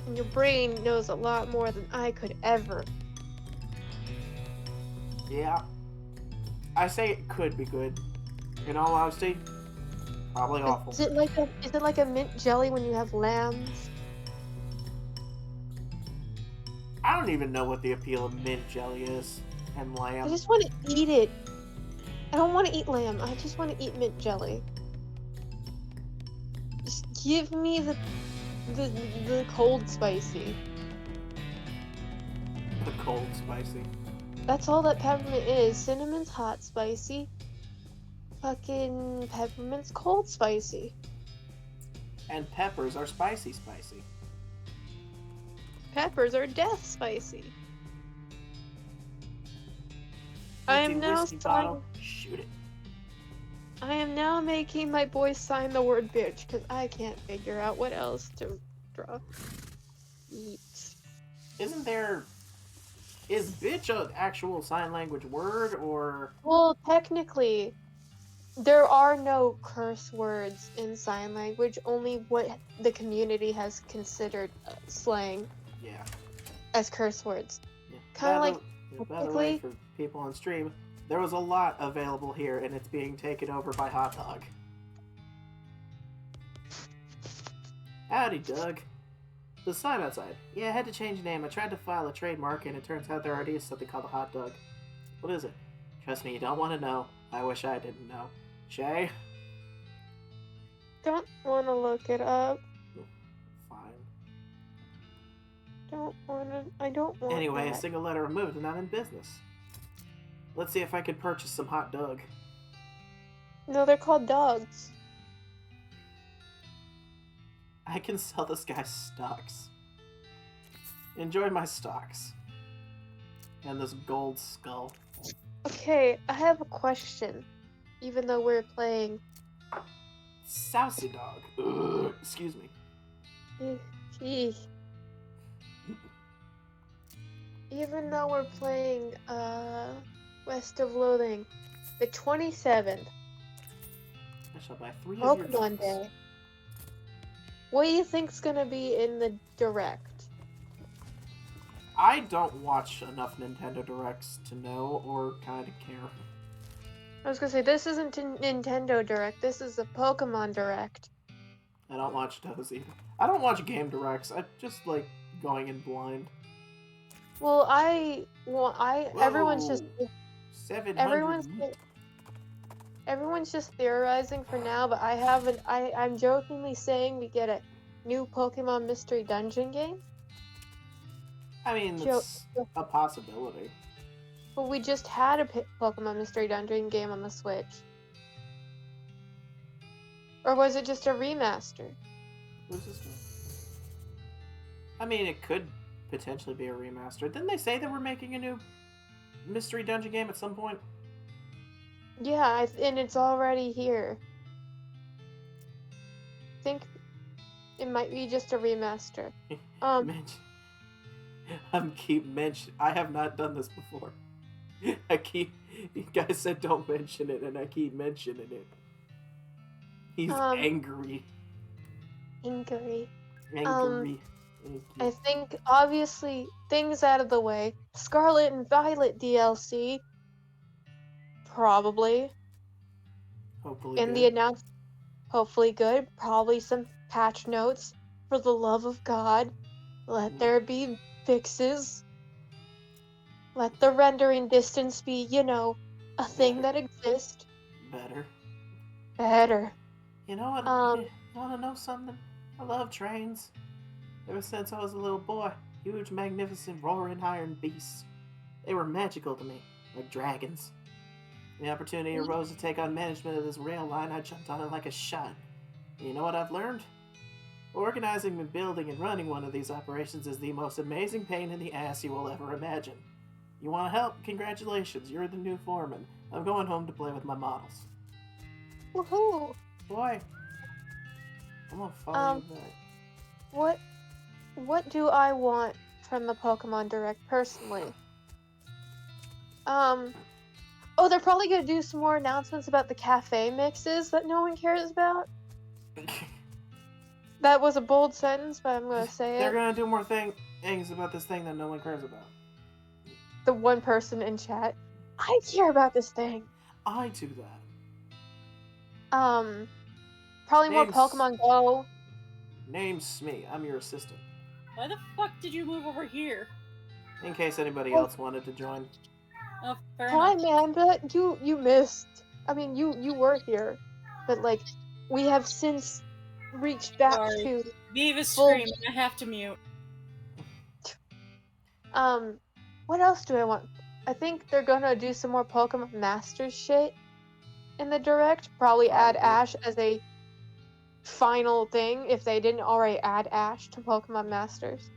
And your brain knows a lot more than I could ever. Yeah. I say it could be good. In all honesty, probably awful. Is it like a mint jelly when you have lambs? I don't even know what the appeal of mint jelly is and I lamb. just want to eat it. I don't want to eat lamb. I just want to eat mint jelly. Just give me the cold spicy. The cold spicy. That's all that peppermint is. Cinnamon's hot spicy. Fucking peppermint's cold spicy. And peppers are spicy. Peppers are death spicy. I am Empty now whiskey bottle. Shoot it. I am now making my boys sign the word bitch because I can't figure out what else to draw. Eat. Is bitch an actual sign language word or? Well, technically, there are no curse words in sign language, only what the community has considered slang Yeah. as curse words. Yeah. Kinda like, By the way, for people on stream, there was a lot available here, and it's being taken over by Hot Dog. Howdy, Doug. The sign outside. Yeah, I had to change the name. I tried to file a trademark, and it turns out there already is something called a hot dog. What is it? Trust me, you don't want to know. I wish I didn't know. Shay? don't want to look it up. Fine. I don't want Anyway, a that. single letter removed and I'm in business. Let's see if I could purchase some hot dog. No, they're called dogs. I can sell this guy stocks. Enjoy my stocks. And this gold skull. Okay, I have a question. Even though we're playing... Sousy dog. Ugh, excuse me. Gee. Even though we're playing, West of Loathing, the 27th, I shall buy 3 of your Pokemon dogs. Day, what do you think's gonna be in the Direct? I don't watch enough Nintendo Directs to know or kind of care. I was gonna say, this isn't a Nintendo Direct, this is a Pokemon Direct. I don't watch those either. I don't watch game directs. I just like going in blind. Well, everyone's just, Whoa. 700 everyone's, meat. everyone's just theorizing for now, but I'm jokingly saying we get a new Pokemon Mystery Dungeon game. I mean, that's a possibility. But we just had a Pokemon Mystery Dungeon game on the Switch. Or was it just a remaster? What's this one? I mean, it could potentially be a remaster. Didn't they say that we're making a new Mystery Dungeon game at some point? Yeah, and it's already here. I think it might be just a remaster. I have not done this before. You guys said don't mention it, and I keep mentioning it. He's angry. Angry. Angry. I think, obviously, things out of the way. Scarlet and Violet DLC. Probably. Hopefully And good. the announcement. Hopefully good. Probably some patch notes. For the love of God. Let there be fixes. Let the rendering distance be, a thing that exists. Better. You know what? You want to know something? I love trains. Ever since I was a little boy, huge, magnificent, roaring iron beasts. They were magical to me, like dragons. When the opportunity arose to take on management of this rail line, I jumped on it like a shot. And you know what I've learned? Organizing and building and running one of these operations is the most amazing pain in the ass you will ever imagine. You want to help? Congratulations, you're the new foreman. I'm going home to play with my models. Woohoo! Boy, I'm gonna follow you back. What do I want from the Pokemon Direct personally? Oh, they're probably gonna do some more announcements about the cafe mixes that no one cares about. That was a bold sentence, but I'm gonna say They're it. gonna do more things about this thing that no one cares about. The one person in chat. I care about this thing. I do that. Probably more Pokemon Go. Name's Smee. I'm your assistant. Why the fuck did you move over here? In case anybody else wanted to join. Oh, fair Hi, enough. Amanda. You missed. I mean, you were here, but like, we have since reached back Sorry. to. Viva's full- screaming. I have to mute. What else do I want? I think they're gonna do some more Pokemon Masters shit in the Direct. Probably add Ash as a final thing if they didn't already add Ash to Pokemon Masters.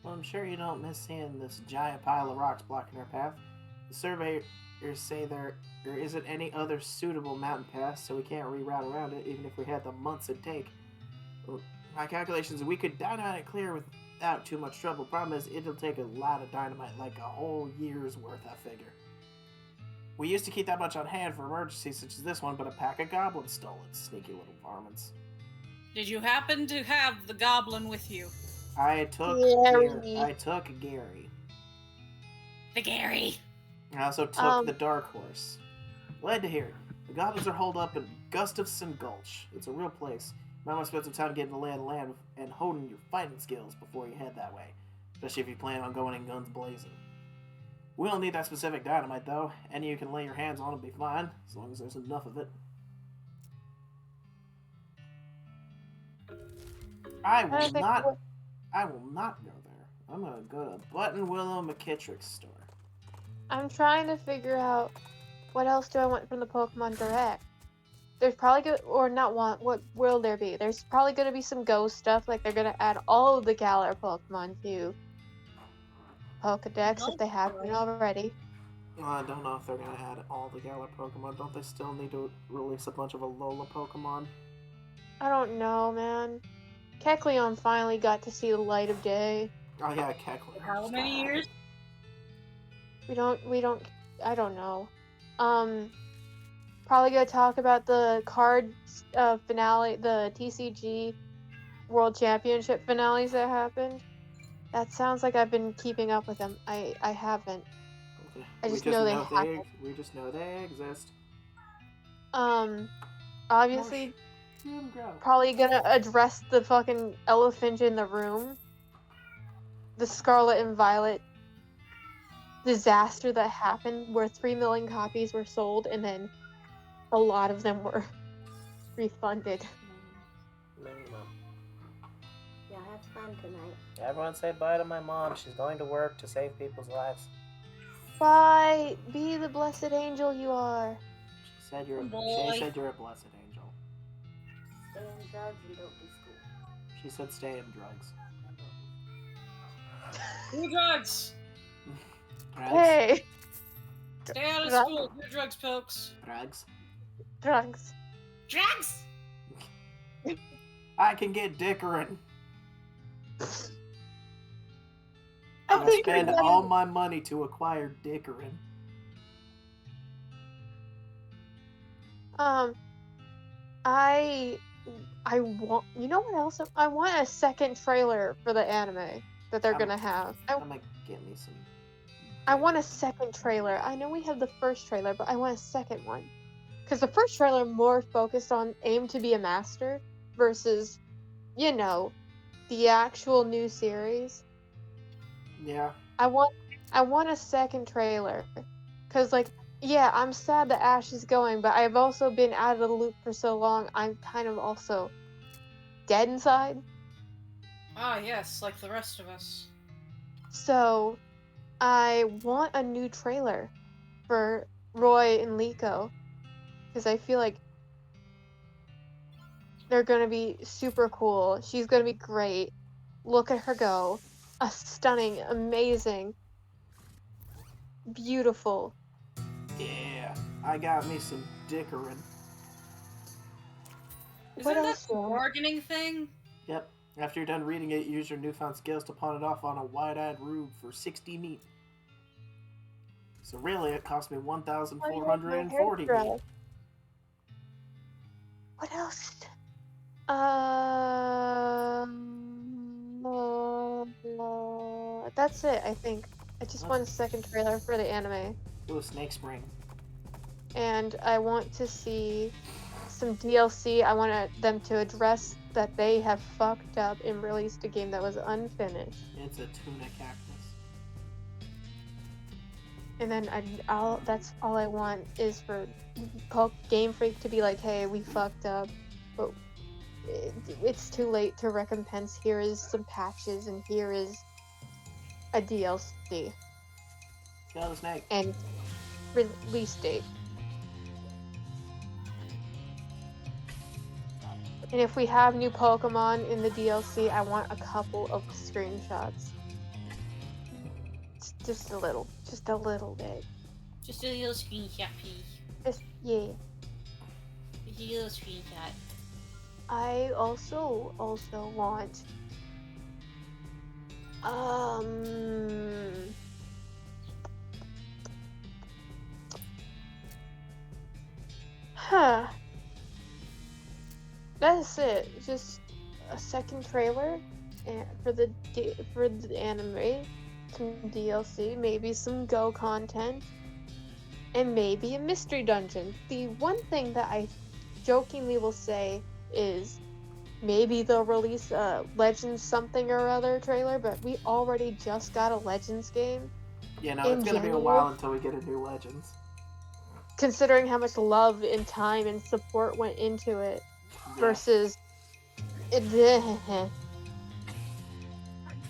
Well, I'm sure you don't miss seeing this giant pile of rocks blocking our path. The surveyors say there isn't any other suitable mountain pass, so we can't reroute around it, even if we had the months it'd take. Well, my calculations, we could dynamite it clear without too much trouble. Problem is, it'll take a lot of dynamite, like a whole year's worth, I figure. We used to keep that much on hand for emergencies such as this one, but a pack of goblins stole it. Sneaky little varmints. Did you happen to have the goblin with you? I took Gary. The Gary. I also took the Dark Horse. Glad to hear it. The goblins are holed up in Gustafson Gulch. It's a real place. You might want to spend some time getting to lay of the land and honing your fighting skills before you head that way. Especially if you plan on going in guns blazing. We don't need that specific dynamite, though. Any you can lay your hands on will be fine, as long as there's enough of it. I will not go there. I'm gonna go to Buttonwillow McKittrick's store. I'm trying to figure out what else do I want from the Pokemon Direct. There's probably good or not want. What will there be? There's probably gonna be some ghost stuff, like they're gonna add all of the Galar Pokemon to Pokedex if they haven't already. Well, I don't know if they're gonna add all the Galar Pokemon. Don't they still need to release a bunch of Alola Pokemon? I don't know, man. Kecleon finally got to see the light of day. Oh yeah, Kecleon. How many years? We don't, I don't know. Probably gonna talk about the card finale, the TCG World Championship finales that happened. That sounds like I've been keeping up with them. I haven't. Okay. I just know they happen. We just know they exist. Obviously, Grow. probably gonna address the fucking elephant in the room. The Scarlet and Violet disaster that happened where 3 million copies were sold and then a lot of them were refunded. Yeah, have fun tonight. Everyone say bye to my mom. She's going to work to save people's lives. Bye! Be the blessed angel you are. She said you're a blessed angel. Stay on drugs and don't do school. She said stay in drugs. Do drugs. Drugs? Hey! Stay out of Drugs. school. Do drugs, folks. Drugs? Drugs. Drugs. I can get Dickerin. I I think spend you're all my money to acquire Dickerin. I want, you know what else? I want a second trailer for the anime that they're gonna have. I'm gonna get me some. I want a second trailer. I know we have the first trailer, but I want a second one. Because the first trailer more focused on aim to be a master versus, you know, the actual new series. Yeah. I want a second trailer. Because, like, yeah, I'm sad that Ash is going, but I've also been out of the loop for so long, I'm kind of also dead inside. Ah, yes, like the rest of us. So, I want a new trailer for Roy and Liko. Because I feel like they're gonna be super cool. She's gonna be great. Look at her go. A stunning, amazing, beautiful. Yeah. I got me some Dickerin. Isn't What that else? the bargaining thing? Yep. After you're done reading it, use your newfound skills to pawn it off on a wide-eyed rube for 60 meat. So really, it cost me 1,440 meat. What else? That's it, I think. I just want a second trailer for the anime. Ooh, Snake Spring. And I want to see some DLC. I want them to address that they have fucked up and released a game that was unfinished. It's a tuna cactus. And then that's all I want is for Game Freak to be like, hey, we fucked up, but it's too late to recompense. Here is some patches, and here is a DLC. Kill the snake. And release date. And if we have new Pokemon in the DLC, I want a couple of screenshots. Just a little bit. Just a little screenshot, please. Just, yeah. Just a little screenshot. I also want that's it. Just a second trailer for the anime, some DLC, maybe some Go content, and maybe a mystery dungeon. The one thing that I jokingly will say is maybe they'll release a Legends something or other trailer, but we already just got a Legends game. Yeah, no, it's gonna be a while until we get a new Legends. Considering how much love and time and support went into it, versus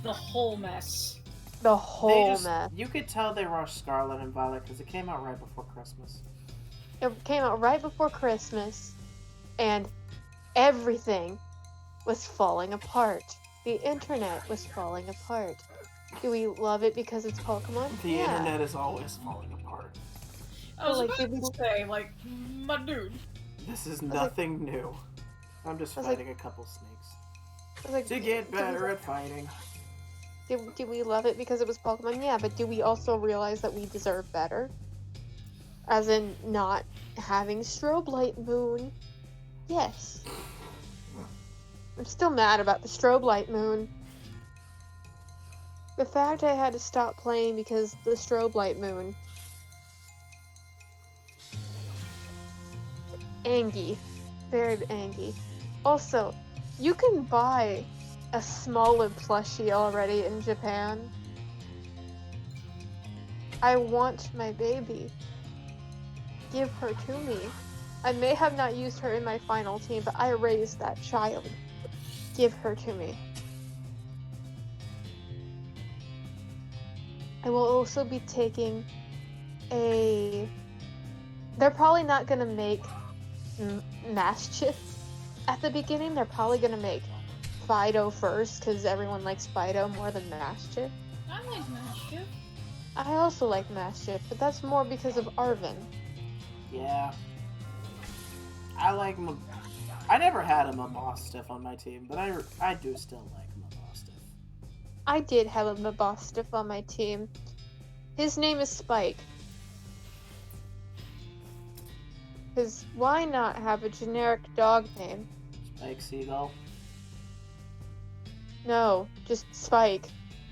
The whole mess. The whole mess. You could tell they rushed Scarlet and Violet because it came out right before Christmas. It came out right before Christmas, and everything was falling apart. The internet was falling apart. Do we love it because it's Pokemon? The internet is always falling apart. I was Like, about to say, like, my dude. This is nothing new. I'm just fighting a couple snakes. To get better at fighting. Do we love it because it was Pokemon? Yeah, but do we also realize that we deserve better? As in, not having Strobe Light Moon? Yes. I'm still mad about the Strobe Light Moon. The fact I had to stop playing because the Strobe Light Moon. Angy. Very angy. Also, you can buy a smaller plushie already in Japan. I want my baby. Give her to me. I may have not used her in my final team, but I raised that child. Give her to me. I will also be taking a... They're probably not gonna make Maschiff at the beginning. They're probably gonna make Fido first, because everyone likes Fido more than Maschiff. I like Maschiff. I also like Maschiff, but that's more because of Arvin. Yeah. I never had a Mabostiff on my team, but I do still like Mabostiff. I did have a Mabostiff on my team. His name is Spike. Because why not have a generic dog name? Spike Seagull. No, just Spike.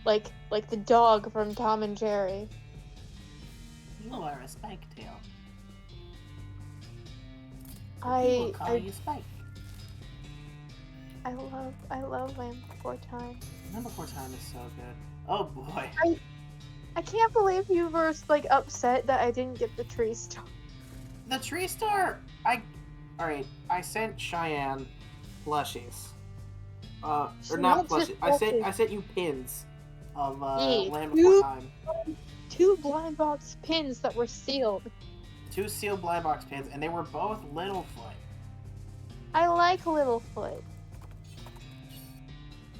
Like the dog from Tom and Jerry. You are a Spike tail. I will call you Spike. I love Land Before Time. Land Before Time is so good. Oh boy. I can't believe you were like upset that I didn't get the tree star. The tree star. Alright. I sent Cheyenne plushies. Or not plushies. I sent you pins of Land Before Time. 2 blind box pins that were sealed. 2 sealed blind box pins, and they were both Littlefoot. I like Littlefoot.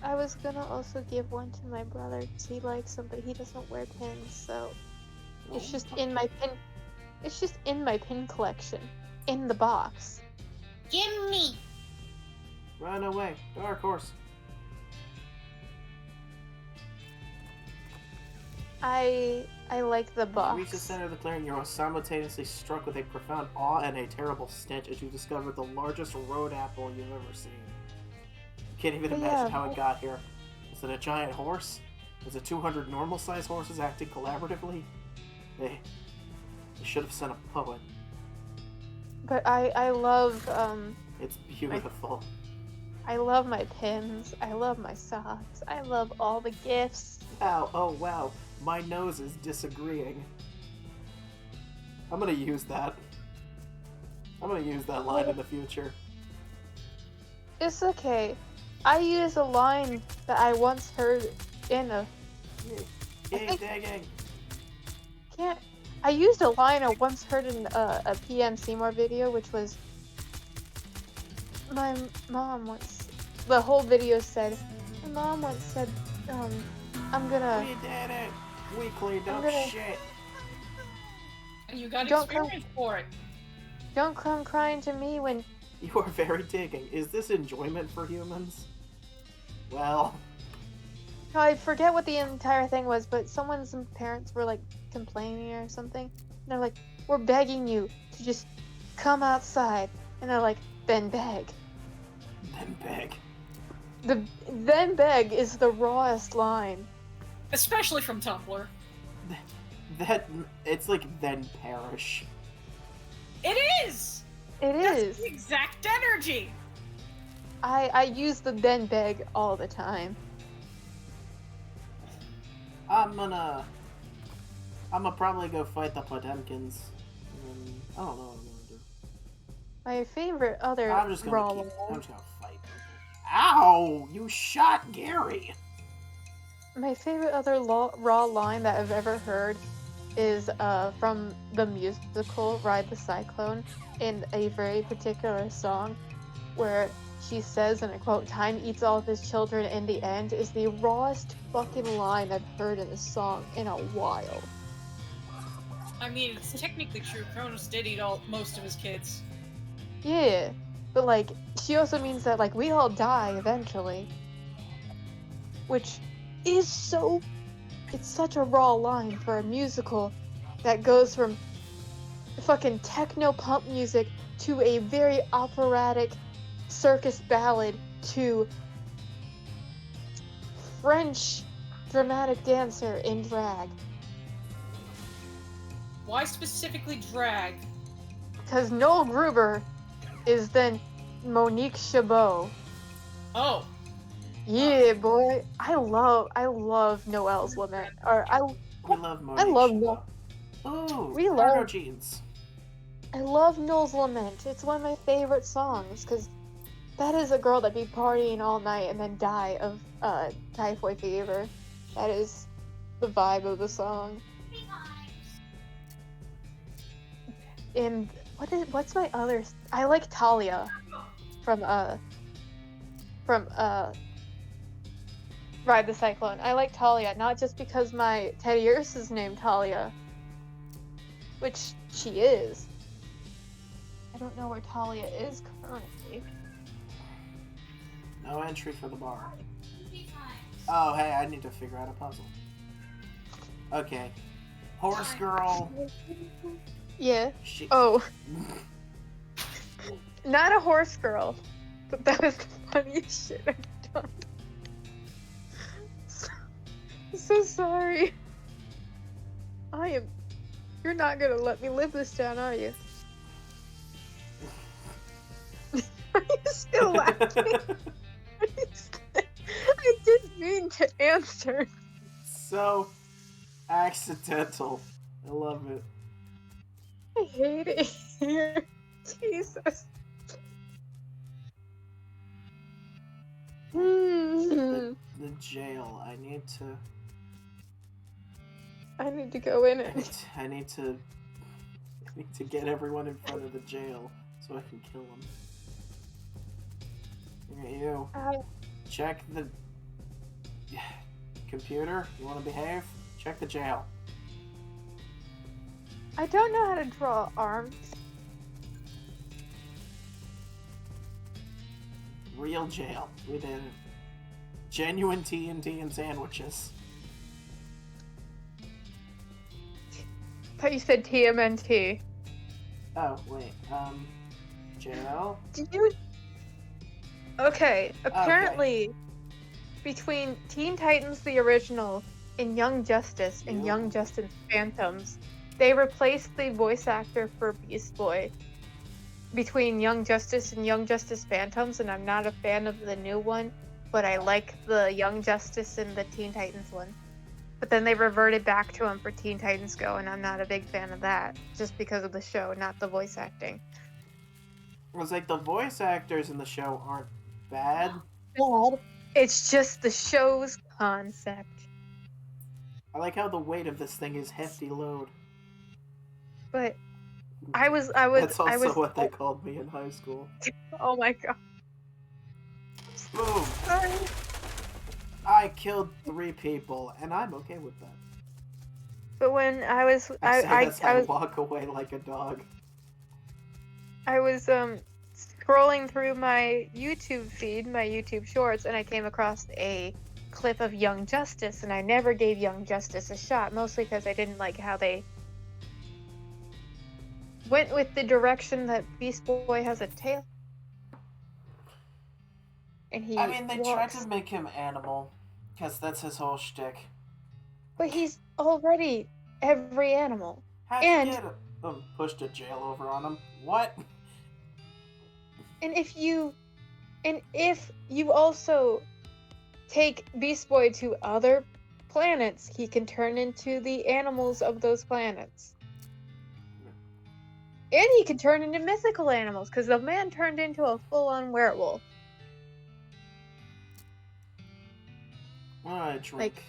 I was gonna also give one to my brother because he likes them, but he doesn't wear pins, so it's just in my pin. It's just in my pin collection, in the box. Gimme! Run away, Dark Horse. I like the box. Reach the center of the clearing. You are simultaneously struck with a profound awe and a terrible stench as you discover the largest road apple you've ever seen. You can't even imagine how it got here. Is it a giant horse? Is it 200 normal-sized horses acting collaboratively? They should have sent a poet. But I love It's beautiful. I love my pins. I love my socks. I love all the gifts. Wow! Oh wow! My nose is disagreeing. I'm gonna use that. I'm gonna use that line in the future. It's okay. I use a line that I once heard in a... Digging. I used a line I once heard in a PM Seymour video, which was... My mom once... The whole video said... My mom once said, I'm gonna... We did it! We cleaned up shit! And you got Don't experience for it. Don't come crying to me when... You are very digging. Is this enjoyment for humans? Well... I forget what the entire thing was, but someone's parents were like complaining or something. And they're like, we're begging you to just come outside. And they're like, then beg. Then beg. The then beg is the rawest line. Especially from Tumblr. It's like then perish. It is! It That's is. the exact energy! I use the then beg all the time. I'm gonna probably go fight the Potemkins. I don't know what I'm gonna do. My favorite other I'm just raw gonna line. fight people. Ow! You shot Gary! My favorite other raw line that I've ever heard is from the musical Ride the Cyclone in a very particular song where she says, and I quote, "Time eats all of his children in the end," is the rawest fucking line I've heard in a song in a while. I mean, it's technically true. Kronos did eat most of his kids. Yeah, but like, she also means that like we all die eventually. Which is it's such a raw line for a musical that goes from fucking techno pump music to a very operatic circus ballad to French dramatic dancer in drag. Why specifically drag? Because Noel Gruber is then Monique Chabot. Oh. Yeah, boy. I love Noel's Lament. We love Monique I love Chabot. Ooh, we porno love- jeans. I love Noel's Lament. It's one of my favorite songs because that is a girl that be partying all night and then die of typhoid fever. That is the vibe of the song. And what's my other? I like Talia from Ride the Cyclone. I like Talia not just because my teddy Ursa is named Talia, which she is. I don't know where Talia is currently. No entry for the bar. Oh, hey, I need to figure out a puzzle. Okay. Horse girl. Yeah. She... Oh. Not a horse girl. But that was the funniest shit I've done. I'm so sorry. You're not gonna let me live this down, are you? Are you still laughing? I didn't mean to answer. So accidental. I love it. I hate it here. Jesus. The jail. I need to go in it. I need to get everyone in front of the jail so I can kill them. Look at you. Check the computer. You want to behave? Check the jail. I don't know how to draw arms. Real jail. We did it. Genuine TNT and sandwiches. I thought you said TMNT. Oh, wait. Jail? Do you... Okay, apparently, between Teen Titans the original and Young Justice and Young Justice Phantoms, they replaced the voice actor for Beast Boy between Young Justice and Young Justice Phantoms, and I'm not a fan of the new one, but I like the Young Justice and the Teen Titans one. But then they reverted back to him for Teen Titans Go, and I'm not a big fan of that, just because of the show, not the voice acting. It was like the voice actors in the show aren't bad. Bad. It's just the show's concept. I like how the weight of this thing is hefty load. But I was That's also what they called me in high school. Oh my god. Boom! Sorry. I killed 3 people, and I'm okay with that. But when I was I walk away like a dog. I was scrolling through my YouTube feed, my YouTube shorts, and I came across a clip of Young Justice, and I never gave Young Justice a shot, mostly because I didn't like how they went with the direction that Beast Boy has a tail. And he they tried to make him animal, because that's his whole shtick. But he's already every animal. How'd you get him? Pushed a jail over on him? What? And if you also take Beast Boy to other planets, he can turn into the animals of those planets. And he can turn into mythical animals, because the man turned into a full-on werewolf. I drink.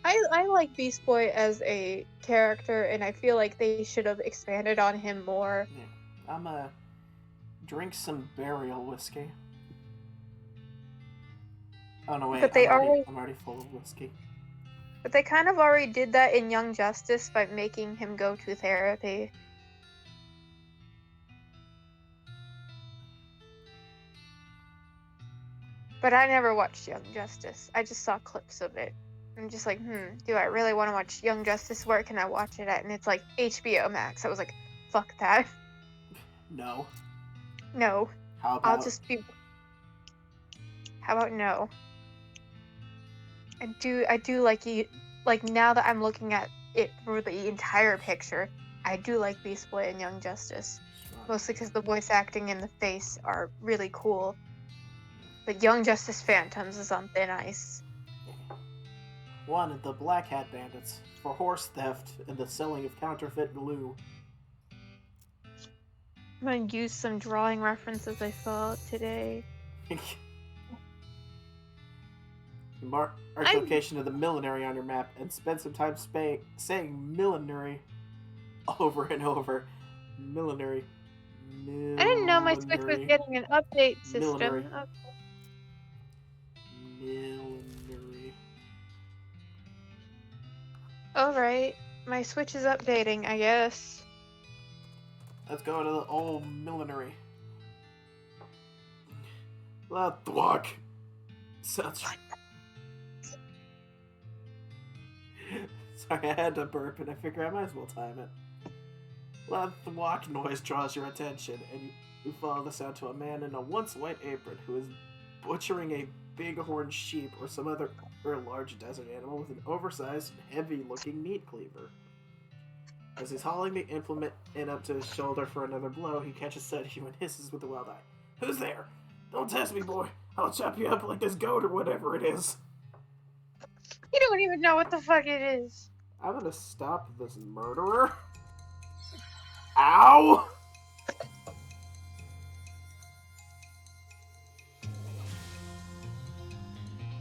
I like Beast Boy as a character, and I feel like they should have expanded on him more. Yeah. I'm drink some burial whiskey. Oh no, wait, But they I'm already full of whiskey. But they kind of already did that in Young Justice by making him go to therapy. But I never watched Young Justice. I just saw clips of it. I'm just like, do I really want to watch Young Justice? Where can I watch it at? And it's like HBO Max. I was like, fuck that. No. No. How about? I'll just be. How about no? I do like you. Like now that I'm looking at it through the entire picture, I do like Beast Boy and Young Justice. Mostly because the voice acting and the face are really cool. But Young Justice Phantoms is on thin ice. One, the Black Hat Bandits for horse theft and the selling of counterfeit glue. I'm gonna use some drawing references I saw today. Mark the location of the millinery on your map and spend some time saying millinery over and over. Millinery. I didn't know my Switch was getting an update system. Millinery. Okay. Millinery. Alright, my Switch is updating, I guess. Let's go to the old millinery. Let's walk. Such. Sorry, I had to burp, and I figure I might as well time it. Let the walk noise draws your attention, and you follow the sound to a man in a once white apron who is butchering a bighorn sheep or some other large desert animal with an oversized, heavy-looking meat cleaver. As he's hauling the implement in up to his shoulder for another blow, he catches sight of you and hisses with a wild eye. Who's there? Don't test me, boy. I'll chop you up like this goat or whatever it is. You don't even know what the fuck it is. I'm gonna stop this murderer. Ow!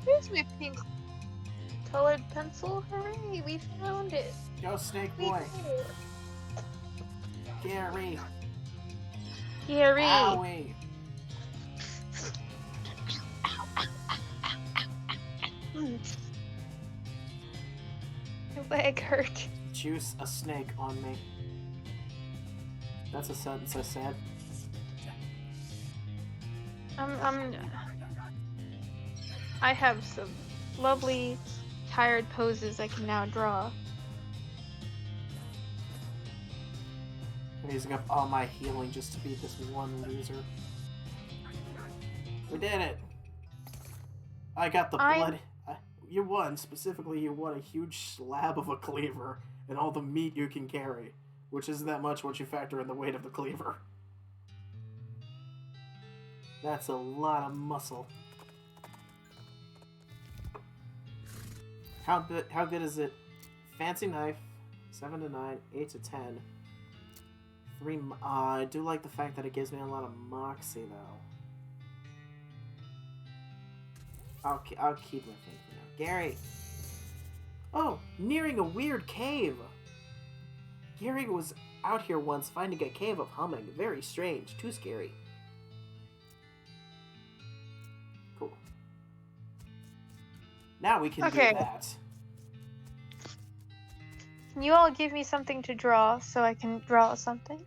Here's my pink colored pencil. Hooray, we found it. Go, Snake Boy. Gary. Gary. Owie. My leg hurt. Juice a snake on me. That's a sentence I said. I have some lovely tired poses I can now draw. I'm using up all my healing just to beat this one loser. We did it! I got the blood. You won. Specifically, you won a huge slab of a cleaver and all the meat you can carry, which isn't that much once you factor in the weight of the cleaver. That's a lot of muscle. How good is it? Fancy knife, 7 to 9, 8 to 10. 3. I do like the fact that it gives me a lot of moxie, though. I'll keep my faith for now. Gary! Oh, nearing a weird cave! Gary was out here once finding a cave of humming. Very strange. Too scary. Cool. Now we can do that. Can you all give me something to draw so I can draw something?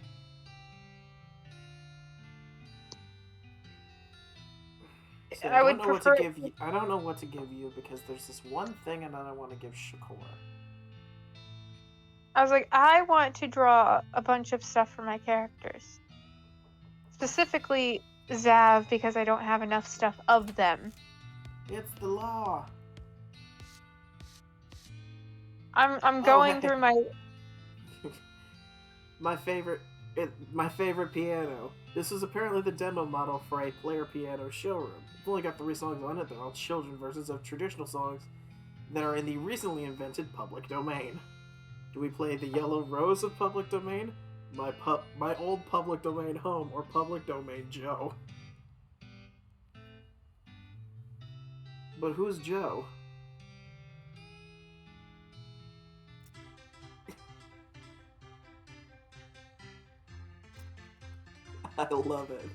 So I would prefer. I don't know what to give you because there's this one thing and then I want to give Shakur. I was like, I want to draw a bunch of stuff for my characters. Specifically Zav, because I don't have enough stuff of them. It's the law. I'm going through my my favorite piano. This is apparently the demo model for a player piano showroom. It's only got 3 songs on it. They're all children versions of traditional songs that are in the recently invented public domain. Do we play the Yellow Rose of public domain, my old public domain home, or public domain Joe? But who's Joe? I love it.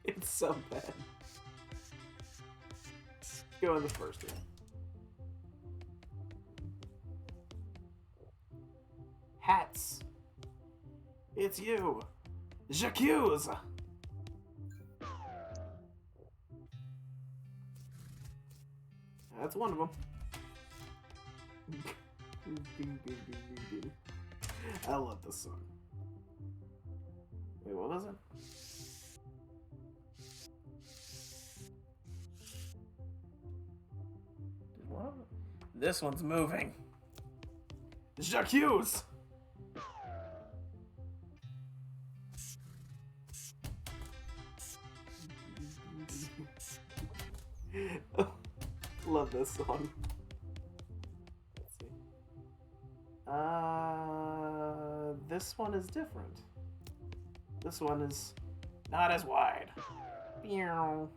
It's so bad. Go in the first one. Hats. It's you. J'accuse. That's one of them. I love this song. Wait, what was it? What? This one's moving. J'accuse. Love this song. Let's see. This one is different. This one is not as wide. Meow.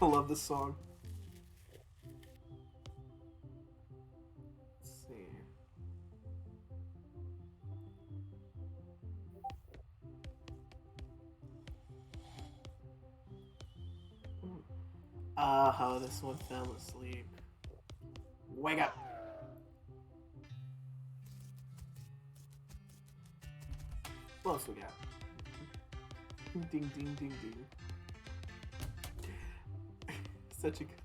I love this song. Let's see. How this one fell asleep. Wake up! What else we got? Ding ding ding ding. Such a good.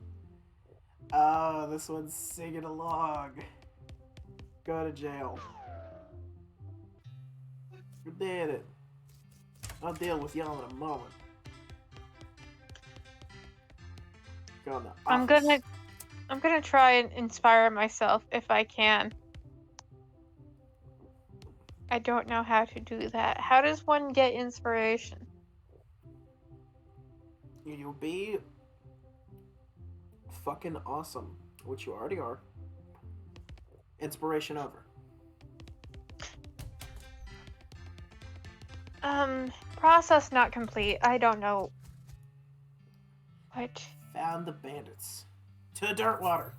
This one's singing along. Go to jail. You did it. I'll deal with y'all in a moment. Go in the office. I'm gonna try and inspire myself if I can. I don't know how to do that. How does one get inspiration? You'll be fucking awesome, which you already are. Inspiration over. Process not complete. I don't know. What? Found the bandits. To Dirtwater.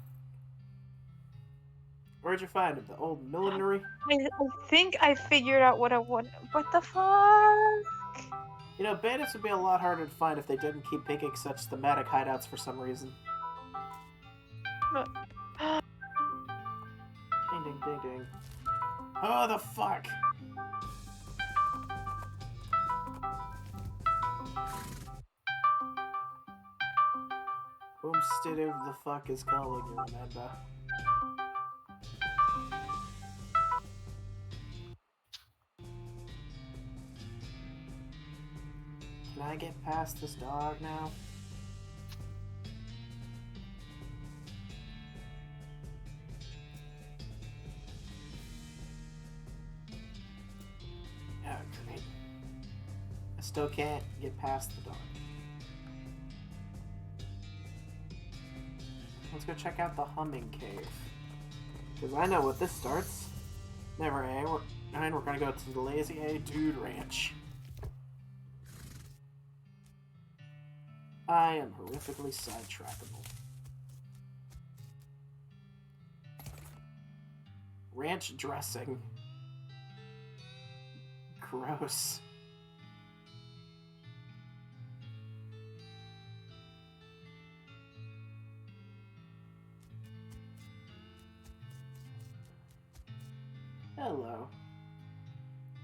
Where'd you find them? The old millinery? I think I figured out what I want. What the fuck? You know, bandits would be a lot harder to find if they didn't keep picking such thematic hideouts for some reason. Ding ding ding ding. Oh, the fuck! Homestead of the fuck is calling you, Amanda. Can I get past this dog now? Oh, great. I still can't get past the dog. Let's go check out the Humming Cave. Because I know what this starts. Never A. We're gonna go to the Lazy A Dude Ranch. I am horrifically sidetrackable. Ranch dressing. Gross. Hello.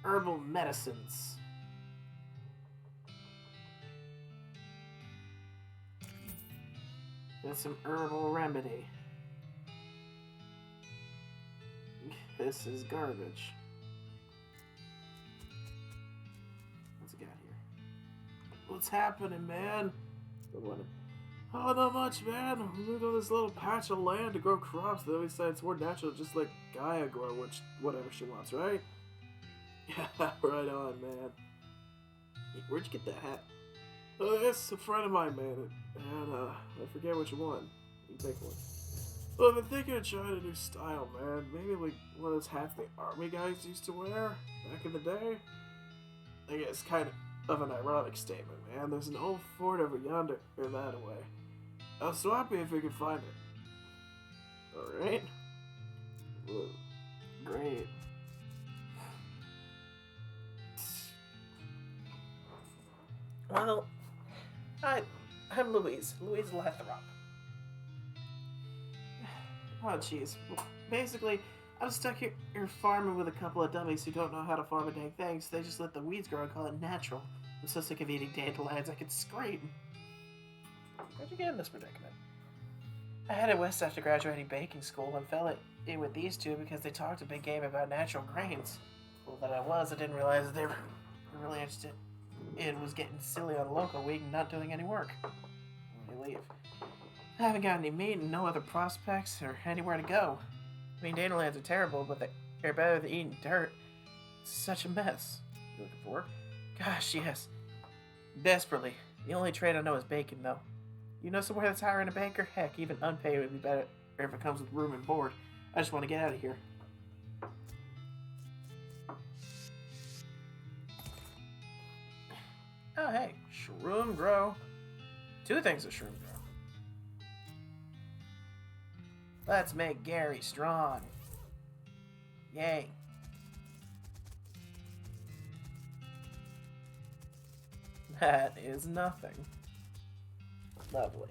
Herbal medicines. That's some herbal remedy. This is garbage. What's it got here? What's happening, man? Oh, not much, man. We moved on this little patch of land to grow crops that we said it's more natural, just like Gaia grow, which whatever she wants, right? Yeah, right on, man. Hey, where'd you get that hat? Oh, this a friend of mine made it, and I forget which one. You pick one. Well, I've been thinking of trying a new style, man. Maybe like one of those hats the army guys used to wear back in the day. I guess kind of an ironic statement, man. There's an old fort over yonder, or that away. I'll swap you if you can find it. Alright? Great. Well, I'm Louise. Louise Lathrop. Oh, jeez. Well, basically, I'm stuck here farming with a couple of dummies who don't know how to farm a dang thing, so they just let the weeds grow and call it natural. I'm so sick of eating dandelions, I could scream. How'd you get in this predicament? I headed west after graduating baking school and fell in with these two because they talked a big game about natural grains. Well, that I didn't realize that they were really interested in was getting silly on a local week and not doing any work. They leave. I haven't got any meat and no other prospects or anywhere to go. I mean, dandelions are terrible, but they're better than eating dirt. It's such a mess. You looking for work? Gosh, yes. Desperately. The only trade I know is baking, though. You know somewhere that's hiring a baker? Heck, even unpaid would be better if it comes with room and board. I just want to get out of here. Oh, hey. Shroom grow. 2 things of shroom grow. Let's make Gary strong. Yay. That is nothing. Lovely.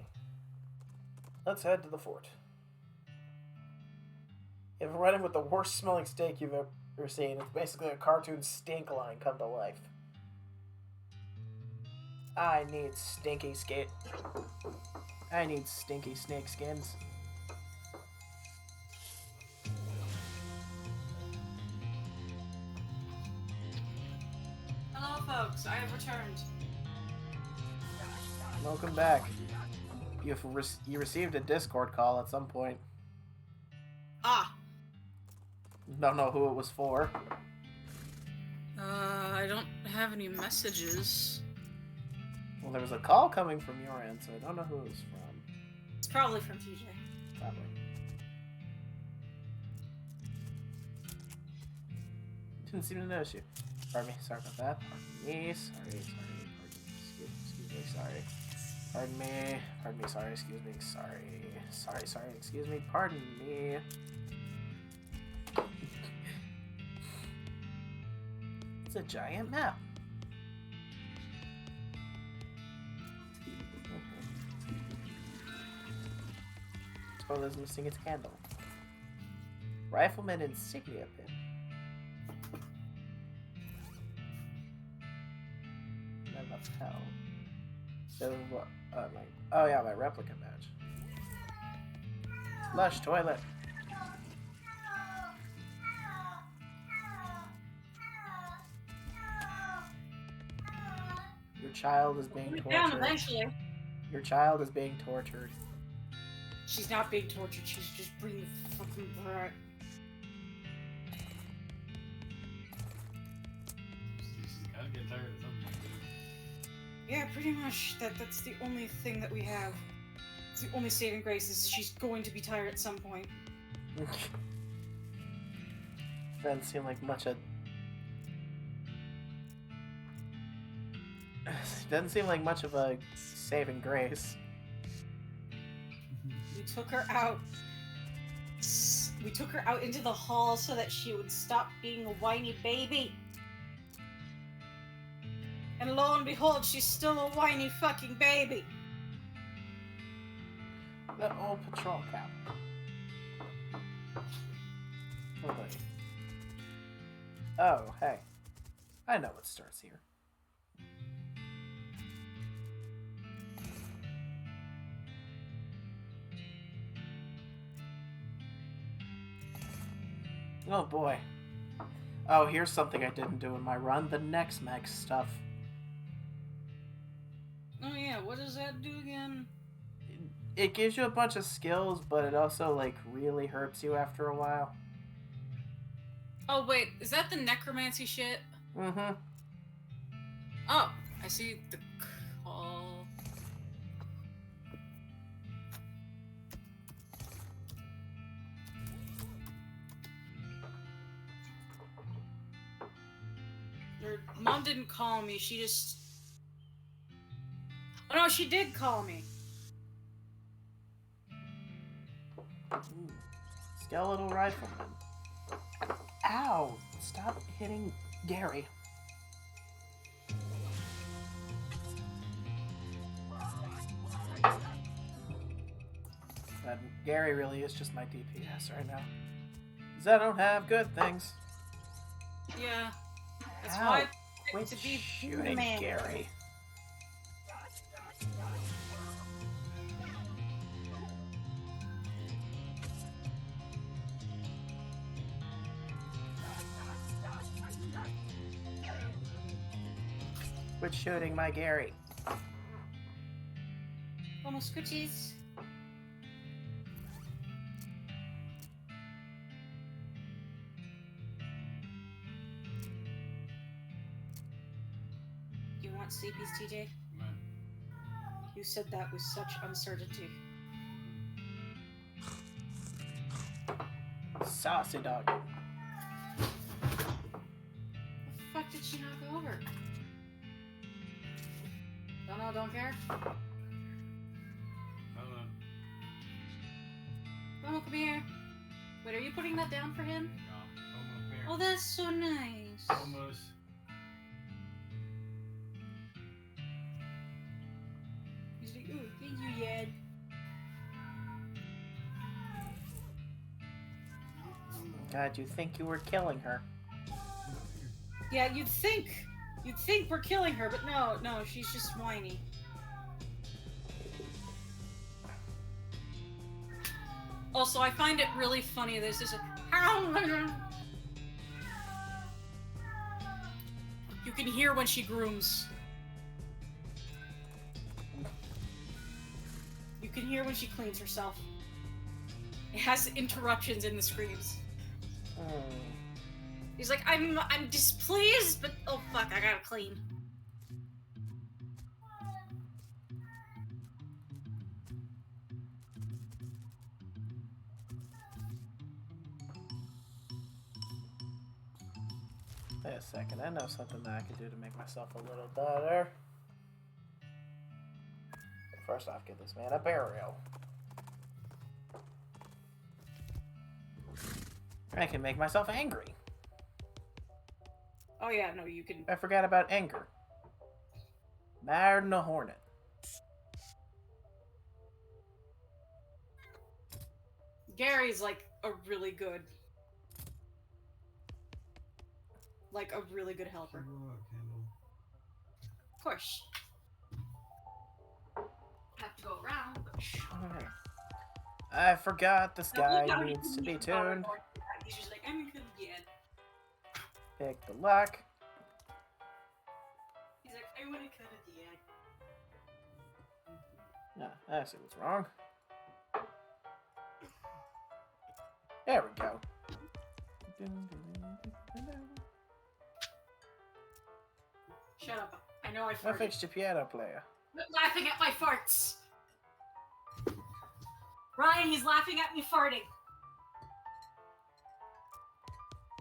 Let's head to the fort. If we're running with the worst smelling steak you've ever seen, it's basically a cartoon stink line come to life. I need stinky snake skins. Hello, folks. I have returned. Welcome back. You received a Discord call at some point. Ah. Don't know who it was for. I don't have any messages. Well, there was a call coming from your end, so I don't know who it was from. It's probably from TJ. Probably. Didn't seem to notice you. Pardon me, sorry about that. Pardon me, sorry. Excuse me, sorry. Pardon me, sorry, excuse me, sorry, excuse me, pardon me. It's a giant map. Oh, that's missing its handle. Rifleman insignia pin. What the hell? Oh yeah, my replica badge. Flush toilet. Your child is being Put it down tortured. eventually. Your child is being tortured. She's not being tortured. She's just bringing the fucking brat. She's gotta get tired of something. Yeah, pretty much. That's the only thing that we have. It's the only saving grace is she's going to be tired at some point. Doesn't seem like much of. Doesn't seem like much of a saving grace. We took her out. We took her out into the hall so that she would stop being a whiny baby. And lo and behold, she's still a whiny fucking baby. That old patrol cap. Oh, wait. Oh, hey. I know what starts here. Oh boy. Oh, here's something I didn't do in my run. The next mech stuff. Oh yeah, what does that do again? It gives you a bunch of skills, but it also, like, really hurts you after a while. Oh wait, is that the necromancy shit? Mm-hmm. Oh, I see the call. Your mom didn't call me, she just... Oh no, she did call me. Ooh. Skeletal rifleman. Ow! Stop hitting Gary. But Gary really is just my DPS right now. Because I don't have good things. Yeah. That's Ow. why I Quit picked to be shooting man. Gary. Quit shooting my Gary. Almost scoochies. You want sleepies, TJ? Man. You said that with such uncertainty. Saucy dog. The fuck did she knock over? Don't know, don't care. Hold on. Momo, come here. Wait, are you putting that down for him? No, almost here. Oh, that's so nice. Almost. He's like, ooh, thank you, Yed. God, you think you were killing her. Yeah, you'd think we're killing her, but no, she's just whiny. Also, I find it really funny. There's this. You can hear when she grooms. You can hear when she cleans herself. It has interruptions in the screams. He's like, I'm displeased, but oh fuck, I gotta clean. Wait a second, I know something that I could do to make myself a little better. First off, get this man a burial. I can make myself angry. Oh yeah, no, you can. I forgot about anger. Martin the Hornet. Gary's like a really good helper. Candle. Of course. Have to go around. But Alright. I forgot this guy No, needs to be he's tuned. He's just like, I'm good again. Pick the lock. He's like, I want to cut at the end. Ah, I see what's wrong. There we go. Shut up. I know I I farted. fixed your piano player. Laughing at my farts. Ryan, he's laughing at me farting.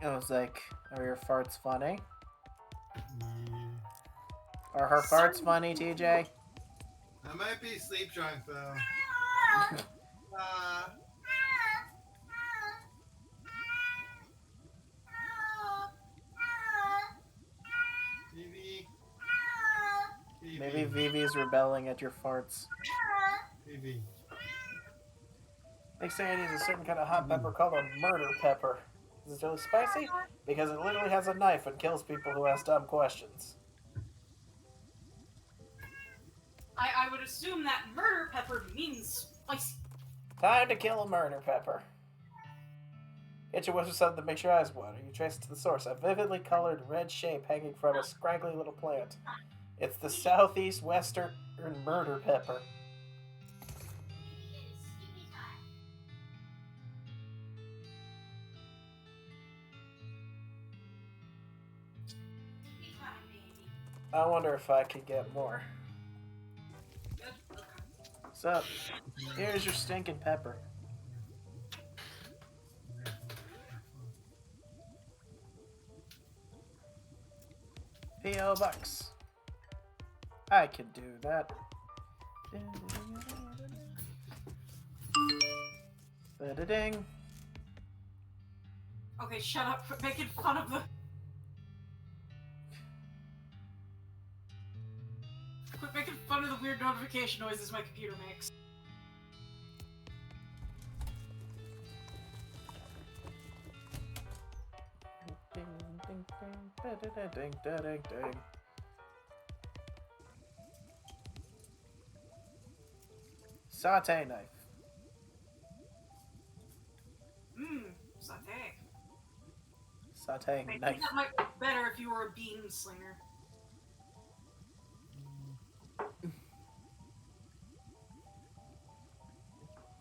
I was like, are your farts funny? Yeah. Are her farts funny, TJ? I might be sleep drunk though. Vivi. Vivi. Maybe Vivi's rebelling at your farts. Vivi. They say it is a certain kind of hot pepper called a murder pepper. Is it really spicy? Because it literally has a knife and kills people who ask dumb questions. I would assume that murder pepper means spicy. Time to kill a murder pepper. Get your whisk of something that makes your eyes water. You trace it to the source. A vividly colored red shape hanging from a scraggly little plant. It's the southeast western murder pepper. I wonder if I could get more. So, here's your stinking pepper. P.O. Box. I can do that. Then Da-da-ding. Okay, shut up for making fun of the. Quit making fun of the weird notification noises my computer makes. Ding, ding, ding, da-da-da-ding, da-ding, ding. Saute knife. Saute. Sauteing I think knife. that might be better if you were a bean slinger.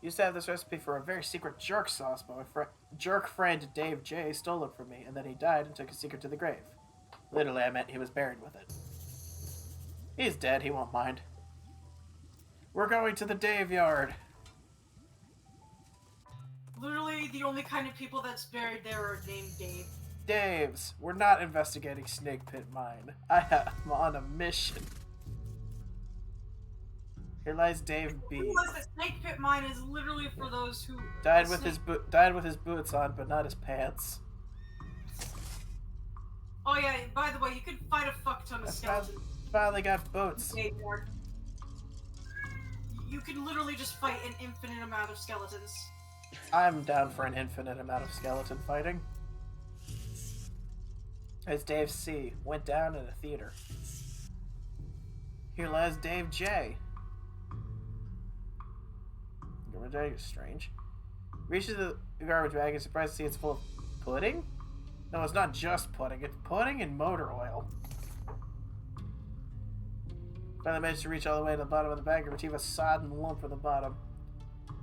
Used to have this recipe for a very secret jerk sauce, but my jerk friend Dave J stole it from me, and then he died and took his secret to the grave. Literally, I meant he was buried with it. He's dead, he won't mind. We're going to the Dave yard. Literally, the only kind of people that's buried there are named Dave. Daves, we're not investigating Snake Pit Mine. I'm on a mission. Here lies Dave B. Realize that Snake Pit Mine is literally for those who Died with his boots on, but not his pants. Oh yeah, by the way, you can fight a fuck ton of skeletons. Finally got boots. You can literally just fight an infinite amount of skeletons. I'm down for an infinite amount of skeleton fighting. As Dave C. went down in a theater. Here lies Dave J. Garbage bag is strange. Reaches the garbage bag and surprised to see it's full of pudding? No, it's not just pudding. It's pudding and motor oil. Finally managed to reach all the way to the bottom of the bag and retrieve a sodden lump at the bottom.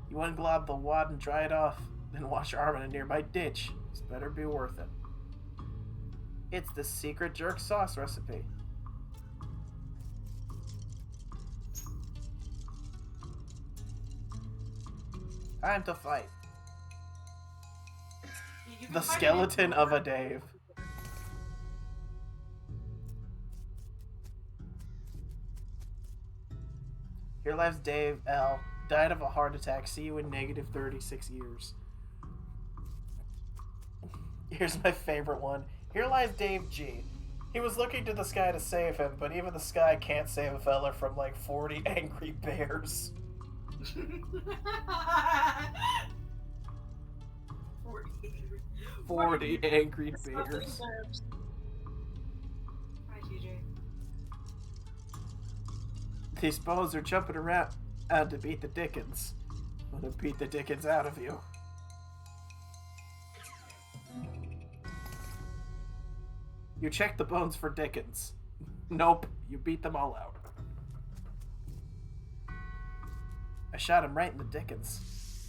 You unglob the wad and dry it off, then wash your arm in a nearby ditch. This better be worth it. It's the secret jerk sauce recipe. Time to fight. The skeleton of a Dave. Here lies Dave L. Died of a heart attack. See you in negative 36 years. Here's my favorite one. Here lies Dave G. He was looking to the sky to save him, but even the sky can't save a fella from like 40 angry bears. 40 angry bears. Hi, TJ. These bones are jumping around to beat the dickens. I'm gonna beat the dickens out of you. You check the bones for dickens. Nope, you beat them all out. I shot him right in the dickens.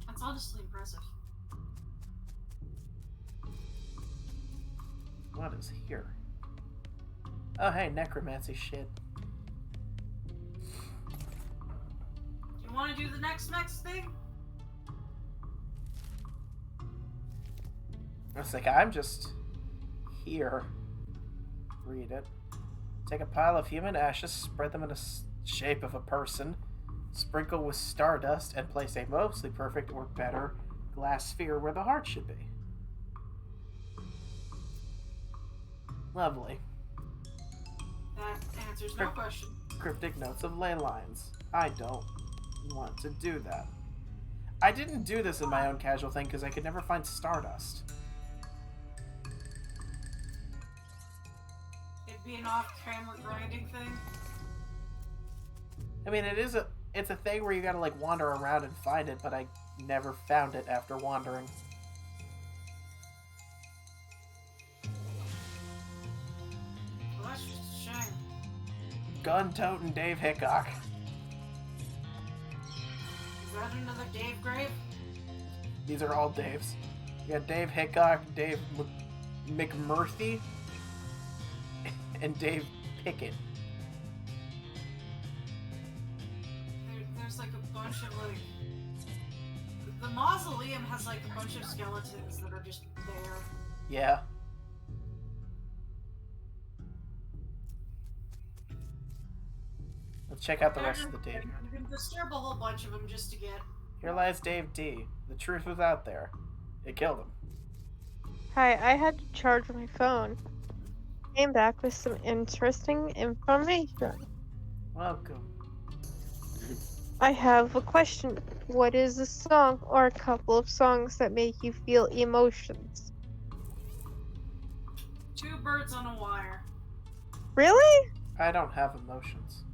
That's honestly impressive. What is here? Oh hey, necromancy shit. You want to do the next thing? It's like, I'm just here. Read it. Take a pile of human ashes, spread them in the shape of a person, sprinkle with stardust, and place a mostly perfect or better glass sphere where the heart should be. Lovely. That answers no question. Cryptic notes of ley lines. I don't want to do that. I didn't do this in my own casual thing because I could never find stardust. It'd be an off-camera grinding thing. I mean, it's a thing where you gotta like wander around and find it, but I never found it after wandering. Well, that's just a shame. Gun-toting Dave Hickok. Is that another Dave grave? These are all Daves. You got Dave Hickok, Dave McMurphy, and Dave Pickett. There's like a bunch of like... The mausoleum has like a bunch of skeletons that are just there. Yeah. Let's check out the rest of the Dave. You can disturb a whole bunch of them just to get... Here lies Dave D. The truth was out there. It killed him. Hi, I had to charge my phone. Came back with some interesting information. Welcome. I have a question. What is a song or a couple of songs that make you feel emotions? Two birds on a wire. Really? I don't have emotions.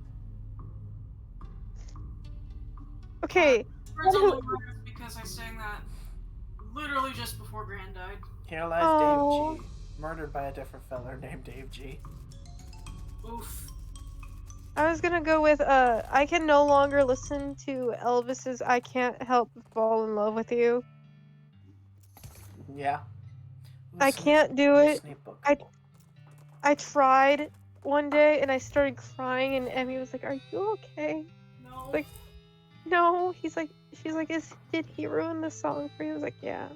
Okay. Birds on the wire is because I sang that literally just before Gran died. Here lies Oh. Dave G. Murdered by a different feller named Dave G. Oof. I was gonna go with I can no longer listen to Elvis's I Can't Help But Fall in Love with You. Yeah. I can't do it. Snape book. I tried one day and I started crying and Emmy was like, "Are you okay?" No. Like, no. She's like, did he ruin the song for you? I was like, yeah.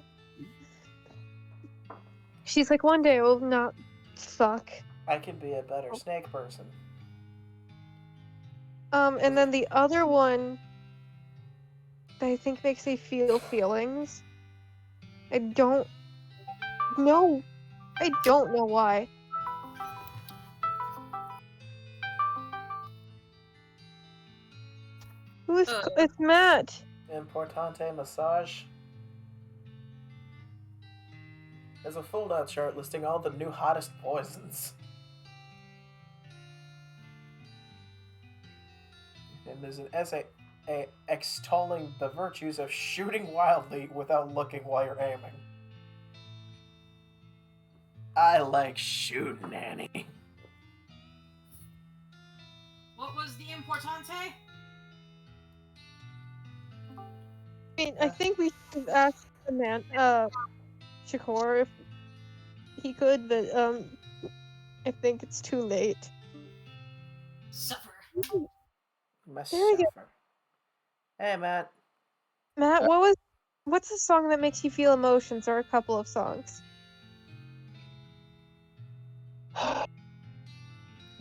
She's like, one day it will not suck. I can be a better snake person. And then the other one that I think makes me feel feelings. I don't know. I don't know why. It's Matt. Importante massage. There's a fold-out chart listing all the new hottest poisons. And there's an essay extolling the virtues of shooting wildly without looking while you're aiming. I like shooting, Annie. What was the importante? I mean, I think we should ask the man, Shakur if he could, but, I think it's too late. Suffer. Must There we go. suffer. Hey, Matt. Matt, what's a song that makes you feel emotions, or a couple of songs?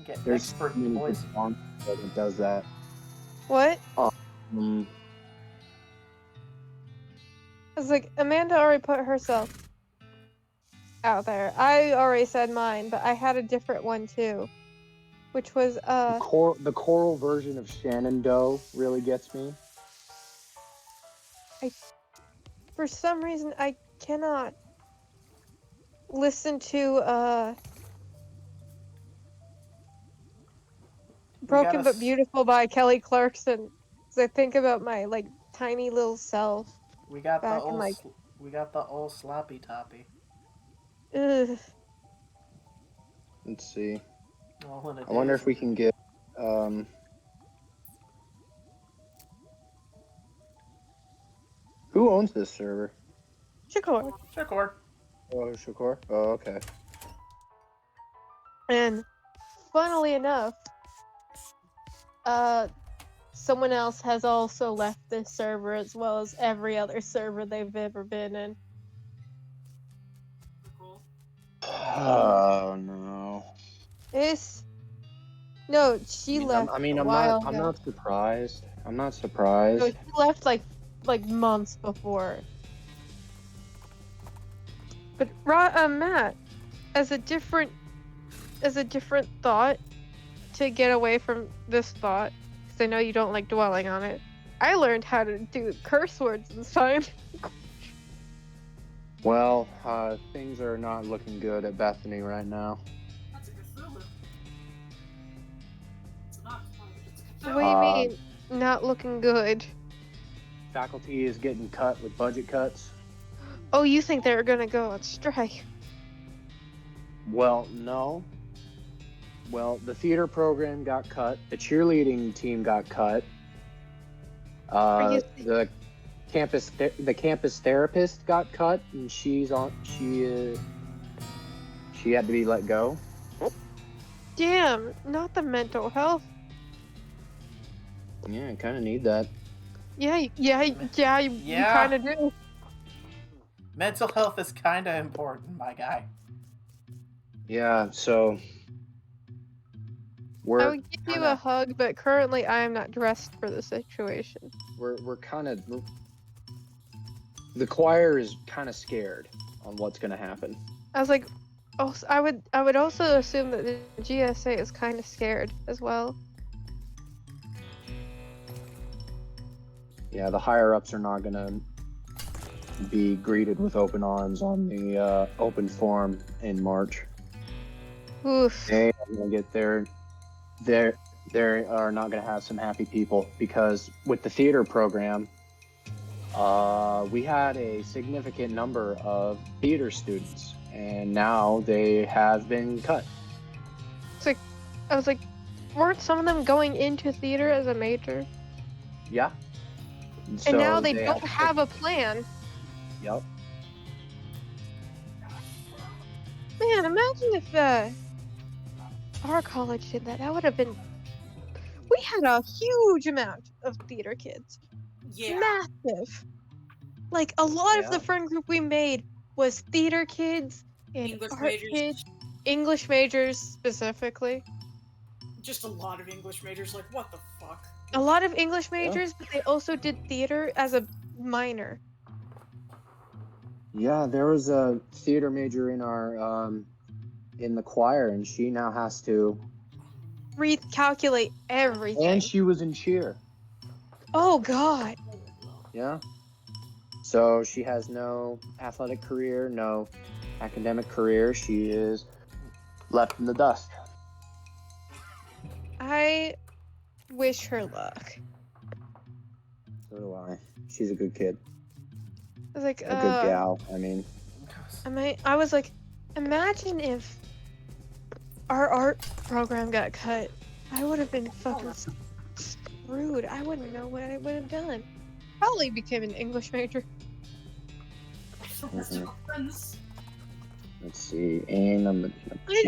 Get There's expert many good poison. songs that does that. What? Um, I was like, Amanda already put herself out there. I already said mine, but I had a different one too, which was the choral version of Shenandoah really gets me. for some reason I cannot listen to Broken But Beautiful by Kelly Clarkson, because I think about my like tiny little self. We got back the in, old like, we got the old sloppy toppy. Ugh. Let's see. All in a I wonder daisy. if we can get who owns this server? Shakur. Shakur. Oh, Shakur. Oh, okay. And funnily enough, someone else has also left this server as well as every other server they've ever been in. Cool. Oh no. No, she left a while ago. I'm not surprised. I'm not surprised. No, she left like months before. But Matt, as a different thought to get away from this thought, because I know you don't like dwelling on it, I learned how to do curse words in time. Well, things are not looking good at Bethany right now. That's a Cthulhu. It's not it's a What do Cthulhu. you mean, not looking good? Faculty is getting cut with budget cuts. Oh, you think they were gonna go on strike? Well, no. Well, the theater program got cut. The cheerleading team got cut. The campus therapist got cut, and she had to be let go. Damn, not the mental health. Yeah, I kind of need that. Yeah, you kind of do. Mental health is kind of important, my guy. Yeah, so I would give you a hug, but currently I am not dressed for the situation. We're kind of the choir is kind of scared on what's going to happen. I was like, also, I would also assume that the GSA is kind of scared as well. Yeah, the higher ups are not going to be greeted with open arms on the open forum in March. Oof. They are going to get there. They are not going to have some happy people, because with the theater program, we had a significant number of theater students, and now they have been cut. It's like, I was like, weren't some of them going into theater as a major? Yeah. And now they don't have a plan. Yep. Man, imagine if our college did that. That would have been. We had a huge amount of theater kids. Yeah. Massive. Like, a lot of the Yeah. friend group we made was theater kids and English art majors. kids. English majors, specifically. Just a lot of English majors. Like, what the fuck? A lot of English majors, but they also did theater as a minor. Yeah, there was a theater major in our in the choir, and she now has to. Recalculate everything. And she was in cheer. Oh, God. Yeah. So she has no athletic career, no academic career. She is left in the dust. I wish her luck. So do I. She's a good kid. I was like, A good gal, I mean. I was like, imagine if our art program got cut. I would have been fucking screwed. I wouldn't know what I would have done. Probably became an English major. Let's see. And I'm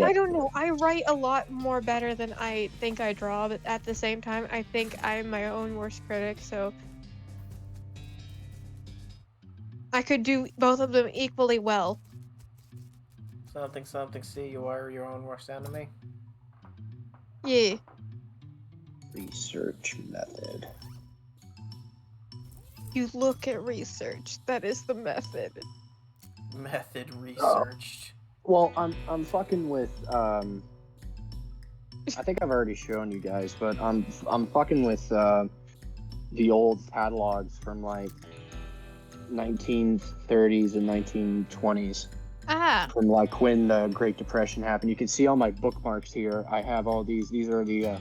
I don't know. I write a lot more better than I think I draw, but at the same time, I think I'm my own worst critic, so I could do both of them equally well. Something, see, you are your own worst enemy. Yeah. Research method. You look at research. That is the method. Method researched. Well, I'm fucking with I think I've already shown you guys, but I'm fucking with the old catalogs from like 1930s and 1920s. Ah. From like when the Great Depression happened. You can see all my bookmarks here. I have all these. These are the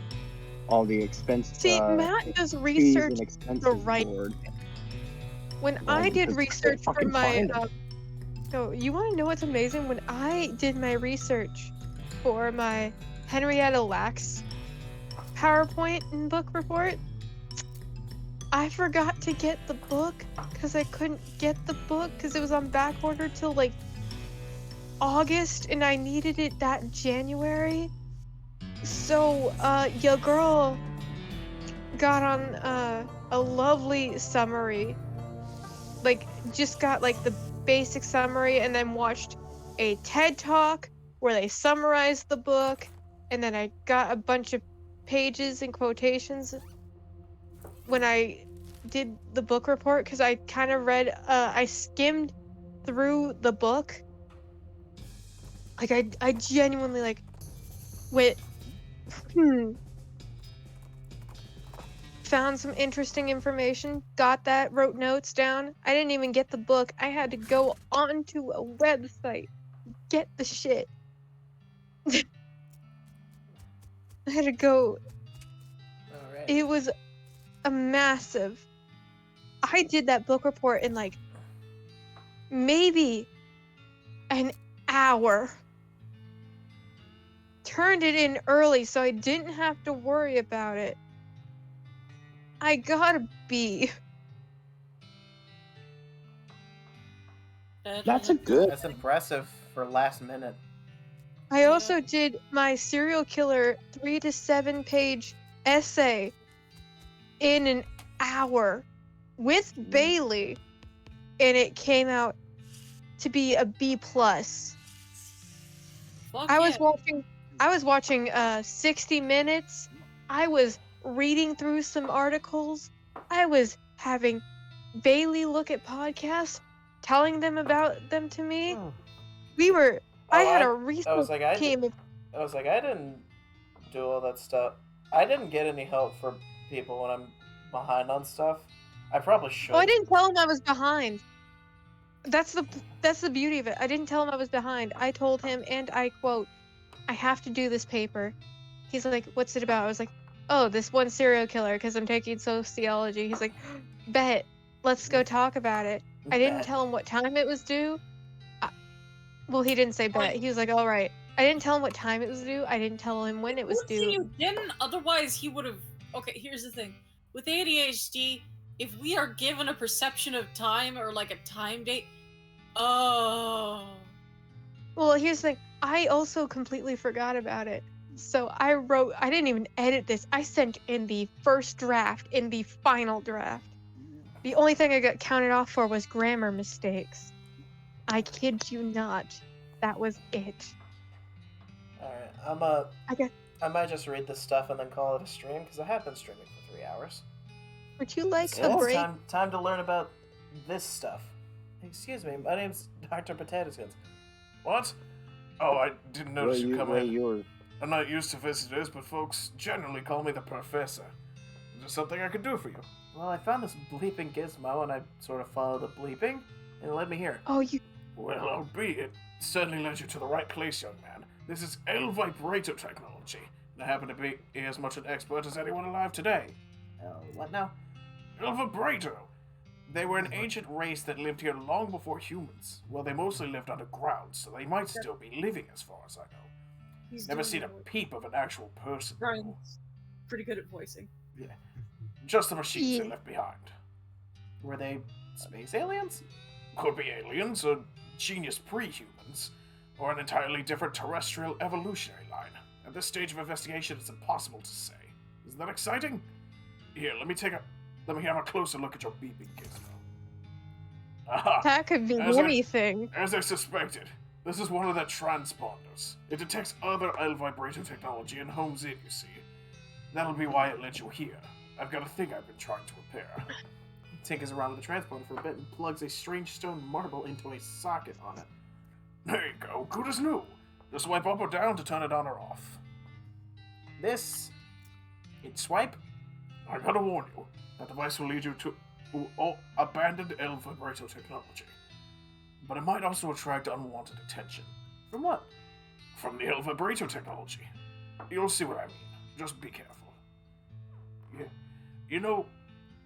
all the expenses. See, Matt does research the right. Board. When I did research for my so you want to know what's amazing? When I did my research for my Henrietta Lacks PowerPoint and book report, I forgot to get the book because I couldn't get the book because it was on back order till like August and I needed it that January. So your girl got on a lovely summary, like just got like the basic summary and then watched a TED Talk where they summarized the book, and then I got a bunch of pages and quotations when I did the book report because I kind of read I skimmed through the book. Like I genuinely like went found some interesting information, got that, wrote notes down. I didn't even get the book. I had to go onto a website, get the shit. I had to go. Alright. It was a massive. I did that book report in like maybe an hour. Turned it in early so I didn't have to worry about it. I got a B. That's a good. That's impressive for last minute. I also did my serial killer 3 to 7 page essay in an hour with Bailey, and it came out to be a B plus. I was watching 60 Minutes. I was reading through some articles. I was having Bailey look at podcasts. telling them about them to me. Hmm. We were. I had a I research was like, I team. didn't do all that stuff. I didn't get any help for people when I'm behind on stuff. I probably should. Oh, I didn't tell him I was behind. That's the beauty of it. I didn't tell him I was behind. I told him, and I quote, "I have to do this paper." He's like, "What's it about?" I was like, "Oh, this one serial killer because I'm taking sociology." He's like, "Bet, let's go talk about it." I didn't Bet. tell him what time it was due. Well, he didn't say bet. He was like, "All right." I didn't tell him what time it was due. I didn't tell him when it was due. You didn't, otherwise he would have. Okay, here's the thing. With ADHD, if we are given a perception of time or like a time date, oh. Well, here's the thing. I also completely forgot about it. So I didn't even edit this. I sent in the first draft, in the final draft. The only thing I got counted off for was grammar mistakes. I kid you not. That was it. Alright, I might just read this stuff and then call it a stream, because I have been streaming for 3 hours. Would you like So a it's break? time to learn about this stuff. Excuse me, my name's Dr. Potato Skins. What? Oh, I didn't notice you come in. I'm not used to visitors, but folks generally call me the Professor. Is there something I can do for you? Well, I found this bleeping gizmo, and I sort of followed the bleeping, and it led me here. Oh, you... Well, albeit, it certainly led you to the right place, young man. This is L-Vibrator technology, and I happen to be as much an expert as anyone alive today. What now? L-Vibrator! They were an ancient race that lived here long before humans. Well, they mostly lived underground, so they might still be living as far as I know. Never seen a peep of an actual person. Brian's pretty good at voicing. Yeah. Just the machines they left behind. Were they space aliens? Could be aliens, or genius pre-humans, or an entirely different terrestrial evolutionary line. At this stage of investigation, it's impossible to say. Isn't that exciting? Here, let me have a closer look at your beeping gizmo. Aha! That could be anything. As I suspected, this is one of the transponders. It detects other L-Vibrator technology and homes in, you see. That'll be why it led you here. I've got a thing I've been trying to repair. He tinkers around with the transponder for a bit and plugs a strange stone marble into a socket on it. There you go, good as new. Just swipe up or down to turn it on or off. Swipe? I gotta warn you, that device will lead you to abandoned L-Vibrator technology. But it might also attract unwanted attention. From what? From the L-Vibrator technology. You'll see what I mean. Just be careful. Yeah. You know,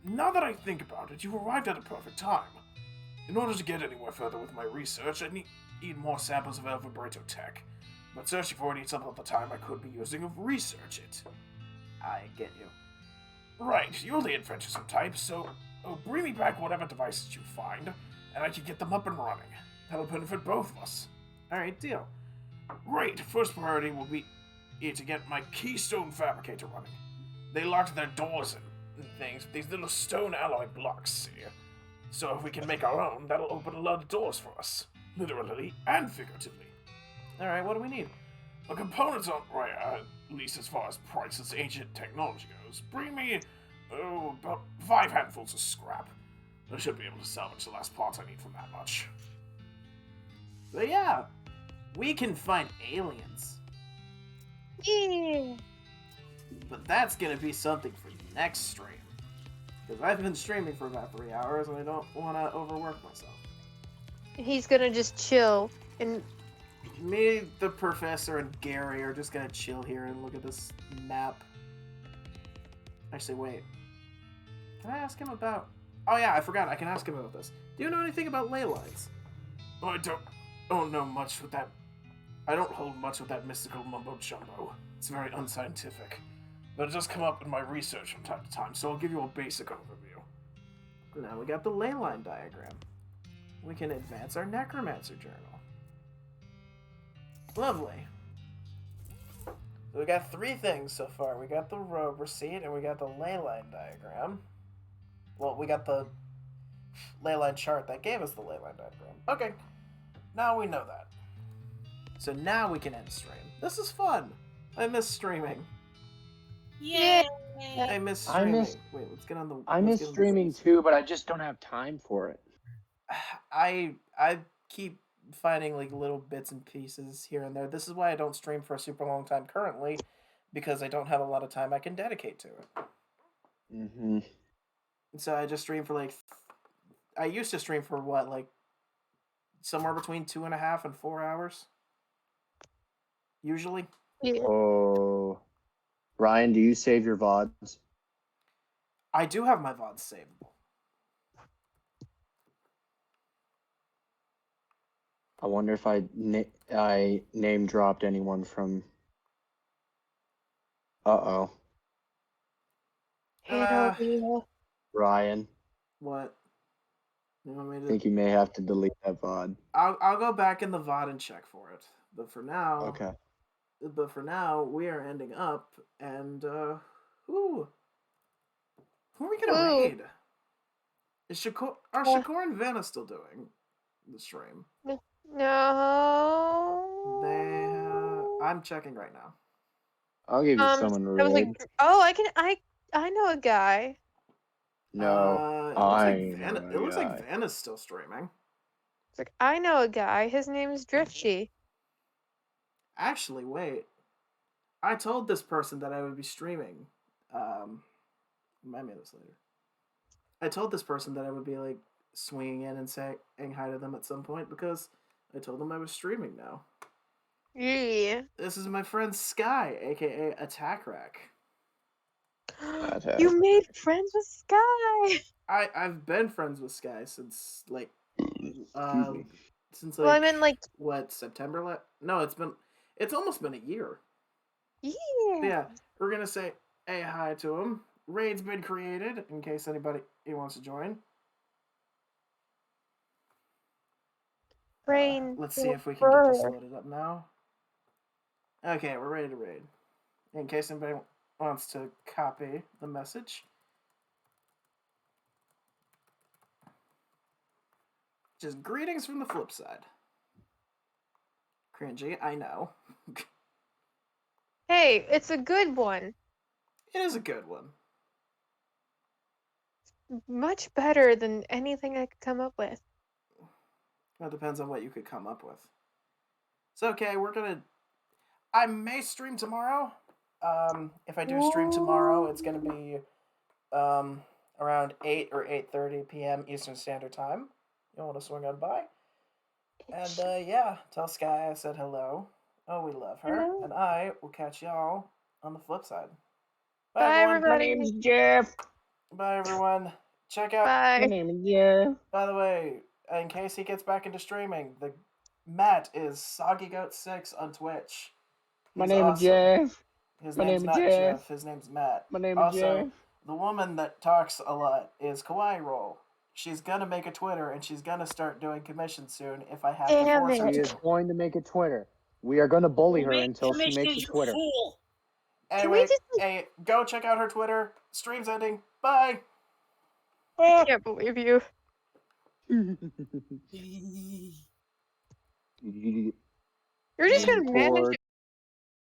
now that I think about it, you arrived at a perfect time. In order to get anywhere further with my research, I need more samples of L-Vibrator tech. But searching for it eats up all the time I could be using to research it. I get you. Right, you're the adventuresome type, so bring me back whatever devices you find, and I can get them up and running. That'll benefit both of us. Alright, deal. Great, first priority will be to get my Keystone Fabricator running. They locked their doors and things with these little stone alloy blocks, see? So if we can make our own, that'll open a lot of doors for us. Literally and figuratively. Alright, what do we need? The components aren't rare, at least as far as priceless ancient technology goes. Bring me, about 5 handfuls of scrap. I should be able to salvage the last parts I need from that much. But yeah, we can find aliens. Yeah. But that's gonna be something for next stream. Because I've been streaming for about 3 hours and I don't want to overwork myself. He's gonna just chill and... Me, the Professor, and Gary are just gonna chill here and look at this map. Actually, wait. Can I ask him about... Oh yeah, I forgot. I can ask him about this. Do you know anything about ley lines? Oh, I don't know much with that. I don't hold much with that mystical mumbo-jumbo. It's very unscientific. But it does come up in my research from time to time, so I'll give you a basic overview. Now we got the ley line diagram. We can advance our necromancer journal. Lovely. So we got 3 things so far. We got the robe receipt, and we got the ley line diagram. Well, we got the ley line chart that gave us the ley line diagram. Okay, now we know that. So now we can end stream. This is fun. I miss streaming. Yay! I miss streaming. Wait, let's get on the... I miss streaming too, but I just don't have time for it. I keep finding like little bits and pieces here and there. This is why I don't stream for a super long time currently, because I don't have a lot of time I can dedicate to it. Mm-hmm. And so I just stream for like I used to stream for what, like somewhere between 2.5 and 4 hours, usually. Yeah. Oh, Ryan, do you save your VODs? I do have my VODs savable. I wonder if I name dropped anyone from. Uh-oh, Hey, Uh, Deal. Ryan. what? You want me I to? think you may have to delete that VOD. I'll go back in the VOD and check for it. But for now, Okay. we are ending up, and who are we gonna Ooh. raid? Is Shakur are Shakur and Vanna still doing the stream? No. I'm checking right now. I'll give you someone to I was like, raid. oh, I know a guy. No, It looks like I Vanna. know It a looks guy. like Vanna's still streaming. It's like, I know a guy. His name is Drifty. Actually, wait. I told this person that I would be streaming. Remind me of this later. I told this person that I would be like swinging in and saying hi to them at some point because I told them I was streaming now. Yeah. This is my friend Sky, aka Attack Rack. You made friends with Sky. I've been friends with Sky since like Excuse me. since Well, I like meant like, what, September? No, it's almost been a year. yeah. But yeah, we're gonna say hey hi to him. Raid's been created in case anybody wants to join. Brain. Let's see if we can get this fur. loaded up now. Okay, we're ready to raid. In case anybody wants to copy the message. Just greetings from the flip side. Cringy, I know. Hey, it's a good one. It is a good one. Much better than anything I could come up with. Well, it depends on what you could come up with. So, okay, I may stream tomorrow. If I do stream tomorrow, it's gonna be around 8 or 8:30 p.m. Eastern Standard Time. You'll want to swing on by. And yeah, tell Sky I said hello. Oh, we love her. Hello. And I will catch y'all on the flip side. Bye, everyone. My everybody. name's Jeff. Bye, everyone. Check out. My Bye. name is Jeff. By the way, in case he gets back into streaming, the Matt is SoggyGoat6 on Twitch. My He's name is awesome. Jeff. His My name's name is not Jeff. Jeff. His name's Matt. My name is Also, Jeff. the woman that talks a lot is Kawaii Roll. She's gonna make a Twitter and she's gonna start doing commissions soon if I have to Damn force her She it. is to. going to make a Twitter. We are going to bully her Make until she makes a commissions, you Twitter. fool. Can we Anyway, just like, hey, go check out her Twitter. Stream's ending. Bye. I can't believe you. You You're just gonna manage Discord.